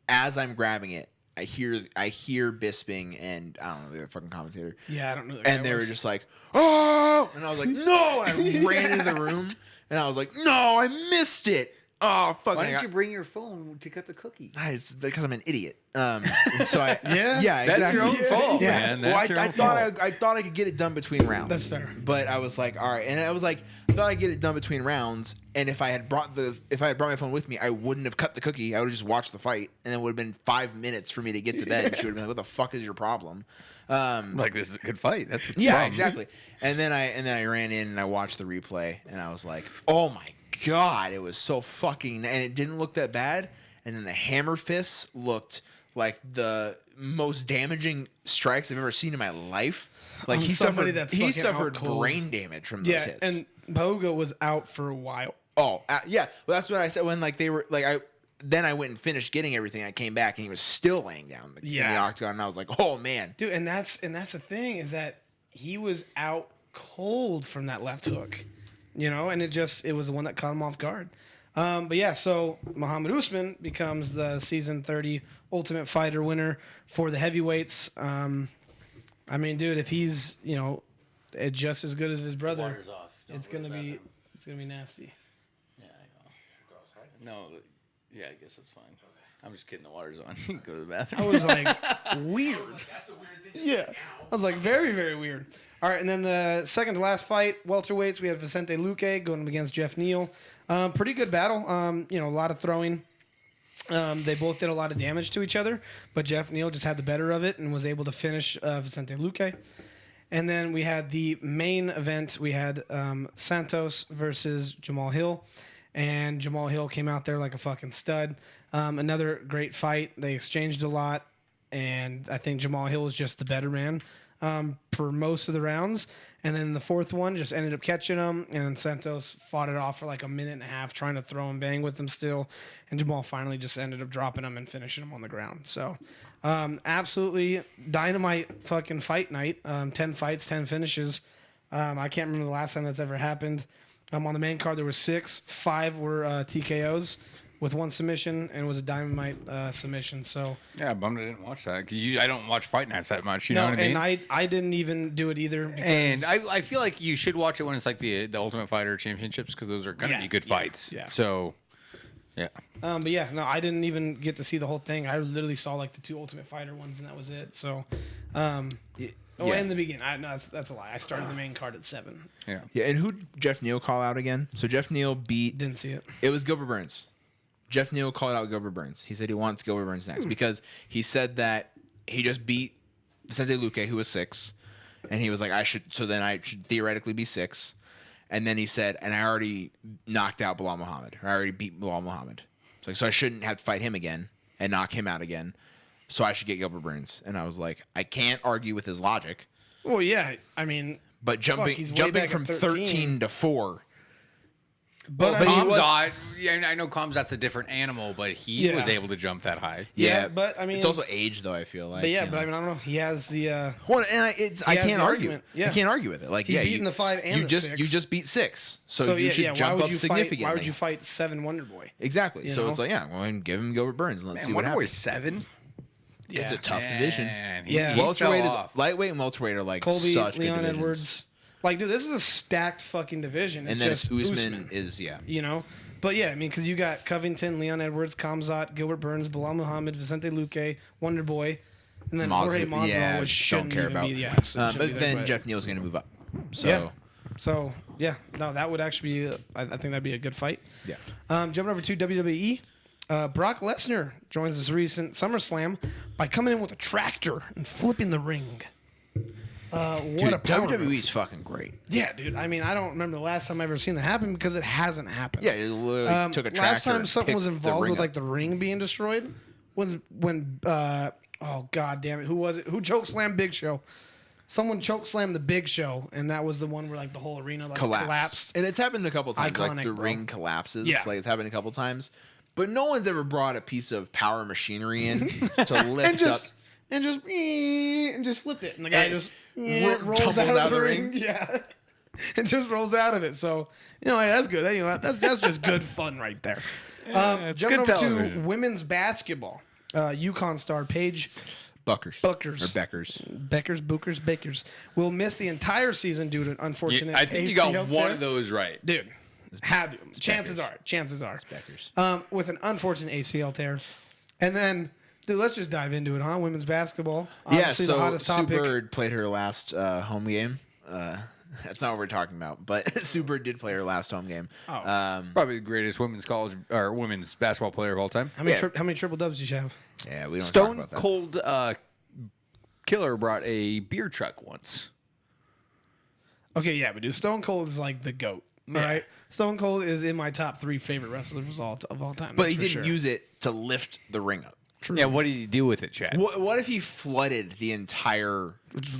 As I'm grabbing it, I hear Bisping and I don't know the fucking commentator. Yeah, I don't know. who that And guy they were was. just like, oh! And I was like, no! And I ran into the room, and I was like, no, I missed it. Oh, fuck. Why didn't you bring your phone to cut the cookie? It's because I'm an idiot. And so I, Yeah? That's your own fault, man. Well, That's your I own thought fault. I thought I could get it done between rounds. That's fair. But I was like, all right, and I was like, I thought I'd get it done between rounds. And if I had brought my phone with me, I wouldn't have cut the cookie. I would have just watched the fight, and it would have been 5 minutes for me to get to bed. And she would have been like, "What the fuck is your problem?" Like, this is a good fight. That's what's Yeah, wrong. exactly. And then I ran in and I watched the replay, and I was like, oh my god, it was so fucking, and it didn't look that bad. And then the hammer fists looked like the most damaging strikes I've ever seen in my life. Like On he somebody suffered, that's he fucking suffered out cold. brain damage from those Yeah, hits. and Pauga was out for a while. Oh, yeah. Well, that's what I said when they were Then I went and finished getting everything. I came back and he was still laying down in the Yeah. octagon, and I was like, oh man. Dude, and that's the thing is that he was out cold from that left hook, and it was the one that caught him off guard. But yeah, so Muhammad Usman becomes the season 30 Ultimate Fighter winner for the heavyweights. I mean, dude, if he's just as good as his brother, Water's off. Don't it's go to gonna the be bathroom. nasty. Yeah, I know. No, yeah, I guess that's fine. I'm just kidding. The water's on. You can go to the I bathroom. was like, weird. Yeah. I was like, very, very weird. All right, and then the second to last fight, welterweights, we had Vicente Luque going against Jeff Neal. Pretty good battle. A lot of throwing. They both did a lot of damage to each other, but Jeff Neal just had the better of it and was able to finish Vicente Luque. And then we had the main event. We had Santos versus Jamal Hill. And Jamal Hill came out there like a fucking stud. Another great fight. They exchanged a lot. And I think Jamal Hill was just the better man for most of the rounds. And then the fourth one just ended up catching him. And Santos fought it off for like a minute and a half, trying to throw and bang with him still. And Jamal finally just ended up dropping him and finishing him on the ground. So absolutely dynamite fucking fight night. 10 fights, 10 finishes. I can't remember the last time that's ever happened. On the main card, there were 6. 5 were TKOs with 1 submission, and it was a dynamite submission. So Yeah, bummed I didn't watch that. 'Cause I don't watch fight nights that much. You know what I mean? and I didn't even do it either. Because, And I feel like you should watch it when it's like the Ultimate Fighter Championships because those are going to Yeah, be good yeah, fights. yeah. So, yeah. but yeah, no, I didn't even get to see the whole thing. I literally saw like the 2 Ultimate Fighter ones, and that was it. So, Yeah. in the beginning, that's a lie. I started the main card at 7. Yeah. Yeah, and who Jeff Neal call out again? So Jeff Neal beat. Didn't see it. It was Gilbert Burns. Jeff Neal called out Gilbert Burns. He said he wants Gilbert Burns next because he said that he just beat Vicente Luque, who was 6, and he was like, I should theoretically be 6. And then he said, and I already knocked out Bilal Muhammad. Or I already beat Bilal Muhammad. It's like, so I shouldn't have to fight him again and knock him out again. So I should get Gilbert Burns. And I was like, I can't argue with his logic. Well, yeah. I mean, But he's way back from at 13 to 4. but, but he I mean, was- Kamzat, yeah, I know Kamzat's a different animal, but he Yeah. was able to jump that high. Yeah, but, I mean- it's also age, though. I feel like. but yeah, you know. but I mean, I don't know. He has the. Well, and I has can't the argue. argument. Yeah. I can't argue with it. Like, He's yeah, beaten the 5 and you the just 6. you just beat 6, so, So you yeah, should yeah. Why jump would up you significantly. fight? Why would you fight 7 Wonder Boy? Exactly. You So know? it's like, yeah, well, then give him Gilbert Burns and let's see what Wonder Boy's happens. 7. It's Yeah. a tough division. Man, Yeah. he Welterweight fell is off. lightweight and welterweight are like Colby, such Leon good divisions. Edwards. Like, dude, this is a stacked fucking division. It's And then just it's Usman is you know. But yeah, I mean, because you got Covington, Leon Edwards, Kamzat, Gilbert Burns, Bilal Muhammad, Vicente Luque, Wonder Boy, and then Jorge Masvidal, yeah, which don't shouldn't care even about. be. Yeah, so it shouldn't But be then there, Jeff Neal's going to move up. So Yeah. So yeah, no, that would actually be. I think that'd be a good fight. yeah. Jumping over to WWE, Brock Lesnar joins this recent SummerSlam by coming in with a tractor and flipping the ring. What Dude, a power move. WWE's fucking great. Yeah, dude. I mean, I don't remember the last time I ever seen that happen because it hasn't happened. Yeah, it literally took a tractor. Last time and something was picked the involved ring with up. like the ring being destroyed was when oh god damn it, who was it? Who chokeslammed Big Show? Someone chokeslammed the Big Show, and that was the one where like the whole arena like collapsed. And it's happened a couple times. Like Iconic, the bro. ring collapses. Yeah. Like it's happened a couple times. But no one's ever brought a piece of power machinery in to lift up. And just flipped it, and the guy And just tumbles rolls out out of the the ring. ring. Yeah, and just rolls out of it. So you know that's good. You know that's just good fun right there. it's Jumping good over to television. women's basketball, UConn star Paige Buckers. Buckers. Or Beckers. Bakers will miss the entire season due to an unfortunate. I think you got ACL one tear. of those right. Dude. Had chances are. Beckers. With an unfortunate ACL tear, and then. Dude, let's just dive into it, huh? Women's basketball. Obviously Yeah, the so hottest Sue topic. Bird played her last home game. That's not what we're talking about, but Sue Bird did play her last home game. Oh. Probably the greatest women's college or women's basketball player of all time. How many Yeah. how many triple dubs did you have? Yeah, we don't talk Stone about that. Cold Killer brought a beer truck once. Okay, yeah, but dude, Stone Cold is like the GOAT. Yeah. All right, Stone Cold is in my top 3 favorite wrestlers of all time. But that's he for didn't sure. use it to lift the ring up. True. Yeah, what did he do with it, Chad? What if he flooded the entire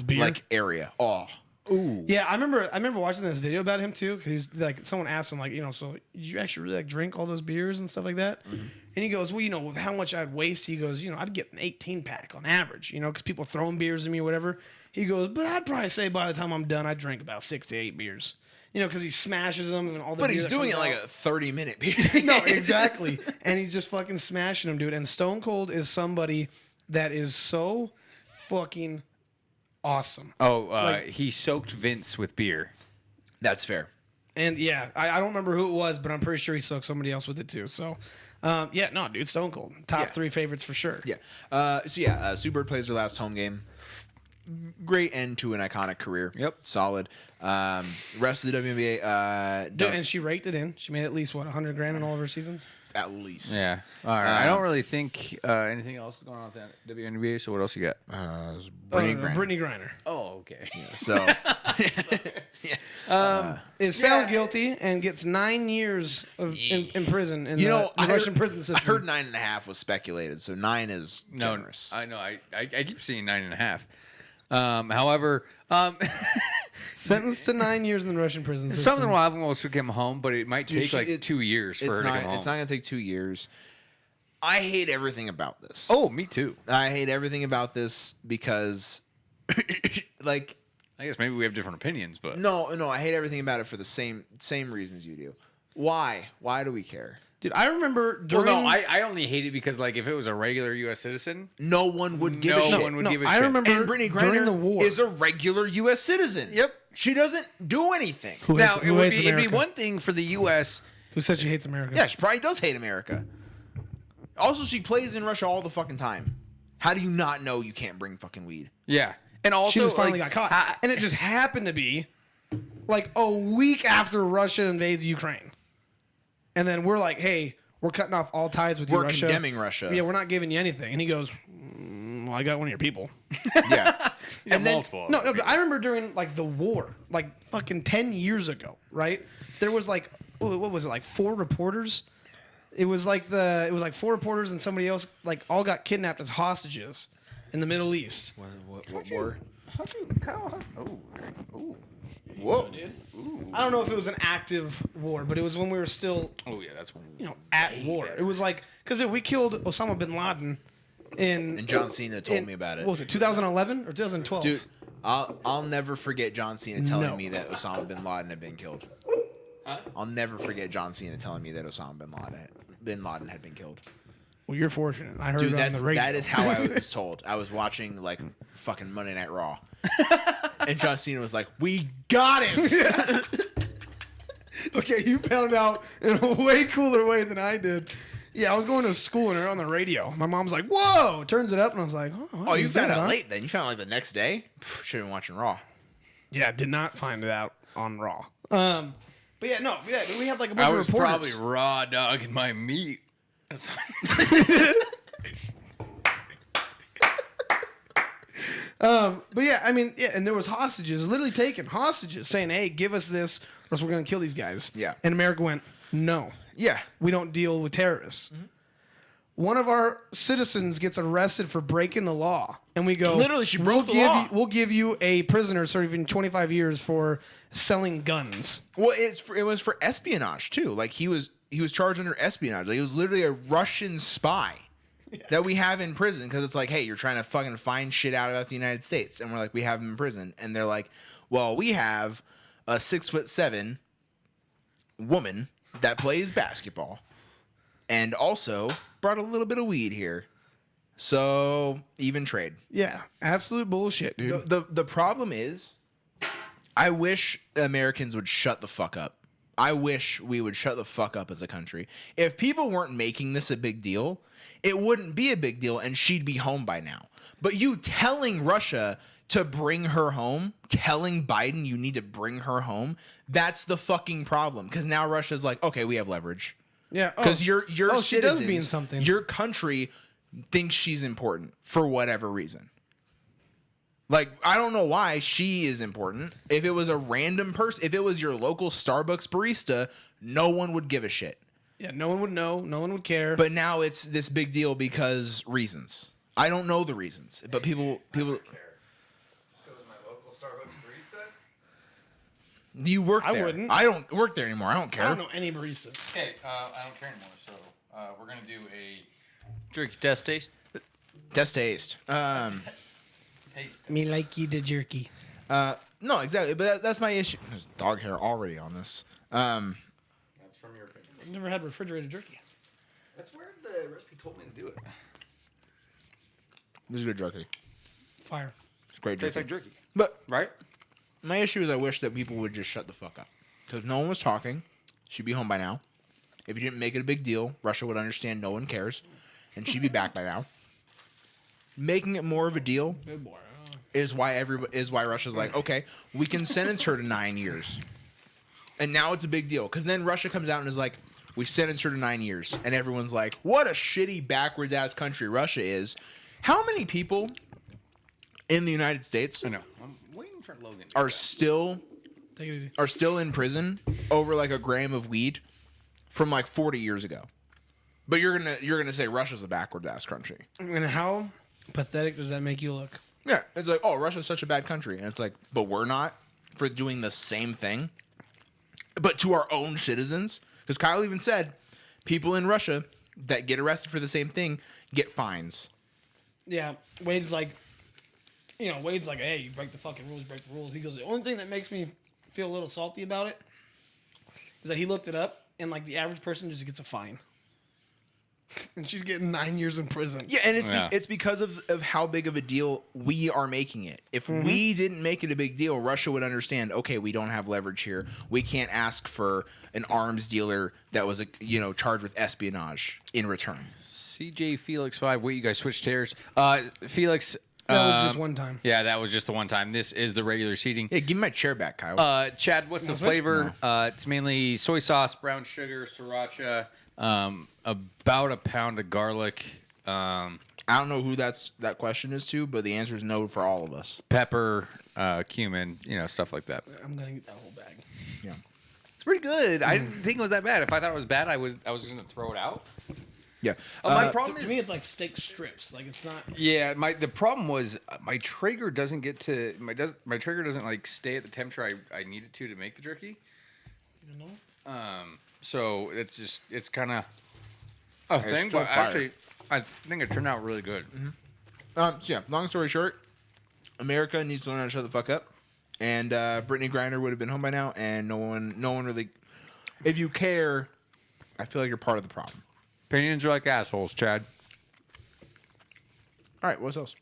beer? like area? Oh, Yeah, I remember watching this video about him too. Because like someone asked him like, you know, so did you actually really like drink all those beers and stuff like that? Mm-hmm. And he goes, well, you know, with how much I'd waste, he goes, you know, I'd get an 18-pack on average, you know, because people throwing beers at me or whatever. He goes, but I'd probably say by the time I'm done, I drink about 6 to 8 beers, you know, because he smashes them and all the. but beer he's that doing it comes like out. a 30-minute period. No, exactly. And he's just fucking smashing him, dude. And Stone Cold is somebody that is so fucking awesome. Oh, he soaked Vince with beer. That's fair. And yeah, I don't remember who it was, but I'm pretty sure he soaked somebody else with it too. So, yeah, no, dude, Stone Cold. Top Yeah. 3 favorites for sure. Yeah. Sue Bird plays her last home game. Great end to an iconic career. Yep. Solid. Rest of the WNBA, Dude, don't- and she raked it in. She made at least, what, $100,000 in all of her seasons? at least. Yeah. All right. I don't really think anything else is going on with the WNBA. So what else you got? Brittany Griner Oh, okay. So, is found guilty and gets 9 years in prison in the Russian prison system. I heard 9.5 was speculated, so 9 is No, generous. I know. I keep seeing 9.5. However, Sentenced to 9 years in the Russian prison system. something will happen when she'll come home, but it might Dude, take like it's- 2 years for her to come home. It's not going to take 2 years. I hate everything about this. Oh, me too. I hate everything about this because, like, I guess maybe we have different opinions, but no, I hate everything about it for the same reasons you do. Why? Why do we care? Dude, I remember Well, during... no, I only hate it because like if it was a regular U.S. citizen, No one would give a no shit. one would No, give a I shit. remember And Brittany during Griner the war. is a regular U.S. citizen. Yep. She doesn't do anything. Who Now hates- it who would hates be it'd be America? one thing for the U.S. Who said she hates America? Yeah, she probably does hate America. Also, she plays in Russia all the fucking time. How do you not know you can't bring fucking weed? Yeah, and also She just finally like, got caught. And it just happened to be like a week after Russia invades Ukraine. And then we're like, hey, we're cutting off all ties with you, We're Russia. condemning Russia. Yeah, we're not giving you anything. And he goes, Well, I got one of your people. Yeah. And then multiple. No, but I remember during like the war, like fucking 10 years ago, right? There was like, what was it, like 4 reporters? It was like 4 reporters and somebody else like all got kidnapped as hostages in the Middle East. What war? How'd you, Kyle? Oh. Whoa. I don't know if it was an active war, but it was when we were still, Oh yeah, that's at war. It was like because we killed Osama bin Laden And John Cena told me about it. What was it, 2011 or 2012? Dude, I'll never forget John Cena telling me that Osama bin Laden had been killed. Huh? I'll never forget John Cena telling me that Osama bin Laden had been killed. Well, you're fortunate. I heard Dude, it on the radio. that is how I was told. I was watching like fucking Monday Night Raw, and John Cena was like, "We got him." Okay, you found out in a way cooler way than I did. Yeah, I was going to school and they're on the radio. My mom's like, "Whoa!" Turns it up, and I was like, Oh, you found out huh? late then. You found out like the next day. Should have been watching Raw. Yeah, did not find it out on Raw. But yeah, no, yeah, we had like a bunch I of was reporters. probably raw dogging my meat. But yeah, I mean, yeah, and there was hostages, literally taken hostages, saying, "Hey, give us this, or else we're gonna kill these guys." Yeah. And America went, "No, Yeah. we don't deal with terrorists." One of our citizens gets arrested for breaking the law, and we go, Literally, she broke the law. We'll give you a prisoner serving 25 years for selling guns." Well, it was for espionage too. Like he was charged under espionage. Like he was literally a Russian spy that we have in prison because it's like, hey, you're trying to fucking find shit out about the United States, and we're like, we have him in prison, and they're like, well, we have a 6'7" woman that plays basketball, and also brought a little bit of weed here, so even trade. Yeah, absolute bullshit, dude. The problem is, I wish Americans would shut the fuck up. I wish we would shut the fuck up as a country. If people weren't making this a big deal, it wouldn't be a big deal and she'd be home by now. But you telling Russia to bring her home, telling Biden you need to bring her home, that's the fucking problem. Because now Russia's like, okay, we have leverage. Yeah, Because your she does citizens, mean something. your country thinks she's important for whatever reason. Like, I don't know why she is important. If it was a random person, if it was your local Starbucks barista, no one would give a shit. Yeah, no one would know, no one would care. But now it's this big deal because reasons. I don't know the reasons, but people. You work I there. wouldn't. I don't work there anymore. I don't care. I don't know any baristas. Okay, I don't care anymore. So we're gonna do a jerky test taste. Test taste. Taste. Me like you the jerky. No, exactly. But that's my issue. There's dog hair already on this. That's from your opinion. I've never had refrigerated jerky. That's where the recipe told me to do it. This is good jerky. Fire. It's great jerky. Tastes like jerky, But right? my issue is I wish that people would just shut the fuck up. Because no one was talking. She'd be home by now. If you didn't make it a big deal, Russia would understand no one cares. And she'd be back by now. Making it more of a deal Good boy. is why Russia's like, okay, we can sentence her to 9 years. And now it's a big deal. Because then Russia comes out and is like, we sentence her to 9 years. And everyone's like, what a shitty backwards ass country Russia is. How many people in the United States I know. I'm waiting for Logan. are still Take it easy. in prison over like a gram of weed from like 40 years ago? But you're gonna say Russia's a backward ass country. And how pathetic does that make you look? Yeah, it's like, oh, Russia's such a bad country, and it's like, but we're not for doing the same thing, but to our own citizens. Because Kyle even said, people in Russia that get arrested for the same thing get fines. Yeah, Wade's like, hey, you break the fucking rules, break the rules. He goes, the only thing that makes me feel a little salty about it is that he looked it up, and like the average person just gets a fine. And she's getting 9 years in prison. Yeah, and Yeah. it's because of how big of a deal we are making it. If we didn't make it a big deal, Russia would understand, okay, we don't have leverage here. We can't ask for an arms dealer that was charged with espionage in return. CJ Felix 5. Wait, you guys switched chairs. Felix. That was just one time. Yeah, that was just the one time. This is the regular seating. Yeah, give me my chair back, Kyle. Chad, what's the switch? flavor? It's mainly soy sauce, brown sugar, sriracha, about a pound of garlic. I don't know who that question is to, but the answer is no for all of us. Pepper, cumin, stuff like that. I'm gonna eat that whole bag. Yeah. It's pretty good. I didn't think it was that bad. If I thought it was bad, I was gonna throw it out. Yeah. My problem To is, me, it's like steak strips. Like it's not. yeah, the problem was my Traeger doesn't get to my Traeger doesn't like stay at the temperature I need it to make the jerky. You know. So it's kind of a thing, still but fire. actually, I think it turned out really good. So yeah, long story short, America needs to learn how to shut the fuck up. And Brittany Griner would have been home by now, and no one really. If you care, I feel like you're part of the problem. Opinions are like assholes, Chad. All right, what else?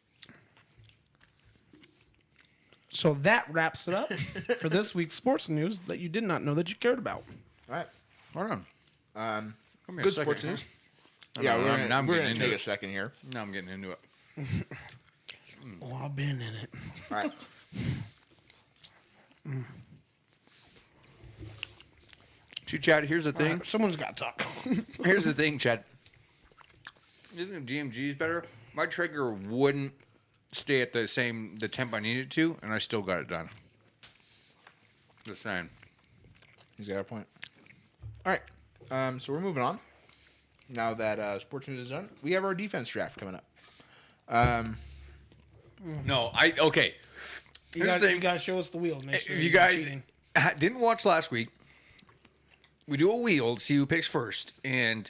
So that wraps it up for this week's sports news that you did not know that you cared about. All right, Hold on. Give me a good second sports here. news. Hold Yeah, on, we're now I'm gonna getting take into a it. second here. Now I'm getting into it. Oh, I've been in it. All right. See, Chad, here's the thing. Someone's got to talk. Here's the thing, Chad. Isn't GMG's better? My Traeger wouldn't stay at the temp I needed to, and I still got it done. Just saying. He's got a point. All right, so we're moving on. Now that sports news is done, we have our defense draft coming up. No, okay. You Here's the thing. gotta show us the wheel. Make sure If you you're not guys cheating. didn't watch last week, we do a wheel to see who picks first. And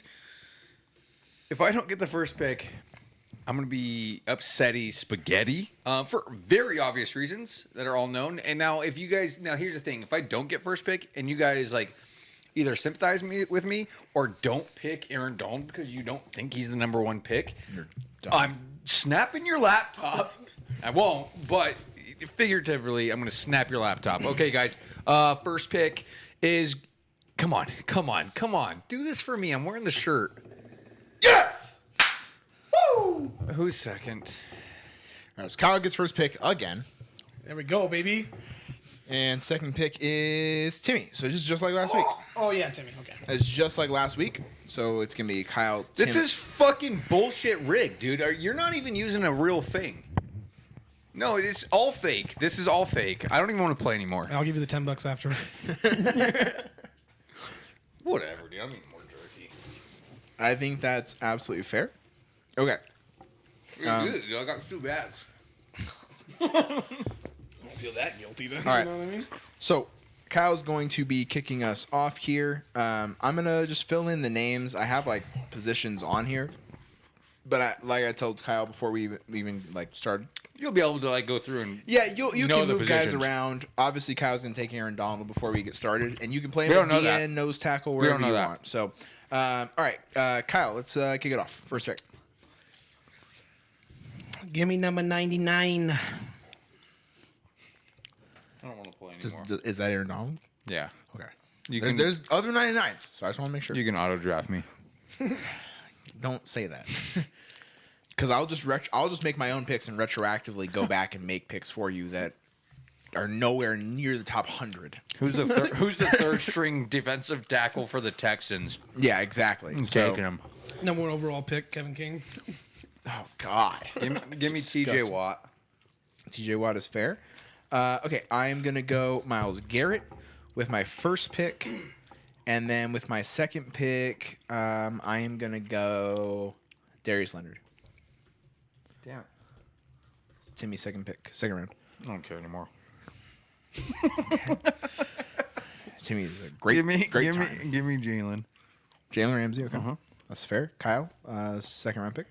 if I don't get the first pick, I'm going to be upsetty spaghetti for very obvious reasons that are all known. And now, here's the thing. If I don't get first pick and you guys either sympathize with me or don't pick Aaron Donald because you don't think he's the number one pick, You're done. I'm snapping your laptop. I won't, but figuratively, I'm going to snap your laptop. Okay, guys. First pick is. Come on. Do this for me. I'm wearing the shirt. Yes. Woo! Who's second? All right, so Kyle gets first pick again, There we go, baby. and second pick is Timmy. So this is just like last week. Oh yeah, Timmy. Okay. It's just like last week. So it's gonna be Kyle. This Tim- is fucking bullshit rigged, dude. You're not even using a real thing. No, it's all fake. This is all fake. I don't even want to play anymore. I'll give you the $10 after. Whatever, dude. I'm eating more jerky. I think that's absolutely fair. Okay. I got 2 bags. Don't feel that guilty then. All right. You know what I mean? So Kyle's going to be kicking us off here. I'm gonna just fill in the names. I have positions on here, but I told Kyle before we even started. You'll be able to go through and Yeah, you know can the move guys positions. around. Obviously, Kyle's gonna take Aaron Donald before we get started, and you can play We him don't at know DN, that. nose tackle, We wherever don't know you that. want. So, all right, Kyle, let's kick it off. First pick. Give me number 99. I don't want to play anymore. Is that Aaron Donald? Yeah. Okay. You There's, can there's other 99s, so I just want to make sure. you can auto draft me. Don't say that. Because I'll just make my own picks and retroactively go back and make picks for you that are nowhere near the top 100. Who's the third string defensive tackle for the Texans? Yeah, exactly. I'm So- taking him. Number 1 overall pick, Kevin King. Oh God. Give me TJ disgusting. Watt. TJ Watt is fair. Okay, I'm gonna go Myles Garrett with my first pick, and then with my second pick, I am gonna go Darius Leonard. Damn it. Timmy's second pick, second round. I don't care anymore. Timmy is a great time. Give me Jalen. Jalen Ramsey. Okay, that's fair. Kyle, second round pick.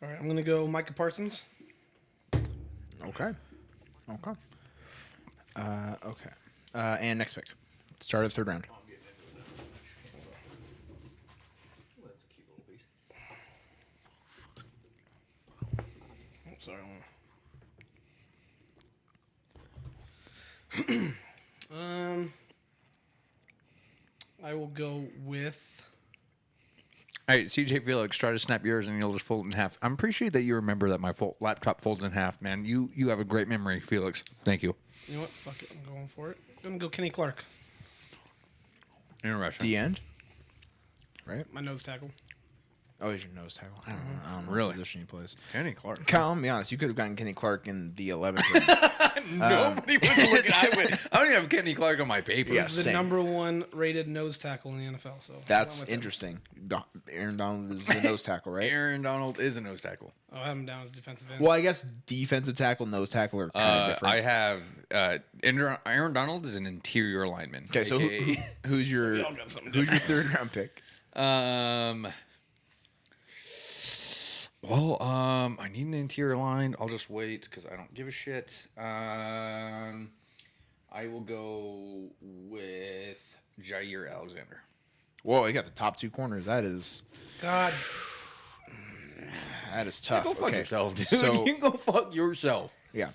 All right, I'm going to go Micah Parsons. Okay. Okay. And next pick. Start of the third round. Oh, sorry. I will go with... All right, CJ Felix, try to snap yours and you'll just fold it in half. I'm appreciate that you remember that my laptop folds in half, man. You have a great memory, Felix. Thank you. You know what? Fuck it. I'm going for it. I'm going to go Kenny Clark. Interesting. D end. Right? My nose tackle. Oh, he's your nose tackle. I don't know Really? what position he plays. Kenny Clark. Kyle, I'm be honest. You could have gotten Kenny Clark in the 11th round. Nobody was looking. I don't even have Kenny Clark on my paper. Yeah. He's the Same. number 1 rated nose tackle in the NFL. So That's I'm with him. interesting. Aaron Donald is the nose tackle, right? Aaron Donald is a nose tackle. Oh, I have him down as defensive end. Well, I guess defensive tackle, nose tackle are kind of different. I have Aaron Donald is an interior lineman. Okay, so AKA who's your we all got something who's your third round pick? I need an interior line. I'll just wait because I don't give a shit. I will go with Jair Alexander. Whoa, you got the top 2 corners. That is God, tough. Go fuck okay, yourself, dude. so You can go fuck yourself. yeah,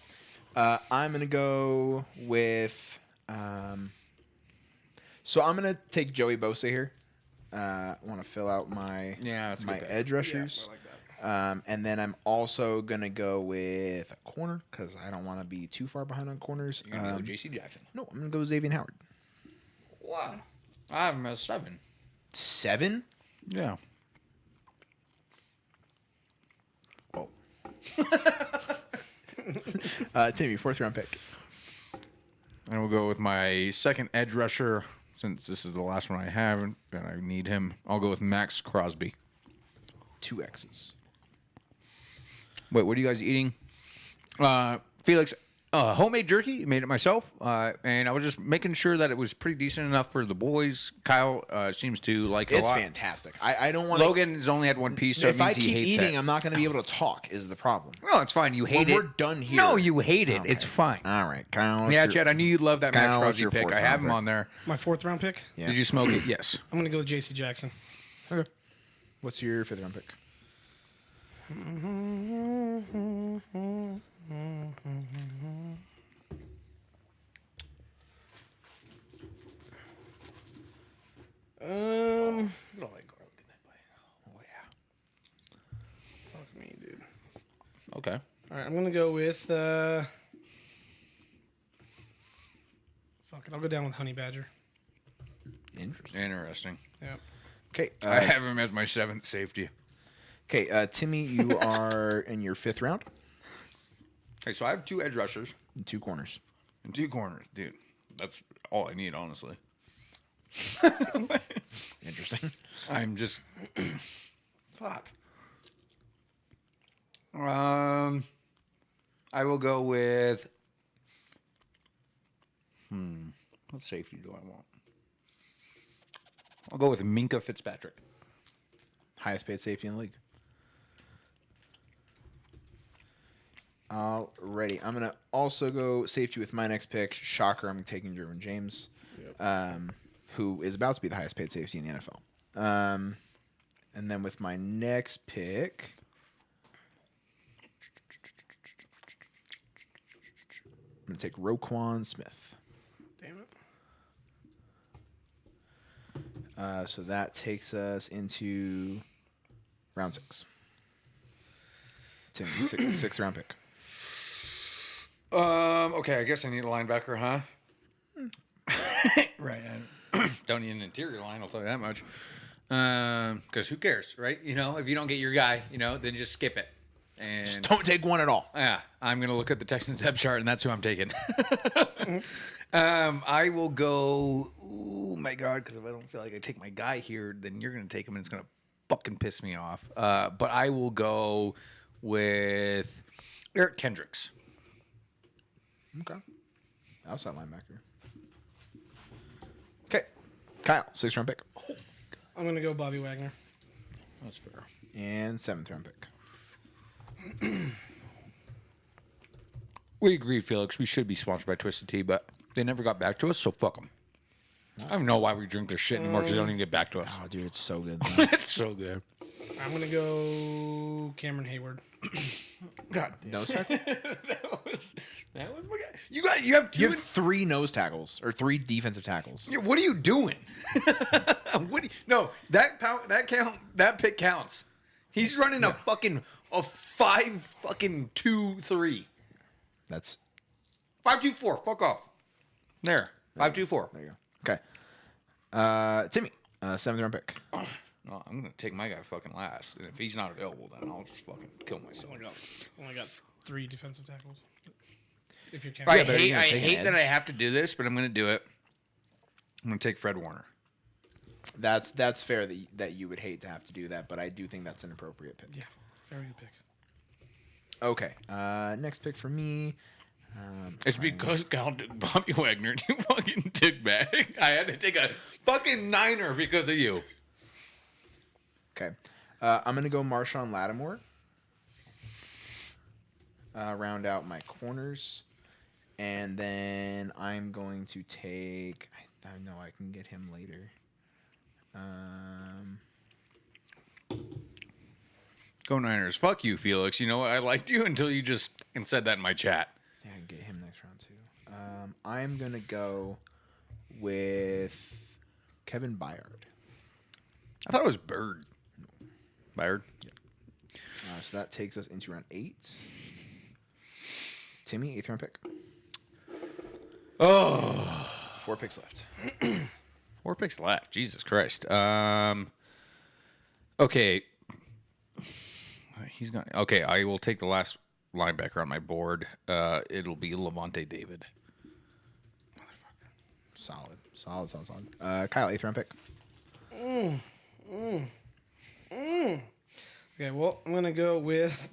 I'm gonna go with. So I'm gonna take Joey Bosa here. I want to fill out my that's a my good pick. edge rushers. And then I'm also gonna go with a corner because I don't want to be too far behind on corners. You're gonna go J.C. Jackson. No, I'm gonna go Xavier Howard. Wow. I have him as 7. 7? Yeah. Whoa. Timmy, 4th round pick. And we'll go with my second edge rusher since this is the last one I have and I need him. I'll go with Max Crosby. 2 X's. Wait, what are you guys eating? Felix, homemade jerky. Made it myself. And I was just making sure that it was pretty decent enough for the boys. Kyle seems to like it a It's lot. fantastic. I don't want to. Logan has only had one piece, so If it I means he keep hates eating, it. I'm not going to be able to talk. Is the problem? No, it's fine. You hate it. We're done here. No, you hate it. Okay. It's fine. All right, Kyle. what's Yeah, your- Chad, I knew you'd love that Max Kyle, what's Crosby your pick. fourth I have him round on there. my 4th round pick. Yeah. Did you smoke it? Yes. I'm gonna go with J.C. Jackson. Okay. What's your 5th round pick? Fuck me, dude. Okay. All right, I'm gonna go with. Fuck it, I'll go down with Honey Badger. Interesting. Interesting. Yep. Okay. I have him as my 7th safety. Okay, Timmy, you are in your 5th round. Okay, so I have 2 edge rushers And 2 corners. and 2 corners. Dude, that's all I need, honestly. Interesting. I'm just fuck. I will go with what safety do I want? I'll go with Minka Fitzpatrick. Highest paid safety in the league. Alrighty. I'm going to also go safety with my next pick. Shocker, I'm taking Derwin James, who is about to be the highest paid safety in the NFL. And then with my next pick, I'm going to take Roquan Smith. Damn it. So that takes us into round 6. Timmy, sixth round pick. Okay, I guess I need a linebacker, huh? Right. I don't need an interior line, I'll tell you that much. Because who cares, right? You know, if you don't get your guy, you know, then just skip it. And Just don't take one at all. yeah, I'm gonna look at the Texans depth chart, and that's who I'm taking. I will go. Oh my god! Because if I don't feel like I take my guy here, then you're gonna take him, and it's gonna fucking piss me off. But I will go with Eric Kendricks. Okay. Outside linebacker. Okay. Kyle, 6th round pick. I'm gonna go Bobby Wagner. That's fair. And 7th round pick. We agree, Felix. We should be sponsored by Twisted Tea, but they never got back to us, so fuck them. I don't know why we drink their shit anymore because they don't even get back to us. Oh, dude, it's so good. though. It's so good. I'm gonna go Cameron Hayward. God, Nose tackle? that was my guy. You have two. You have 3 nose tackles or 3 defensive tackles. Yeah, what are you doing? No, that pick counts. He's running a 5-2-3. That's 5-2-4. Fuck off. There. 5-2-4. there you go. Okay. Timmy, 7th round pick. No, I'm gonna take my guy fucking last, and if he's not available, then I'll just fucking kill myself. Only got 3 defensive tackles. If you're I counting. but are you hate, gonna I take an hate that I edge? have to do this, but I'm gonna do it. I'm gonna take Fred Warner. That's fair that you would hate to have to do that, but I do think that's an appropriate pick. Yeah, very good pick. Okay. Next pick for me. It's because Kyle took Bobby Wagner and you fucking took back. I had to take a fucking Niner because of you. Okay. I'm going to go Marshawn Lattimore. Round out my corners. And then I'm going to take... I know I can get him later. Go Niners. Fuck you, Felix. You know what? I liked you until you just fucking said that in my chat. Yeah, I can get him next round, too. I'm going to go with Kevin Byard. I thought it was Bird. Byard? So that takes us into round 8. Timmy, 8th round pick. Oh. 4 picks left. 4 picks left. Jesus Christ. Okay. He's gonna. Okay, I will take the last linebacker on my board. It'll be Levante David. Solid. Kyle, 8th round pick. Okay, well, I'm gonna go with.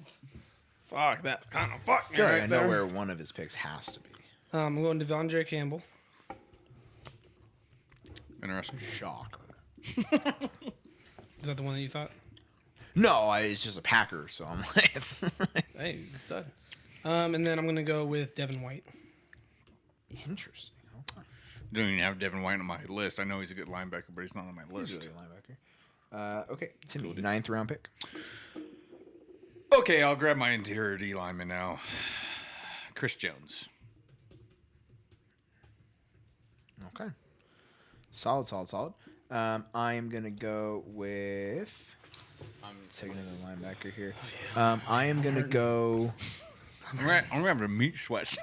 Fuck that kind of fuck me I feel like right I know there. where one of his picks has to be. I'm going Devondre Campbell. Interesting. Shocker. Is that the one that you thought? No, it's just a Packer, so I'm like, it's Hey, he's a stud. And then I'm gonna go with Devin White. interesting. Okay. Don't even have Devin White on my list. I know he's a good linebacker, but he's not on my list. He's a really good linebacker. Okay, Timmy, 9th round pick. Okay, I'll grab my interior D lineman now. Chris Jones. Okay. Solid. I am gonna go with. I'm taking another linebacker here. I am gonna go. I'm gonna have a meat sweat.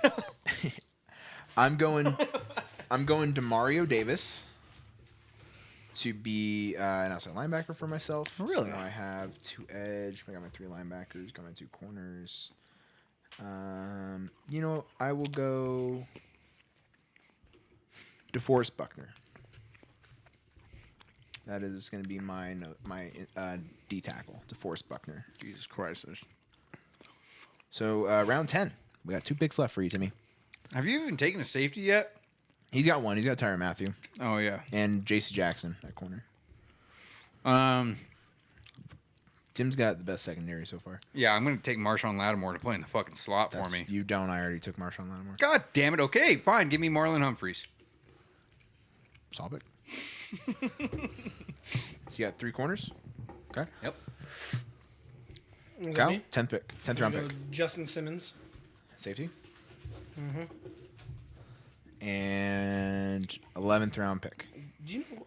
I'm going Demario Davis to be an outside linebacker for myself. Really? So now I have 2 edge. I got my 3 linebackers. Got my 2 corners. I will go DeForest Buckner. That is going to be my D tackle, DeForest Buckner. Jesus Christ. So round 10. We got 2 picks left for you, Timmy. Have you even taken a safety yet? He's got 1. He's got Tyrann Mathieu Oh, yeah. and J.C. Jackson at corner. Tim's got the best secondary so far. Yeah, I'm going to take Marshawn Lattimore to play in the fucking slot for me. You don't. I already took Marshawn Lattimore. God damn it. Okay, fine. Give me Marlon Humphreys. Solid pick. So you got 3 corners. Okay. Yep. Is that Kyle, me? 10th pick. 10th I'm round gonna pick. go Justin Simmons. Safety. And 11th round pick. Do you know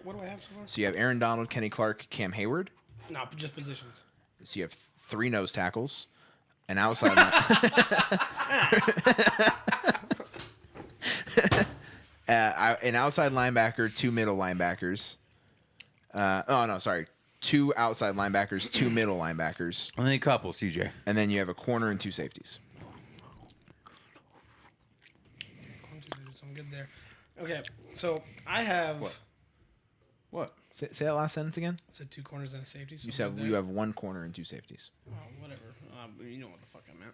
what do I have so far? So you have Aaron Donald, Kenny Clark, Cam Hayward. No, just positions. So you have 3 nose tackles, an outside an outside linebacker, 2 middle linebackers. 2 outside linebackers, 2 middle linebackers, Only a couple, CJ. and then you have a corner and 2 safeties. I'm good there. Okay, so I have. What? Say that last sentence again. I said 2 corners and a safety. So You I'm said good you there. have 1 corner and 2 safeties. Oh, whatever. You know what the fuck I meant.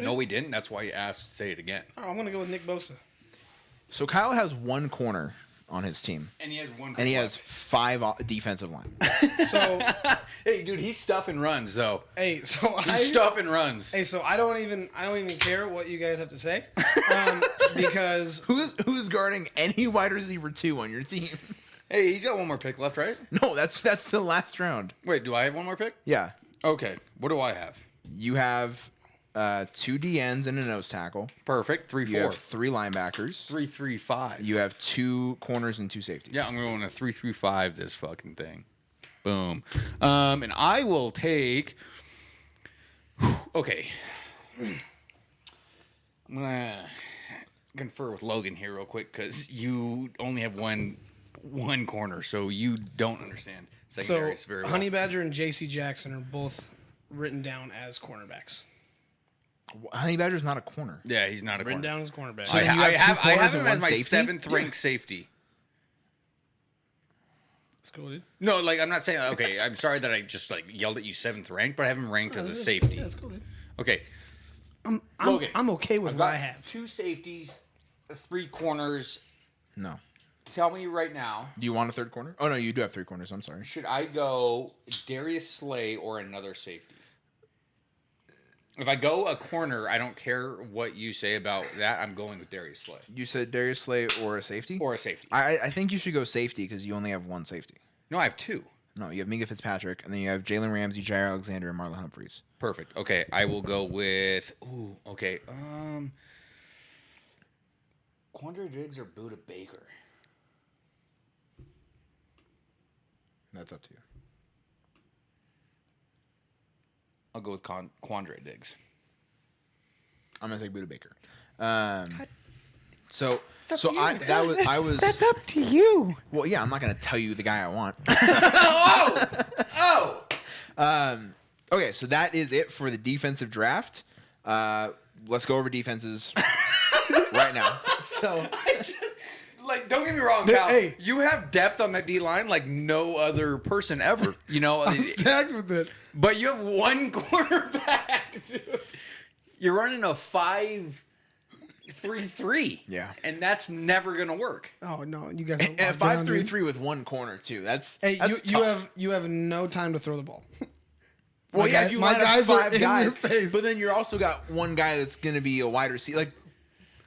No, we didn't. That's why you asked. Say it again. Oh, I'm gonna go with Nick Bosa. So Kyle has 1 corner on his team, And he has one. and he has 5 defensive line. So Hey, dude, he's stuffing runs though. hey, so He's stuffing runs. Hey, so I don't even care what you guys have to say, because Who's guarding any wide receiver 2 on your team? Hey, he's got one more pick left, right? No, that's the last round. Wait, do I have one more pick? Yeah, Okay. What do I have? you have 2 DNs and a nose tackle. Perfect. 3-4. You have 3 linebackers. 3-3-5. You have 2 corners and 2 safeties. Yeah, I'm going to 3-3-5 this fucking thing. Boom. And I will take. Okay. I'm gonna. confer with Logan here real quick because you only have one corner, so you don't understand So secondaries very well. Honey Badger and J.C. Jackson are both written down as cornerbacks. Honey Badger's not a corner. Yeah, he's not a Written corner. down as cornerbacks. So then you have two I corners have him and as one my safety? 7th ranked safety. That's cool, dude. No, like I'm not saying. Okay, I'm sorry that I just like yelled at you 7th ranked, but I have him ranked as a safety. Yeah, that's cool, dude. Okay, I'm Logan, okay with I've what got I have. 2 safeties, 3 corners. No. Tell me right now, Do you want a third corner? Oh no, you do have 3 corners. I'm sorry. should I go Darius Slay or another safety? If I go a corner, I don't care what you say about that. I'm going with Darius Slay You said Darius Slay or a safety? or a safety. I think you should go safety because you only have one safety. No, I have 2. No, you have Minka Fitzpatrick, and then you have Jalen Ramsey, Jair Alexander, and Marlon Humphreys. Perfect. Okay, I will go with. Ooh, okay. Quandre Diggs or Buda Baker? That's up to you. I'll go with Quandre Diggs. I'm gonna take Buda Baker. So That's up to you. well, yeah. I'm not gonna tell you the guy I want. Okay, so that is it for the defensive draft. Let's go over defenses right now. So Like, don't get me wrong, Dude, Kyle. hey. You have depth on that D line like no other person ever. You know, I'm stacked with it. but you have one quarterback, dude. You're running a 5-3-3. Yeah. and that's never gonna work. Oh no, you guys. and 5-3-3 with one corner too. That's Hey, that's you tough. have no time to throw the ball. Well, My yeah, guy- if you my line up guys are 5 in guys, your face. but then you're also got one guy that's going to be a wide receiver. Like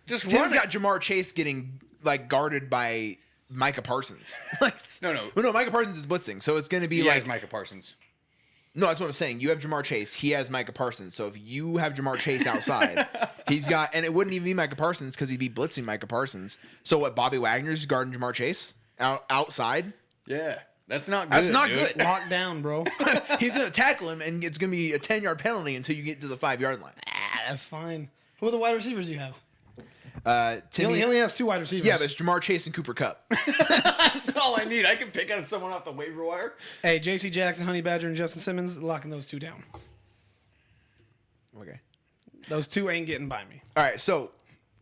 Just Tim's run got it. Jamar Chase getting like guarded by Micah Parsons. Like No. well, no, Micah Parsons is blitzing, so it's going to be He like has Micah Parsons. no, that's what I'm saying. You have Jamar Chase, he has Micah Parsons. So if you have Jamar Chase outside, he's got, and it wouldn't even be Micah Parsons because he'd be blitzing Micah Parsons. So what? Bobby Wagner's guarding Jamar Chase outside. Yeah, that's not good. That's not dude. good. Lock down, bro. He's going to tackle him, and it's going to be a 10-yard penalty until you get to the 5-yard line. That's fine. Who are the wide receivers you have? He Timmy, only has 2 wide receivers. yeah, but it's Jamar Chase and Cooper Kupp. That's all I need. I can pick out someone off the waiver wire. Hey, J.C. Jackson, Honey Badger, and Justin Simmons, locking those 2 down. Okay. Those 2 ain't getting by me. All right, so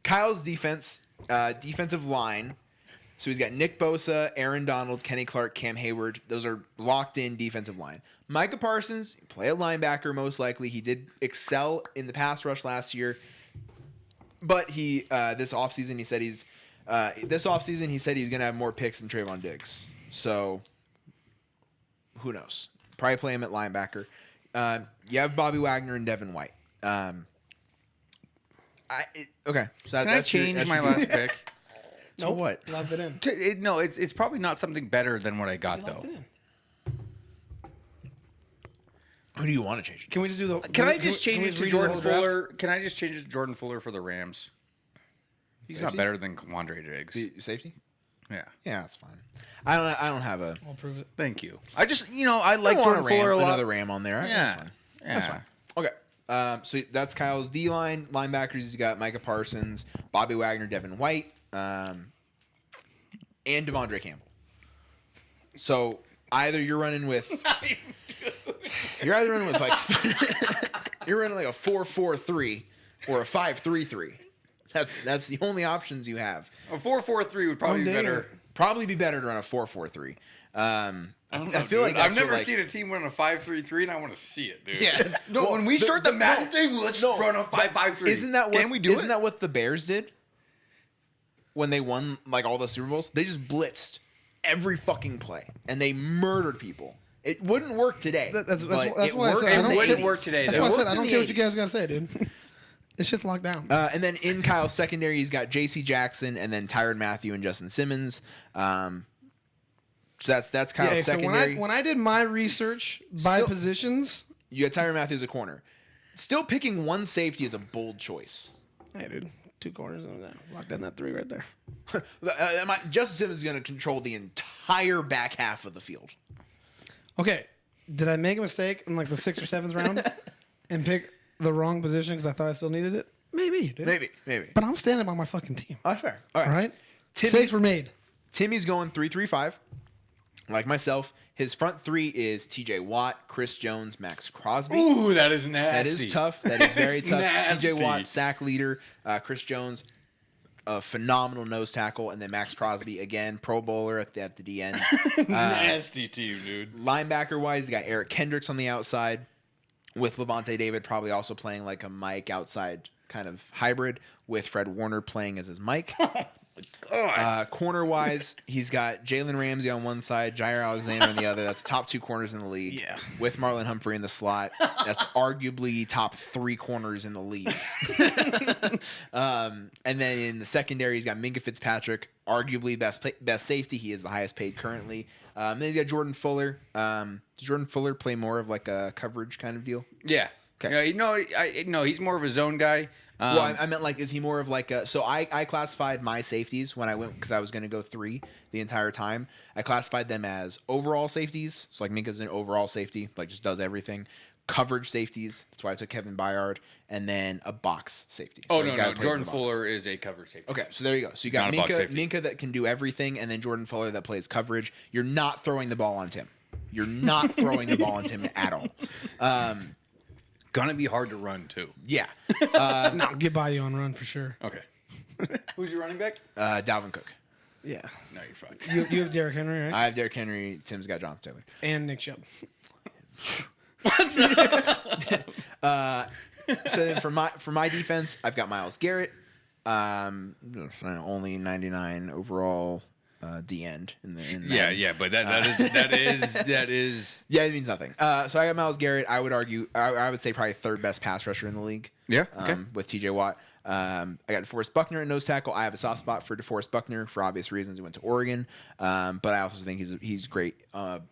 Kyle's defensive line. So he's got Nick Bosa, Aaron Donald, Kenny Clark, Cam Hayward. Those are locked in defensive line. Micah Parsons, play a linebacker most likely. He did excel in the pass rush last year. But he this offseason he said he's gonna have more picks than Trayvon Diggs. So who knows? Probably play him at linebacker. You have Bobby Wagner and Devin White. Okay. So Can I that's your- change that's my your- last pick? So what? Locked it in. No, it's probably not something better than what I got Locked though. it in. Who do you want to change it? Can we just do the? Can I just change it to redo the Jordan whole draft? Fuller? Can I just change it to Jordan Fuller for the Rams? He's not Safety? better than Quandre Diggs. Safety? Yeah. Yeah, that's fine. I don't have a. I'll prove it. Thank you. I just, I like I don't want Jordan a Ram, Fuller a lot. another Ram on there. Yeah. That's fine. Yeah. That's fine. Okay. So that's Kyle's D line. Linebackers, he's got Micah Parsons, Bobby Wagner, Devin White, and Devondre Campbell. So either you're running with. You're either running with like. You're running like a 4-4-3 or a 5-3-3. That's the only options you have. A 4-4-3 would probably be dang better. it. Probably be better to run a 4-4-3. I feel like I've that's never what, like, seen a team run a 5-3-3, and I want to see it, dude. Yeah. No, Well, when we start the Madden no, thing, let's no, run a 5-5-3. Isn't that what? Can we do Isn't it? that what the Bears did when they won like all the Super Bowls? They just blitzed every fucking play and they murdered people. It wouldn't work today. That's but why I it said worked I in don't the wouldn't 80s. work today, That's though. why I It said worked I in don't the care what you guys 80s. gotta say, dude. This shit's locked down. And then in Kyle's secondary, he's got J.C. Jackson and then Tyrann Mathieu and Justin Simmons. So that's Kyle's yeah, so secondary. when I did my research by Still- positions, You got Tyrann Mathieu as a corner. Still picking one safety is a bold choice. hey, dude, 2 corners on that. Locked down that 3 right there. Justin Simmons is going to control the entire back half of the field. Okay, did I make a mistake in like the 6th or 7th round and pick the wrong position because I thought I still needed it? Maybe, dude. Maybe. But I'm standing by my fucking team. Oh, fair. All right. All right? Timmy- Mistakes were made. Timmy's going 3-3-5. Like myself, his front three is TJ Watt, Chris Jones, Max Crosby. Ooh, that is nasty. That is tough. That is very It's tough. nasty. TJ Watt, sack leader. Chris Jones, a phenomenal nose tackle. And then Max Crosby, again, Pro Bowler at the D end. Nasty team, dude. Linebacker-wise, you got Eric Kendricks on the outside with Levante David probably also playing like a Mike outside kind of hybrid with Fred Warner playing as his Mike. Corner-wise, he's got Jalen Ramsey on one side, Jair Alexander on the other. That's the top 2 corners in the league. Yeah. With Marlon Humphrey in the slot. That's arguably top 3 corners in the league. And then in the secondary, he's got Minka Fitzpatrick, arguably best safety. He is the highest paid currently. Then he's got Jordan Fuller. Does Jordan Fuller play more of like a coverage kind of deal? Yeah. Okay. Yeah, no, he's more of a zone guy. Well, I meant like, is he more of like a? So I classified my safeties when I went because I was going to go 3 the entire time. I classified them as overall safeties. So like Minka's an overall safety, like just does everything. Coverage safeties. That's why I took Kevin Byard, and then a box safety. Oh, So no, the guy no. who plays Jordan in the box. Fuller is a cover safety. Okay, so there you go. So you got Not a box safety. Minka that can do everything, and then Jordan Fuller that plays coverage. You're not throwing the ball on Tim. You're not throwing the ball on Tim at all. Gonna be hard to run, too. Yeah. No, get by you on run for sure. Okay. Who's your running back? Dalvin Cook. Yeah. No, you're fucked. You have Derrick Henry, right? I have Derrick Henry. Tim's got Jonathan Taylor. And Nick Chubb. So then for my defense, I've got Myles Garrett. Only 99 overall D end in the Yeah, but that is yeah, it means nothing. So I got Myles Garrett. I would argue I would say probably 3rd best pass rusher in the league. Yeah, okay. With TJ Watt. I got DeForest Buckner at nose tackle. I have a soft spot for DeForest Buckner for obvious reasons. He went to Oregon, but I also think he's great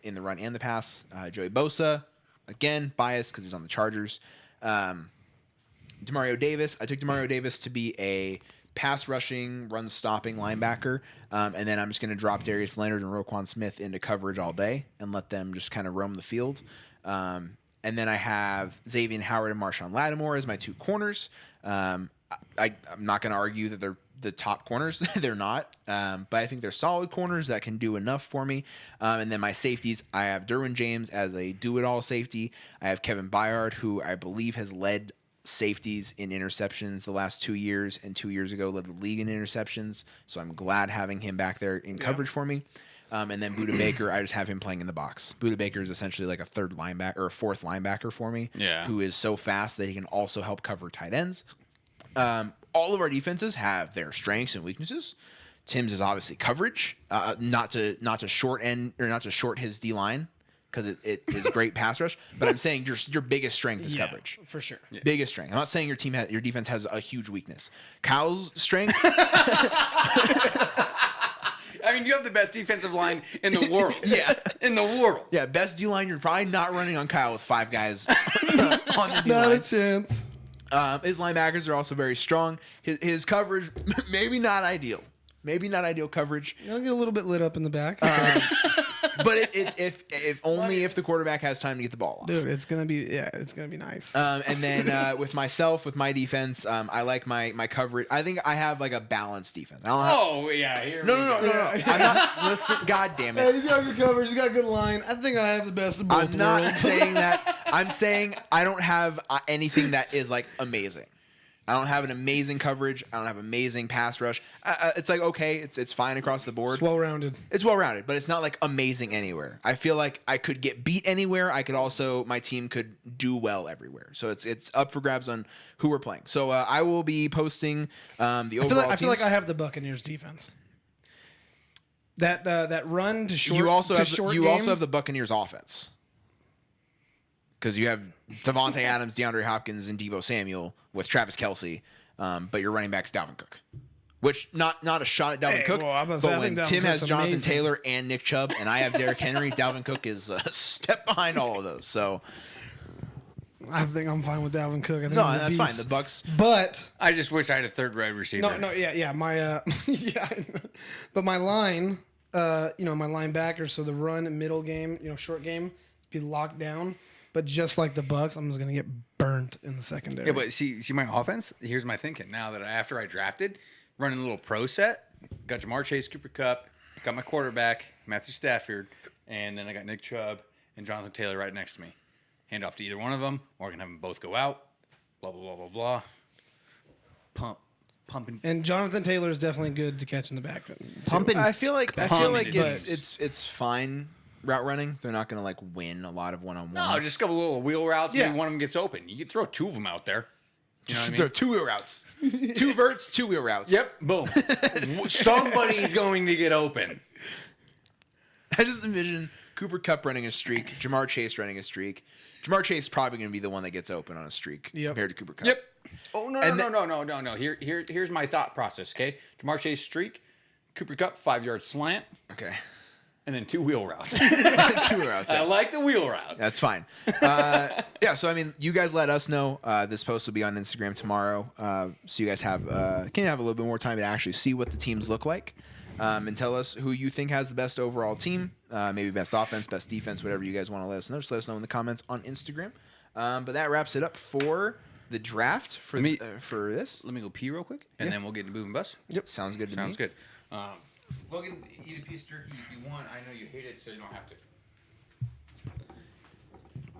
in the run and the pass. Joey Bosa, again biased because he's on the Chargers. Demario Davis. I took Demario Davis to be a pass rushing, run stopping linebacker, and then I'm just going to drop Darius Leonard and Roquan Smith into coverage all day and let them just kind of roam the field. And then I have Xavier Howard and Marshawn Lattimore as my 2 corners. I'm not going to argue that they're the top corners. They're not, but I think they're solid corners that can do enough for me. And then my safeties, I have Derwin James as a do-it-all safety. I have Kevin Byard, who I believe has led safeties in interceptions the last 2 years, and 2 years ago led the league in interceptions. So I'm glad having him back there in coverage for me. And then Budda Baker, I just have him playing in the box. Budda Baker is essentially like a 3rd linebacker or a 4th linebacker for me. Yeah. Who is so fast that he can also help cover tight ends. All of our defenses have their strengths and weaknesses. Tim's is obviously coverage, not to short his D line because it is great pass rush. But I'm saying your biggest strength is coverage. For sure. Yeah. Biggest strength. I'm not saying your defense has a huge weakness. Kyle's strength. I mean, you have the best defensive line in the world. Yeah. In the world. Yeah, best D line. You're probably not running on Kyle with 5 guys on the D Not a line. chance. His linebackers are also very strong. His coverage, maybe not ideal. Maybe not ideal coverage. You'll get a little bit lit up in the back. But it's if only if the quarterback has time to get the ball off. Dude, it's gonna be nice. And then with my defense, I like my coverage. I think I have like a balanced defense. I don't have, Oh, yeah. Here no. we I'm not. Listen, God damn Hey, it. he's got good coverage. He's got good line. I think I have the best of both I'm not worlds. saying that. I'm saying I don't have anything that is like amazing. I don't have an amazing coverage. I don't have amazing pass rush. It's like okay, it's fine across the board. It's well rounded. It's well rounded, but it's not like amazing anywhere. I feel like I could get beat anywhere. I could also my team could do well everywhere. So it's up for grabs on who we're playing. So I will be posting the overall I feel like teams. I have the Buccaneers defense. That run to short. You also to have short you game, also have the Buccaneers offense because you have Devontae Adams, DeAndre Hopkins, and Deebo Samuel with Travis Kelce, but your running back's Dalvin Cook. Which not a shot at Dalvin Hey, Cook, well, I was about to say, but I when think Dalvin Tim has Cook's Jonathan amazing. Taylor and Nick Chubb, and I have Derrick Henry, Dalvin Cook is a step behind all of those. So I think I'm fine with Dalvin Cook. I think no, he's a that's fine. beast. The Bucks. But I just wish I had a 3rd wide receiver. yeah. My yeah, but my line, my linebacker. So the run middle game, short game, be locked down. But just like the Bucks, I'm just gonna get burnt in the secondary. Yeah, but see my offense. Here's my thinking. Now that after I drafted, running a little pro set, got Jamar Chase, Cooper Kupp, got my quarterback Matthew Stafford, and then I got Nick Chubb and Jonathan Taylor right next to me. Hand off to either one of them, or I can have them both go out. Blah blah blah blah blah. Pumping. And Jonathan Taylor is definitely good to catch in the back. Pumping. I feel like Pumping it's fine route running. They're not gonna like win a lot of one-on-ones. No, just a couple little wheel routes. Yeah. Maybe one of them gets open. You could throw two of them out there. You know what I They're mean? 2-wheel routes, 2 verts, 2-wheel routes. Yep. Boom. Somebody's going to get open. I just envision Cooper Kupp running a streak, Jamar Chase running a streak. Jamar Chase is probably going to be the one that gets open on a streak compared to Cooper Kupp. Yep. Oh no And no. Here's my thought process. Okay, Jamar Chase streak, Cooper Kupp 5-yard slant, Okay. and then 2 wheel routes. 2-wheel routes. I like the wheel routes. That's fine. Yeah, so I mean, you guys let us know. This post will be on Instagram tomorrow, so you guys can have a little bit more time to actually see what the teams look like, and tell us who you think has the best overall team, maybe best offense, best defense, whatever you guys want to let us know. Just let us know in the comments on Instagram. But that wraps it up for the draft for this. Let me go pee real quick, and then we'll get into boom and bust. Yep, sounds good to me. Sounds good. Logan, eat a piece of jerky if you want. I know you hate it, so you don't have to.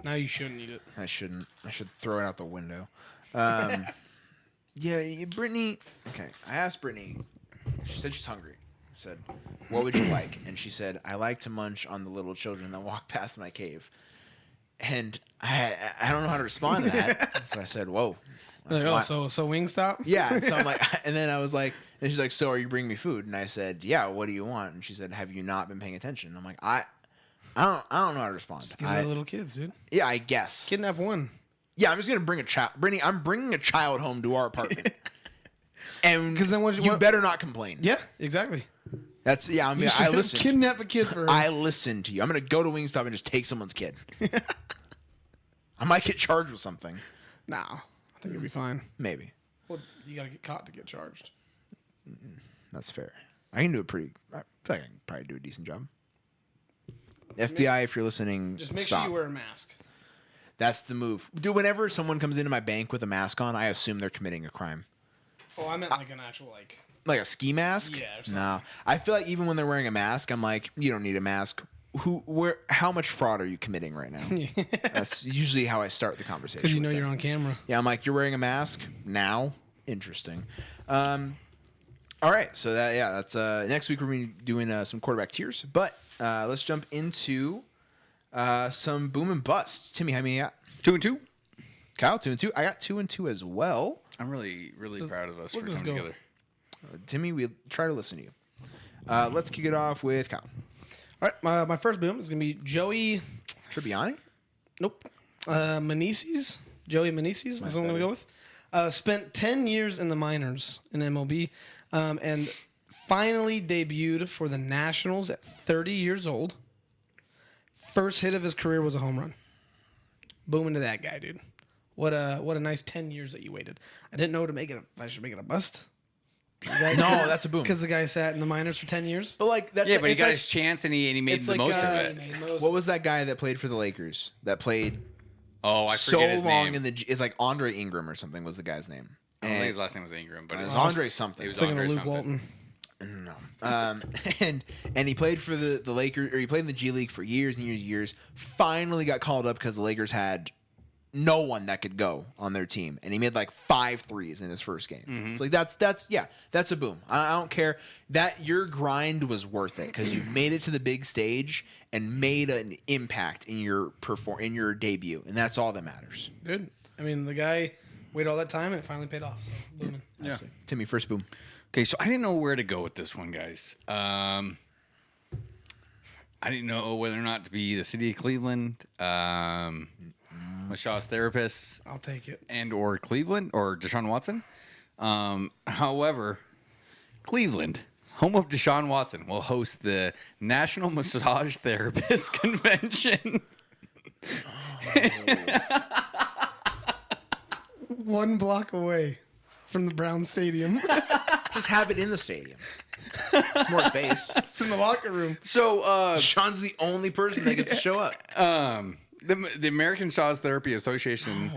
Now you shouldn't eat it. I shouldn't. I should throw it out the window. Brittany. Okay, I asked Brittany. She said she's hungry. I said, "What would you like?" And she said, "I like to munch on the little children that walk past my cave." And I don't know how to respond to that. So I said, "Whoa." Like, why- so Wingstop? Yeah. So I'm like, and then I was like, and she's like, "So are you bringing me food?" And I said, "Yeah. What do you want?" And she said, "Have you not been paying attention?" And I'm like, I don't know how to respond. Just give it to little kids, dude. Yeah, I guess. Kidnap one. Yeah, I'm just gonna bring a child. Brittany, I'm bringing a child home to our apartment, and 'Cause then you better not complain. Yeah, exactly. That's I You should listen. kidnap a kid for her. I listen to you. I'm gonna go to Wingstop and just take someone's kid. I might get charged with something. Nah, I think you'll be fine. Maybe Well, you gotta get caught to get charged. that's fair. I can do I feel like I can probably do a decent job. FBI, if you're listening, Just make stop. sure you wear a mask. That's the move. Dude, whenever someone comes into my bank with a mask on, I assume they're committing a crime. Oh, I meant like an actual Like a ski mask? Yeah, or something. No. I feel like even when they're wearing a mask, I'm like, you don't need a mask. How much fraud are you committing right now? That's usually how I start the conversation. because you know with you're them. on camera. Yeah, I'm like, you're wearing a mask now? Interesting. All right, so that's next week we're going to be doing some quarterback tiers, but let's jump into some boom and bust. Timmy, how many you got? 2 and 2. Kyle, 2 and 2. I got 2 and 2 as well. I'm really proud of us for we'll just coming go. together. Timmy, we try to listen to you. Let's kick it off with Kyle. All right, my first boom is gonna be Joey. Tribbiani? Nope. Meneses. Joey Meneses. That's what I'm gonna go with. Spent 10 years in the minors in MLB, and finally debuted for the Nationals at 30 years old. First hit of his career was a home run. Boom into that guy, dude. What a nice 10 years that you waited. I didn't know if I should make it a bust. No, that's a boom. Because the guy sat in the minors for 10 years. But like that's Yeah, but he it's got like- his chance and he made it's the like, most of it. What was that guy that played for the Lakers? That played Oh, I so forget his long name. in the. It's like Andre Ingram or something was the guy's name. I don't think And his last name was Ingram, but it it was was Andre something. It was Thinking Andre of Luke something. Walton. No. And he played for the Lakers, or he played in the G League for years and years and years. Finally got called up because the Lakers had no one that could go on their team, and he made like 5 threes in his first game. So like that's a boom. I don't care that your grind was worth it because you made it to the big stage and made an impact in your debut, and that's all that matters. Good. I mean, the guy waited all that time and it finally paid off. So, booming. Yeah. Timmy, first boom. Okay, so I didn't know where to go with this one, guys. I didn't know whether or not to be the city of Cleveland, Mashaw's therapist, I'll take it. and or Cleveland or Deshaun Watson. However, Cleveland, home of Deshaun Watson, will host the National Massage Therapist Convention. 1 block away from the Brown Stadium. Just have it in the stadium. It's more space. It's in the locker room. So, Sean's the only person that gets to show up. The American Shaw's Therapy Association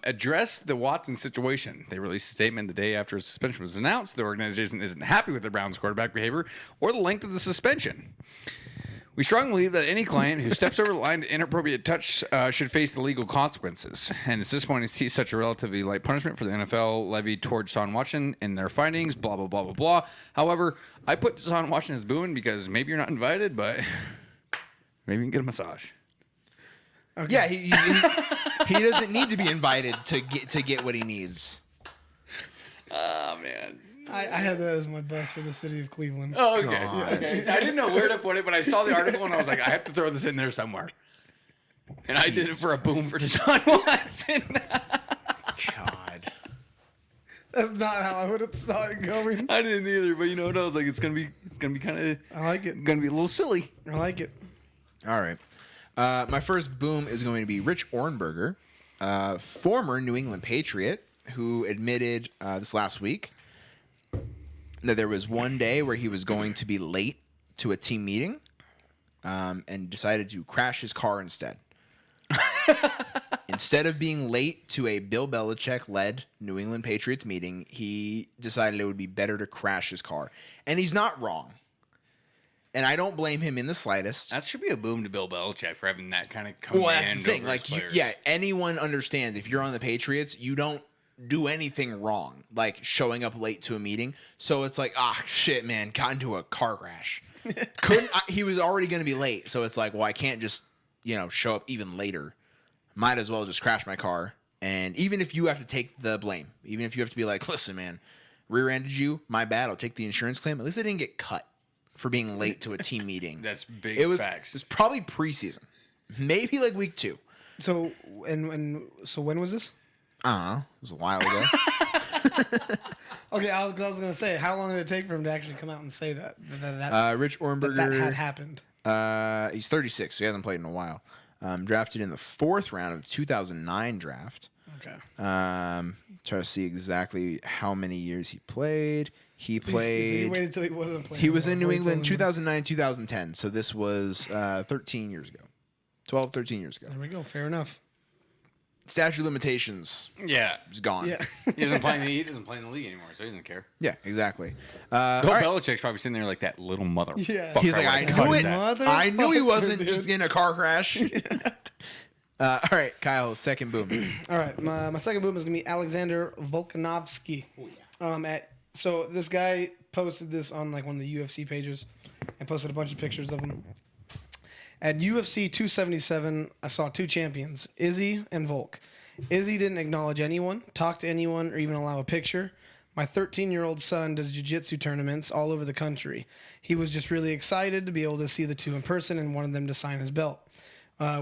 addressed the Watson situation. They released a statement the day after his suspension was announced. The organization isn't happy with the Browns' quarterback behavior or the length of the suspension. We strongly believe that any client who steps over the line to inappropriate touch should face the legal consequences. And it's disappointing to see such a relatively light punishment for the NFL levied towards Deshaun Watson in their findings, blah, blah, blah, blah, blah. However, I put Deshaun Watson as booing because maybe you're not invited, but maybe you can get a massage. Okay. Yeah, he doesn't need to be invited to get what he needs. Oh, man. I had that as my bust for the city of Cleveland. Oh, okay. Okay. I didn't know where to put it, but I saw the article and I was like, I have to throw this in there somewhere. And I did it for a boom for Deshaun Watson. God. That's not how I would have saw it going. I didn't either, but you know what? I was like, it's gonna be kind of I like it. gonna be a little silly. I like it. All right. My first boom is going to be Rich Ohrnberger, former New England Patriot, who admitted this last week that there was one day where he was going to be late to a team meeting and decided to crash his car instead. Instead of being late to a Bill Belichick-led New England Patriots meeting, he decided it would be better to crash his car. And he's not wrong. And I don't blame him in the slightest. That should be a boom to Bill Belichick for having that kind of command. Well, that's the thing. over Like, his players. yeah, anyone understands if you're on the Patriots, you don't do anything wrong, like showing up late to a meeting. So it's like, shit, man, got into a car crash. He was already going to be late. So it's like, well, I can't just, show up even later. Might as well just crash my car. And even if you have to take the blame, even if you have to be like, listen, man, rear-ended you, my bad, I'll take the insurance claim. At least I didn't get cut for being late to a team meeting. That's big It was facts. probably preseason, maybe like week 2. So so when was this? It was a while ago. Okay, I was gonna say, how long did it take for him to actually come out and say that Rich Ohrnberger, that had happened? he's 36, so he hasn't played in a while. Drafted in the 4th round of the 2009 draft. Okay. Try to see exactly how many years he played. He He played. waited till he wasn't playing. He was in anymore New before he England told him. 2009, 2010. So this was 13 years ago. 12, 13 years ago. There we go. Fair enough. Statute of limitations Yeah. is gone. Yeah. He doesn't play in the league anymore, so he doesn't care. Yeah, exactly. Bill All right. Belichick's probably sitting there like that little mother. Yeah. fucker. He's like, I knew it. Motherfucker, I knew he wasn't dude. just in a car crash. All right, Kyle, second boom. All right, my second boom is gonna be Alexander Volkanovski. So this guy posted this on like one of the UFC pages, and posted a bunch of pictures of him. At UFC 277, I saw 2 champions, Izzy and Volk. Izzy didn't acknowledge anyone, talk to anyone, or even allow a picture. My 13-year-old son does jiu-jitsu tournaments all over the country. He was just really excited to be able to see the 2 in person and wanted them to sign his belt.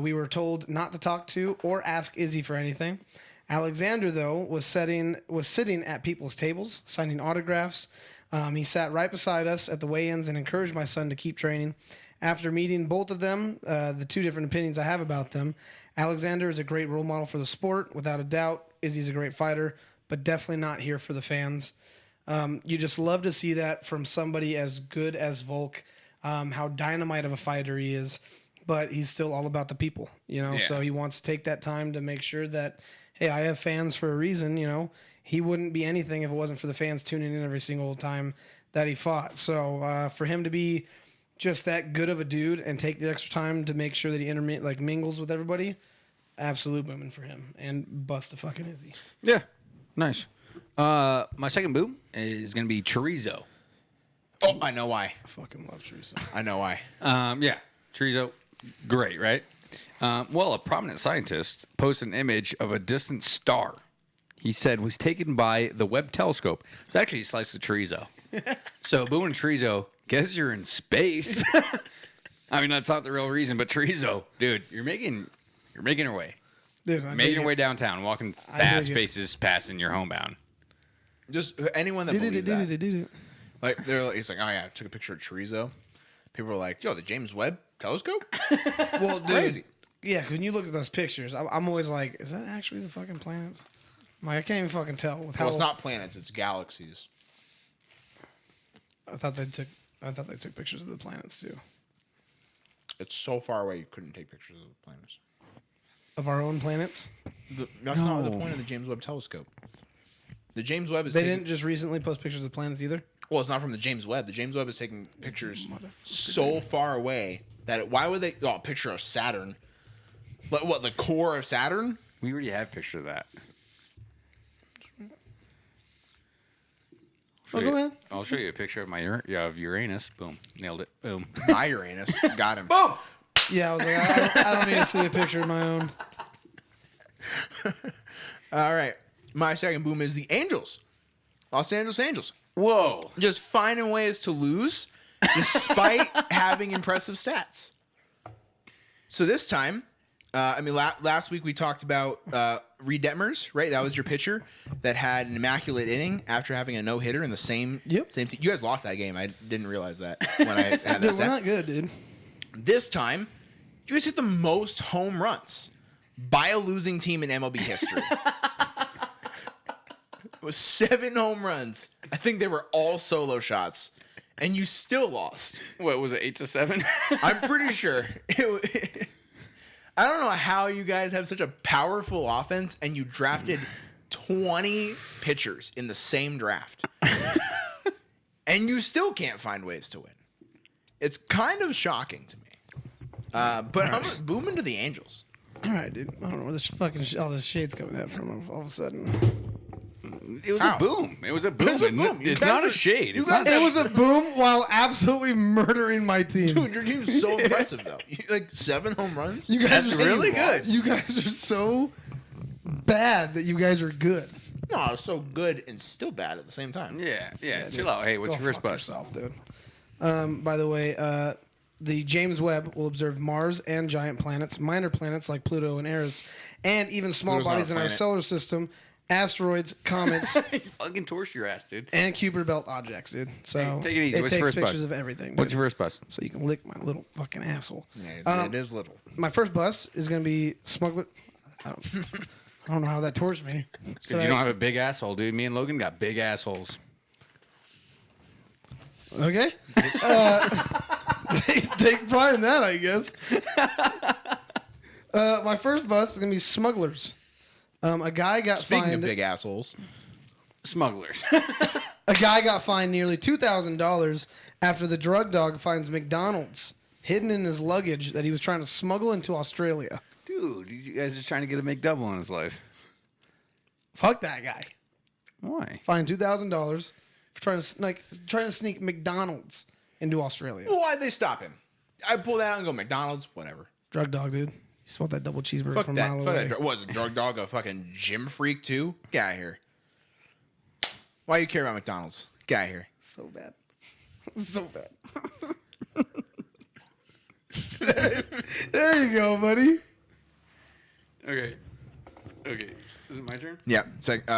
We were told not to talk to or ask Izzy for anything. Alexander, though, was sitting at people's tables, signing autographs. He sat right beside us at the weigh-ins and encouraged my son to keep training. After meeting both of them, the 2 different opinions I have about them, Alexander is a great role model for the sport, without a doubt. Izzy's a great fighter, but definitely not here for the fans. You just love to see that from somebody as good as Volk, how dynamite of a fighter he is, but he's still all about the people, so he wants to take that time to make sure that, hey, I have fans for a reason, He wouldn't be anything if it wasn't for the fans tuning in every single time that he fought. So for him to be just that good of a dude and take the extra time to make sure that he mingles with everybody, absolute booming for him. And bust a fucking Izzy. Yeah. Nice. My second boom is going to be chorizo. Oh, I know why. I fucking love Teresa. I know why. Yeah. Chorizo. Great, right? Well, a prominent scientist posted an image of a distant star he said was taken by the Webb telescope. It's actually a slice of chorizo. So, booming chorizo, guess you're in space. I mean, that's not the real reason, but chorizo, dude, you're making your way. Dude, I Making dig your it. way downtown, walking I fast dig it. faces passing your homebound. Just anyone that believes that. Did it. Like, he's like, oh, yeah, I took a picture of chorizo. People were like, yo, the James Webb telescope? Well, dude, crazy. Yeah, 'cause when you look at those pictures, I'm always like, is that actually the fucking planets? I'm like, I can't even fucking tell with how. Well, it's not planets, it's galaxies. I thought they took pictures of the planets too. It's so far away you couldn't take pictures of the planets. of our own planets? That's not the No. point of the James Webb Telescope. The James Webb is They taking, didn't just recently post pictures of planets either. well, it's not from the James Webb. The James Webb is taking pictures so far away that why would they? Oh, a picture of Saturn. But what, the core of Saturn? We already have a picture of that. Oh, go ahead. I'll show you a picture of of Uranus. Boom, nailed it. Boom. My Uranus. Got him. Boom. Yeah, I was like, I don't need to see a picture of my own. All right. My second boom is the Angels. Los Angeles Angels. Whoa. Just finding ways to lose despite having impressive stats. So this time, last week we talked about Reed Detmers, right? That was your pitcher that had an immaculate inning after having a no-hitter in the same Yep. team. You guys lost that game. I didn't realize that when I had that Dude, we're stat. not good, dude. This time, you guys hit the most home runs by a losing team in MLB history. It was 7 home runs. I think they were all solo shots, and you still lost. What was it? 8-7. I'm pretty sure. I don't know how you guys have such a powerful offense, and you drafted 20 pitchers in the same draft, and you still can't find ways to win. It's kind of shocking to me. But I'm booming to the Angels. All right, dude. I don't know where this fucking all this shade's coming out from all of a sudden. It was How? a boom. It was a boom. It was a boom. You It's guys not are- a shade. you It's guys not It was a boom while absolutely murdering my team. Dude, your team's so impressive, though. Like 7 home runs? You guys That's are really good. You guys are so bad that you guys are good. No, it's so good and still bad at the same time. Yeah. Chill out. Hey, what's Go your first fuck bust? yourself, dude. By the way, the James Webb will observe Mars and giant planets, minor planets like Pluto and Eris, and even small Pluto's not bodies a in our planet. solar system, asteroids, comets, You fucking torch your ass, dude. and Kuiper Belt objects, dude. So Hey, take it easy. it What's your takes first pictures bust? of everything. What's dude. your first bust? So you can lick my little fucking asshole. Yeah, it is little. My first bus is gonna be smuggler. I don't know how that torched me. So Because you don't have a big asshole, dude. Me and Logan got big assholes. Okay. Take pride in that, I guess. My first bus is gonna be smugglers. A guy got Speaking fined. of big assholes, Smugglers. A guy got fined nearly $2,000 after the drug dog finds McDonald's hidden in his luggage that he was trying to smuggle into Australia. Dude, you guys are trying to get a McDouble in his life. Fuck that guy. Why? Fined $2,000 for trying to sneak McDonald's into Australia. well, why'd they stop him? I pull that out and go, McDonald's, whatever. Drug dog, dude. You smelled that double cheeseburger Fuck from that. a mile Fuck away. that. What was a drug dog a fucking gym freak too? Get out of here. Why you care about McDonald's? Get out of here. So bad. So bad. There you go, buddy. Okay. Is it my turn? Yeah.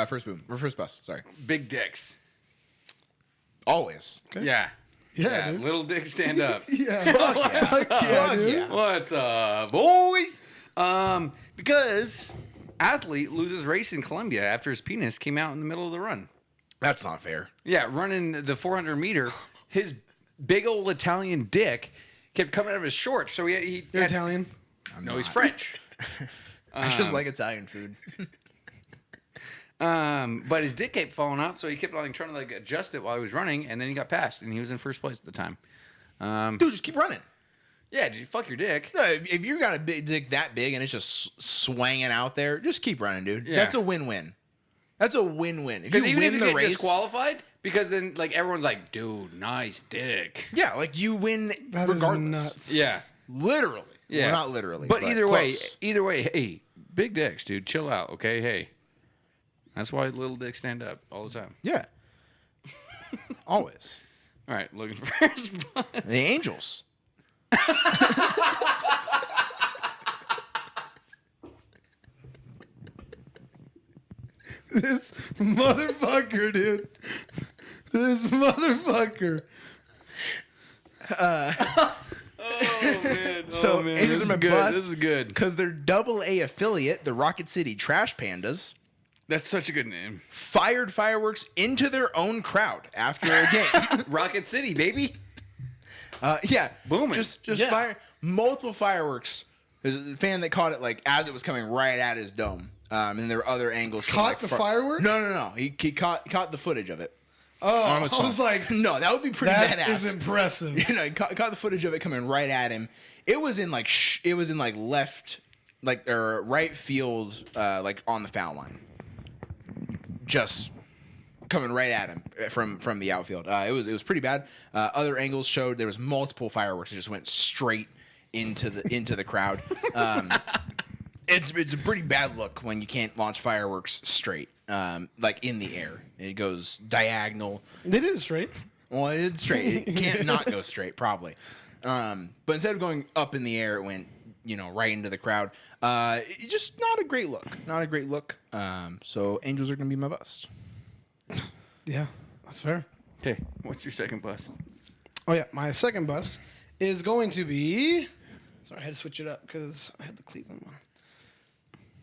First boom. Or first bus. Sorry. Big dicks. Always. Yeah. Yeah, dude. Little dicks stand up. Yeah. Fuck yeah, dude. yeah. What's up, boys? Because athlete loses race in Colombia after his penis came out in the middle of the run. That's not fair. Yeah, running the 400 meter, his big old Italian dick kept coming out of his shorts. So he You're had- Italian? No, he's French. I just like Italian food. But his dick kept falling out, so he kept trying to adjust it while he was running, and then he got passed, and he was in first place at the time. Dude, just keep running. Yeah, dude, fuck your dick. No, if you got a big dick that big and it's just swinging out there, just keep running, dude. Yeah. That's a win-win. That's a win-win. If you Because even if win you the get race, disqualified, because then everyone's like, dude, nice dick. yeah, like you win That is regardless. nuts. Yeah. Literally. Yeah. Well, not literally. But either close. way, hey, big dicks, dude, chill out, okay? Hey. That's why little dicks stand up all the time. Yeah. Always. All right, looking for first spot. The Angels. This motherfucker, dude. This motherfucker. Oh, man. So Angels are my bus. This is good. Because their AA affiliate, the Rocket City Trash Pandas, That's such a good name. fired fireworks into their own crowd after a game. Rocket City, baby. Yeah. Booming. Just Yeah. fire multiple fireworks There's a fan that caught it like as it was coming right at his dome. And there were other angles. from, Caught like, the far- fireworks? No. He caught the footage of it. Oh, on I his was phone. like, no, that would be pretty that badass. is impressive. He caught the footage of it coming right at him. It was in like left, like or right field, like on the foul line. Just coming right at him from the outfield. It was pretty bad. Other angles showed there was multiple fireworks that just went straight into the crowd. It's a pretty bad look when you can't launch fireworks straight, like in the air. It goes diagonal. They did it straight. Well, it's straight. It can't not go straight, probably. But instead of going up in the air, it went, right into the crowd. Just not a great look. Not a great look. So Angels are going to be my bust. Yeah, that's fair. Okay, what's your second bust? Oh yeah, my second bust is going to be. Sorry, I had to switch it up because I had the Cleveland one.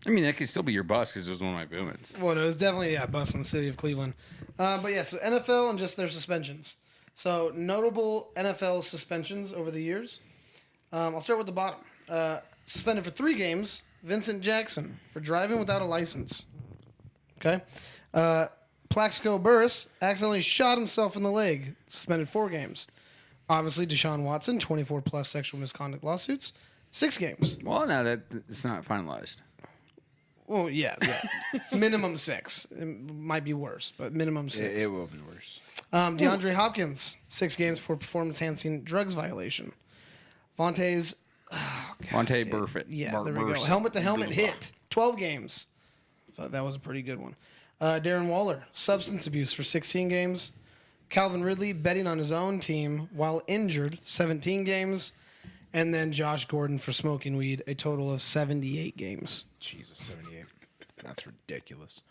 I mean, that could still be your bust because it was one of my boomings. Well, no, it was definitely bust in the city of Cleveland. But yeah, so NFL and just their suspensions. So notable NFL suspensions over the years. I'll start with the bottom. Suspended for 3 games, Vincent Jackson for driving without a license. Okay. Plaxico Burress accidentally shot himself in the leg, suspended 4 games. Obviously, Deshaun Watson, 24+ sexual misconduct lawsuits, 6 games. Well, now that it's not finalized. Well, yeah. Minimum 6. It might be worse, but minimum 6. It will be worse. DeAndre Hopkins, 6 games for performance-enhancing drugs violation. Vontae Burfict. Yeah, there we go. Helmet-to-helmet hit, 12 games. So that was a pretty good one. Darren Waller, substance abuse for 16 games. Calvin Ridley, betting on his own team while injured, 17 games. And then Josh Gordon for smoking weed, a total of 78 games. Jesus, 78. That's ridiculous.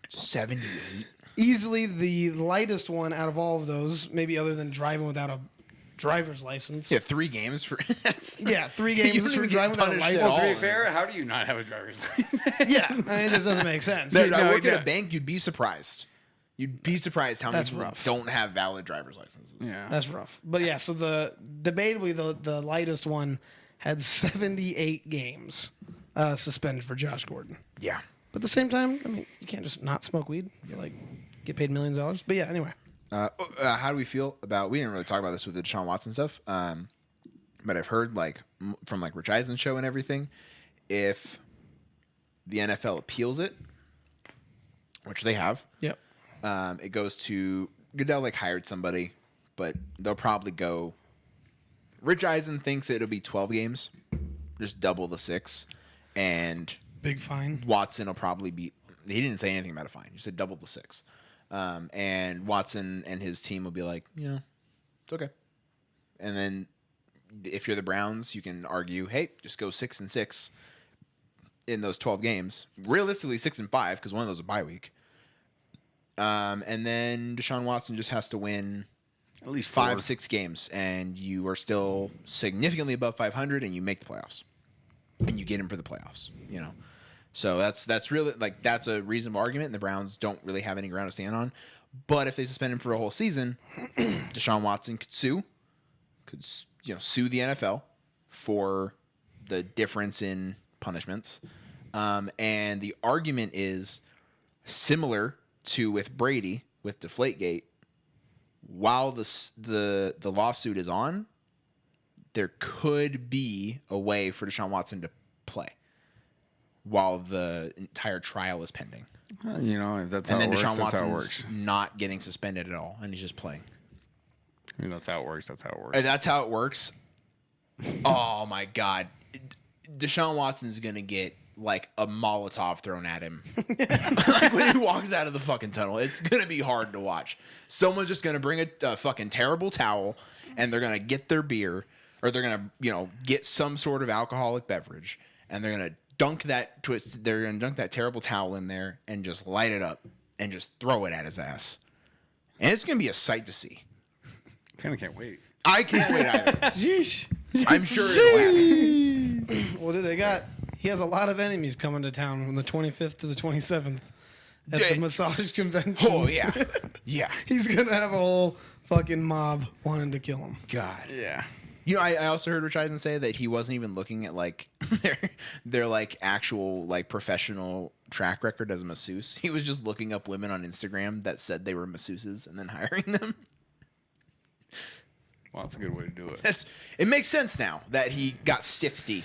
78? Easily the lightest one out of all of those, maybe other than driving without a driver's license. Yeah, 3 games for... Yeah, 3 You games don't for even driving get without a punished at license. all. To be fair, how do you not have a driver's license? Yeah, I mean, it just doesn't make sense. Dude, I No, work at yeah. a bank. You'd be surprised. You'd be surprised how many That's people rough. don't have valid driver's licenses. Yeah. That's rough. But yeah, so debatably the lightest one had 78 games suspended for Josh Gordon. Yeah. But at the same time, I mean, you can't just not smoke weed. You get paid millions of dollars. But yeah, anyway. How do we feel about? We didn't really talk about this with the Deshaun Watson stuff, but I've heard from Rich Eisen's show and everything, if the NFL appeals it, which they have, Yep. it goes to Goodell. Hired somebody, but they'll probably go. Rich Eisen thinks it'll be 12 games, just double the 6, and Big fine. Watson will probably be. He didn't say anything about a fine. He said double the 6. And Watson and his team will be like, yeah, it's okay. And then if you're the Browns, you can argue, hey, just go 6-6 in those 12 games. Realistically, 6-5 because one of those is a bye week. And then Deshaun Watson just has to win At least 5-6 games, and you are still significantly above 500, and you make the playoffs, and you get him for the playoffs. So that's really that's a reasonable argument, and the Browns don't really have any ground to stand on. But if they suspend him for a whole season, Deshaun Watson could sue the NFL for the difference in punishments. And the argument is similar to with Brady with Deflategate. While the lawsuit is on, there could be a way for Deshaun Watson to play while the entire trial is pending. If that's And how then it works, Deshaun that's how it Watson's works. not getting suspended at all, and he's just playing. That's how it works. That's how it works. And that's how it works. Oh my God. Deshaun Watson's going to get a Molotov thrown at him when he walks out of the fucking tunnel. It's going to be hard to watch. Someone's just going to bring a fucking terrible towel, and they're going to get their beer, or they're going to, get some sort of alcoholic beverage, and they're going to dunk that terrible towel in there and just light it up and just throw it at his ass. And it's going to be a sight to see. Kind of can't wait. I can't wait either. Sheesh. I'm sure it'll happen. Well, dude, he has a lot of enemies coming to town from the 25th to the 27th at Yeah. the massage convention. Oh, yeah. Yeah. He's going to have a whole fucking mob wanting to kill him. God. Yeah. You know, I also heard Rich Eisen say that he wasn't even looking at like their like actual like professional track record as a masseuse. He was just looking up women on Instagram that said they were masseuses and then hiring them. Well, that's a good way to do it. It makes sense now that he got 60.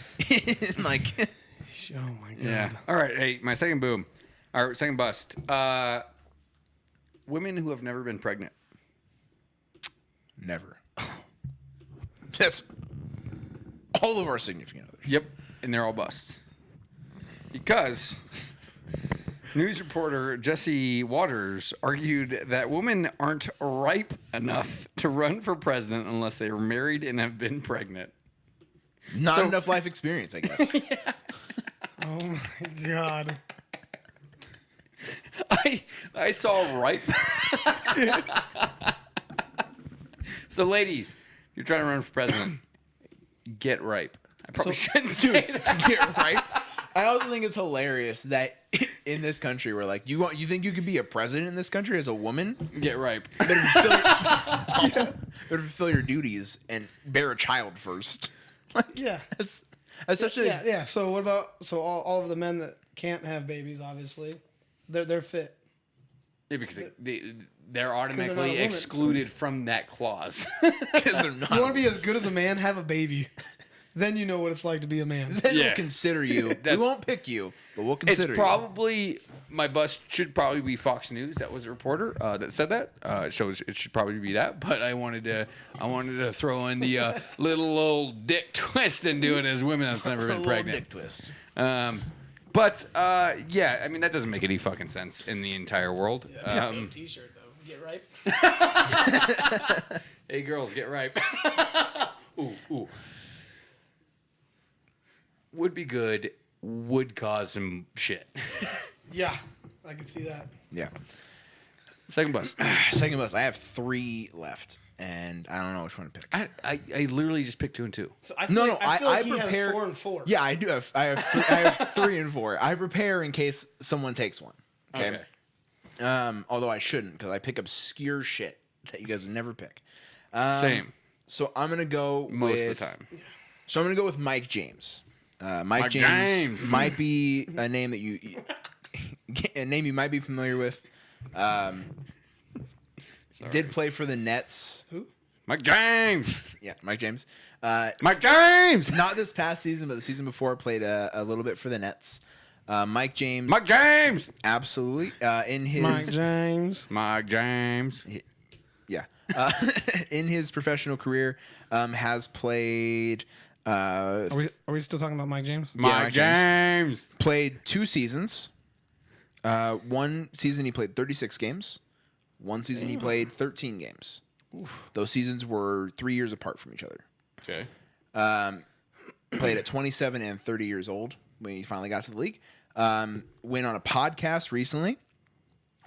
Like, Oh my god. Yeah. All right. Hey, my second boom. Our second bust. Women who have never been pregnant. never. That's all of our significant others. Yep. And they're all busts. Because news reporter Jesse Waters argued that women aren't ripe enough to run for president unless they are married and have been pregnant. Not So- enough life experience, I guess. Oh my god. I saw ripe. So, ladies, if you're trying to run for president, get ripe. I probably shouldn't say that. Get right. I also think it's hilarious that in this country we're like, you think you could be a president in this country as a woman? Get ripe. Better fulfill your duties and bear a child first. Like, Yeah. that's such a Yeah. So what about all of the men that can't have babies? Obviously, they're fit. Yeah, because they're not a automatically woman. excluded from that clause. because they're not. You want to be as good as a man? Have a baby. Then you know what it's like to be a man. Then Yeah. we'll consider you. We That's- won't pick you, but we'll It's consider probably my bust should probably be Fox News. That was a reporter that said that. It should probably be that. But I wanted to throw in the little old dick twist and do it as women that's never you. been A little pregnant. dick twist. But yeah, I mean that doesn't make any fucking sense in the entire world. T-shirt though. Get ripe. Hey girls, get ripe. Ooh. Would be good. Would cause some shit. Yeah, I can see that. Yeah. Second bust. Second bus. I have 3 left, and I don't know which one to pick. I literally just picked 2 and 2. So I feel No, like, no, I feel like I he prepare. has 4 and 4. Yeah, I do have. I have 3 and 4. I prepare in case someone takes one. Okay. Although I shouldn't, because I pick obscure shit that you guys would never pick. Same. So I'm gonna go Most with, of the time. So I'm gonna go with Mike James. Mike James, James. might be a name that you might be familiar with. Did play for the Nets. Mike James. Yeah, Mike James. Mike James. Not this past season, but the season before, played a little bit for the Nets. Mike James, Mike James. absolutely. In his Mike James. Mike James. yeah, in his professional career, has played. Are we still talking about Mike James? Mike Mike James. Played 2 seasons. One season he played 36 games. One season he played 13 games. Those seasons were 3 years apart from each other. Okay. Played at 27 and 30 years old when he finally got to the league. Went on a podcast recently.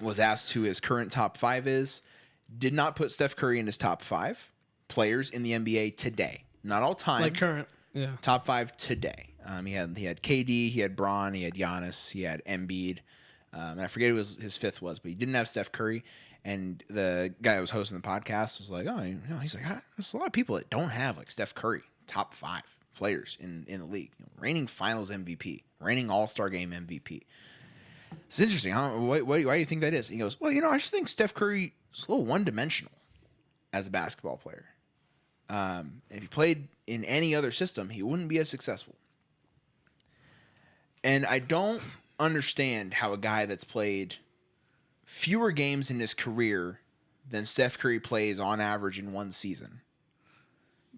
Was asked who his current top 5 is. Did not put Steph Curry in his top 5 players in the NBA today. Not all time. Like current. Yeah. Top 5 today. He had KD, he had Braun, he had Giannis, he had Embiid, and I forget who his 5th was, but he didn't have Steph Curry. And the guy that was hosting the podcast was like, he's like, there's a lot of people that don't have like Steph Curry, top 5 players in the league, reigning Finals MVP, reigning All-Star Game MVP. It's interesting. Why do you think that is? He goes, well, I just think Steph Curry is a little one-dimensional as a basketball player. If he played in any other system, he wouldn't be as successful. And I don't understand how a guy that's played fewer games in his career than Steph Curry plays on average in one season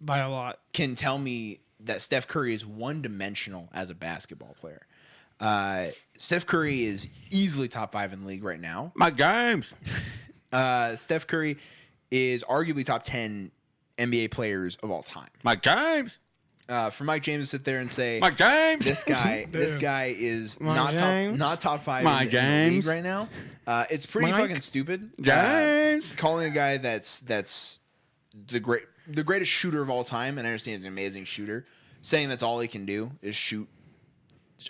By a lot. can tell me that Steph Curry is one-dimensional as a basketball player. Steph Curry is easily top 5 in the league right now. Mike James. Steph Curry is arguably top 10 NBA players of all time. Mike James. For Mike James to sit there and say, Mike James. this guy is Mike James? not top 5 Mike in the league James? right now. It's pretty Mike? fucking stupid. James. Calling a guy that's the greatest shooter of all time, and I understand he's an amazing shooter, saying that's all he can do is shoot.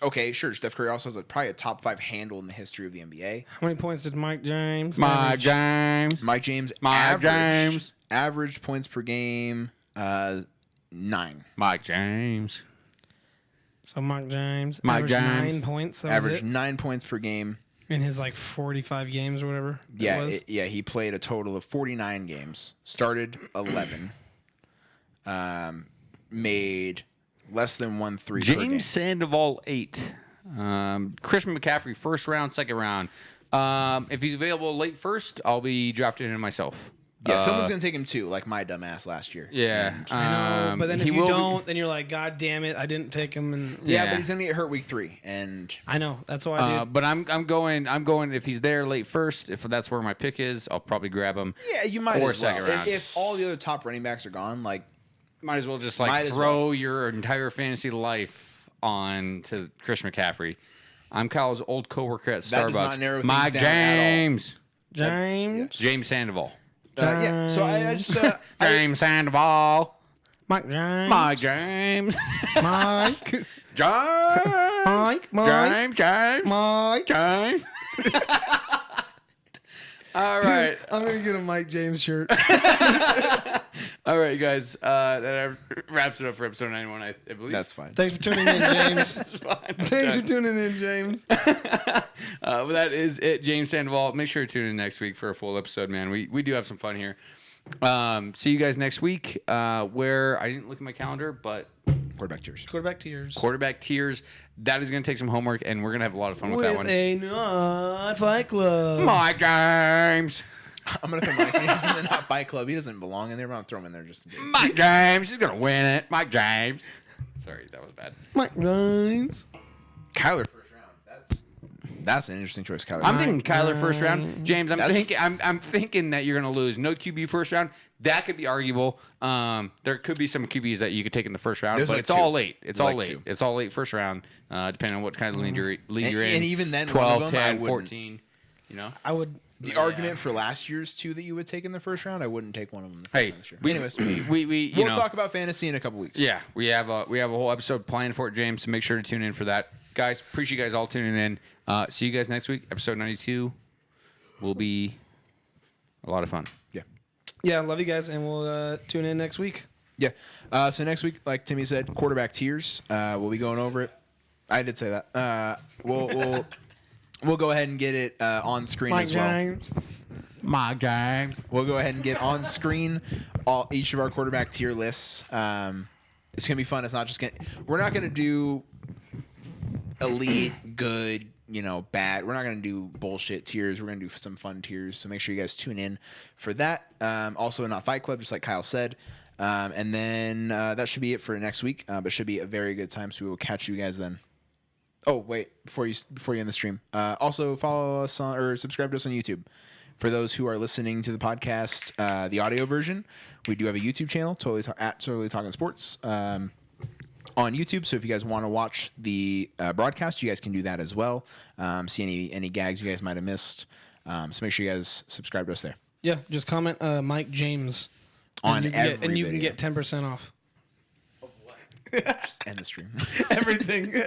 Okay, sure. Steph Curry also has probably a top 5 handle in the history of the NBA. How many points did Mike James? Mike average? James. Mike James Mike James. average points per game 9. Mike James. So Mike James. Mike averaged James. 9 points. That was Averaged it? 9 points per game. In his like 45 games or whatever. Yeah, It was. he played a total of 49 games. Started 11. Made less than 1 3 per game. James Sandoval 8. Christian McCaffrey first round, second round. If he's available late first, I'll be drafting him myself. Yeah, someone's gonna take him too, like my dumbass last year. Yeah, I know, but then if he you will be- don't, then you're like, God damn it, I didn't take him. And Yeah, Yeah. but he's gonna get hurt week 3, and I know that's why I did. but I'm going. If he's there late first, if that's where my pick is, I'll probably grab him. yeah, you might Or as well. second round. If all the other top running backs are gone, like Might as well just Might like as throw your entire fantasy life on to Chris McCaffrey. I'm Kyle's old coworker at Starbucks. That does not narrow things Mike down at all. James. James, James Sandoval. yeah. So I just James Sandoval. Mike James, Mike James. Mike, James. Mike, James. James. Mike. James. All right. I'm gonna get a Mike James shirt. All right, guys. That wraps it up for episode 91, I believe. that's fine. Thanks for tuning in, James. It's fine. Thanks for tuning in, James. Well, that is it, James Sandoval. Make sure to tune in next week for a full episode, man. We do have some fun here. See you guys next week. Where I didn't look at my calendar, but Quarterback tiers. Quarterback tiers. quarterback tiers. That is going to take some homework, and we're going to have a lot of fun with that With one. a not Fight Club. Mike James. I'm gonna throw Mike James in the not Fight Club. He doesn't belong in there, but I'm gonna throw him in there just in case. Mike James. He's going to win it. Mike James. Sorry, that was bad. Mike James. Kyler first round. That's an interesting choice, Kyler. I'm thinking Kyler first round. James, That's- I'm thinking that you're going to lose. No QB first round. That could be arguable. There could be some QBs that you could take in the first round, There's but like it's two. all late. It's There's all like late. two. It's all late first round, depending on what kind of league you're in. and even then, one 12, of them, I 10, wouldn't. 14. You know? I would. The argument for last year's 2 that you would take in the first round, I wouldn't take one of them in the first Hey, round this year. we, Anyways, we you we'll know, talk about fantasy in a couple weeks. Yeah, we have a whole episode planned for it, James. So make sure to tune in for that, guys. Appreciate you guys all tuning in. See you guys next week. Episode 92 will be a lot of fun. Yeah. Yeah, love you guys, and we'll tune in next week. Yeah. So next week, like Timmy said, quarterback tiers. We'll be going over it. I did say that. We'll go ahead and get it on screen Mike as well. James. Mike James. We'll go ahead and get on screen each of our quarterback tier lists. It's gonna be fun. It's not just we're not gonna do elite, good, bad. We're not gonna do bullshit tiers. We're gonna do some fun tiers. So make sure you guys tune in for that. Also, not Fight Club, just like Kyle said. And then that should be it for next week. But should be a very good time. So we will catch you guys then. Oh wait, before you end the stream, also follow us on or subscribe to us on YouTube. For those who are listening to the podcast, the audio version, we do have a YouTube channel, Totally Talking Sports, on YouTube. So if you guys want to watch the broadcast, you guys can do that as well. See any gags you guys might have missed. So make sure you guys subscribe to us there. Yeah, just comment Mike James On and you can every get, and you can video. get 10% off Just end the stream. everything.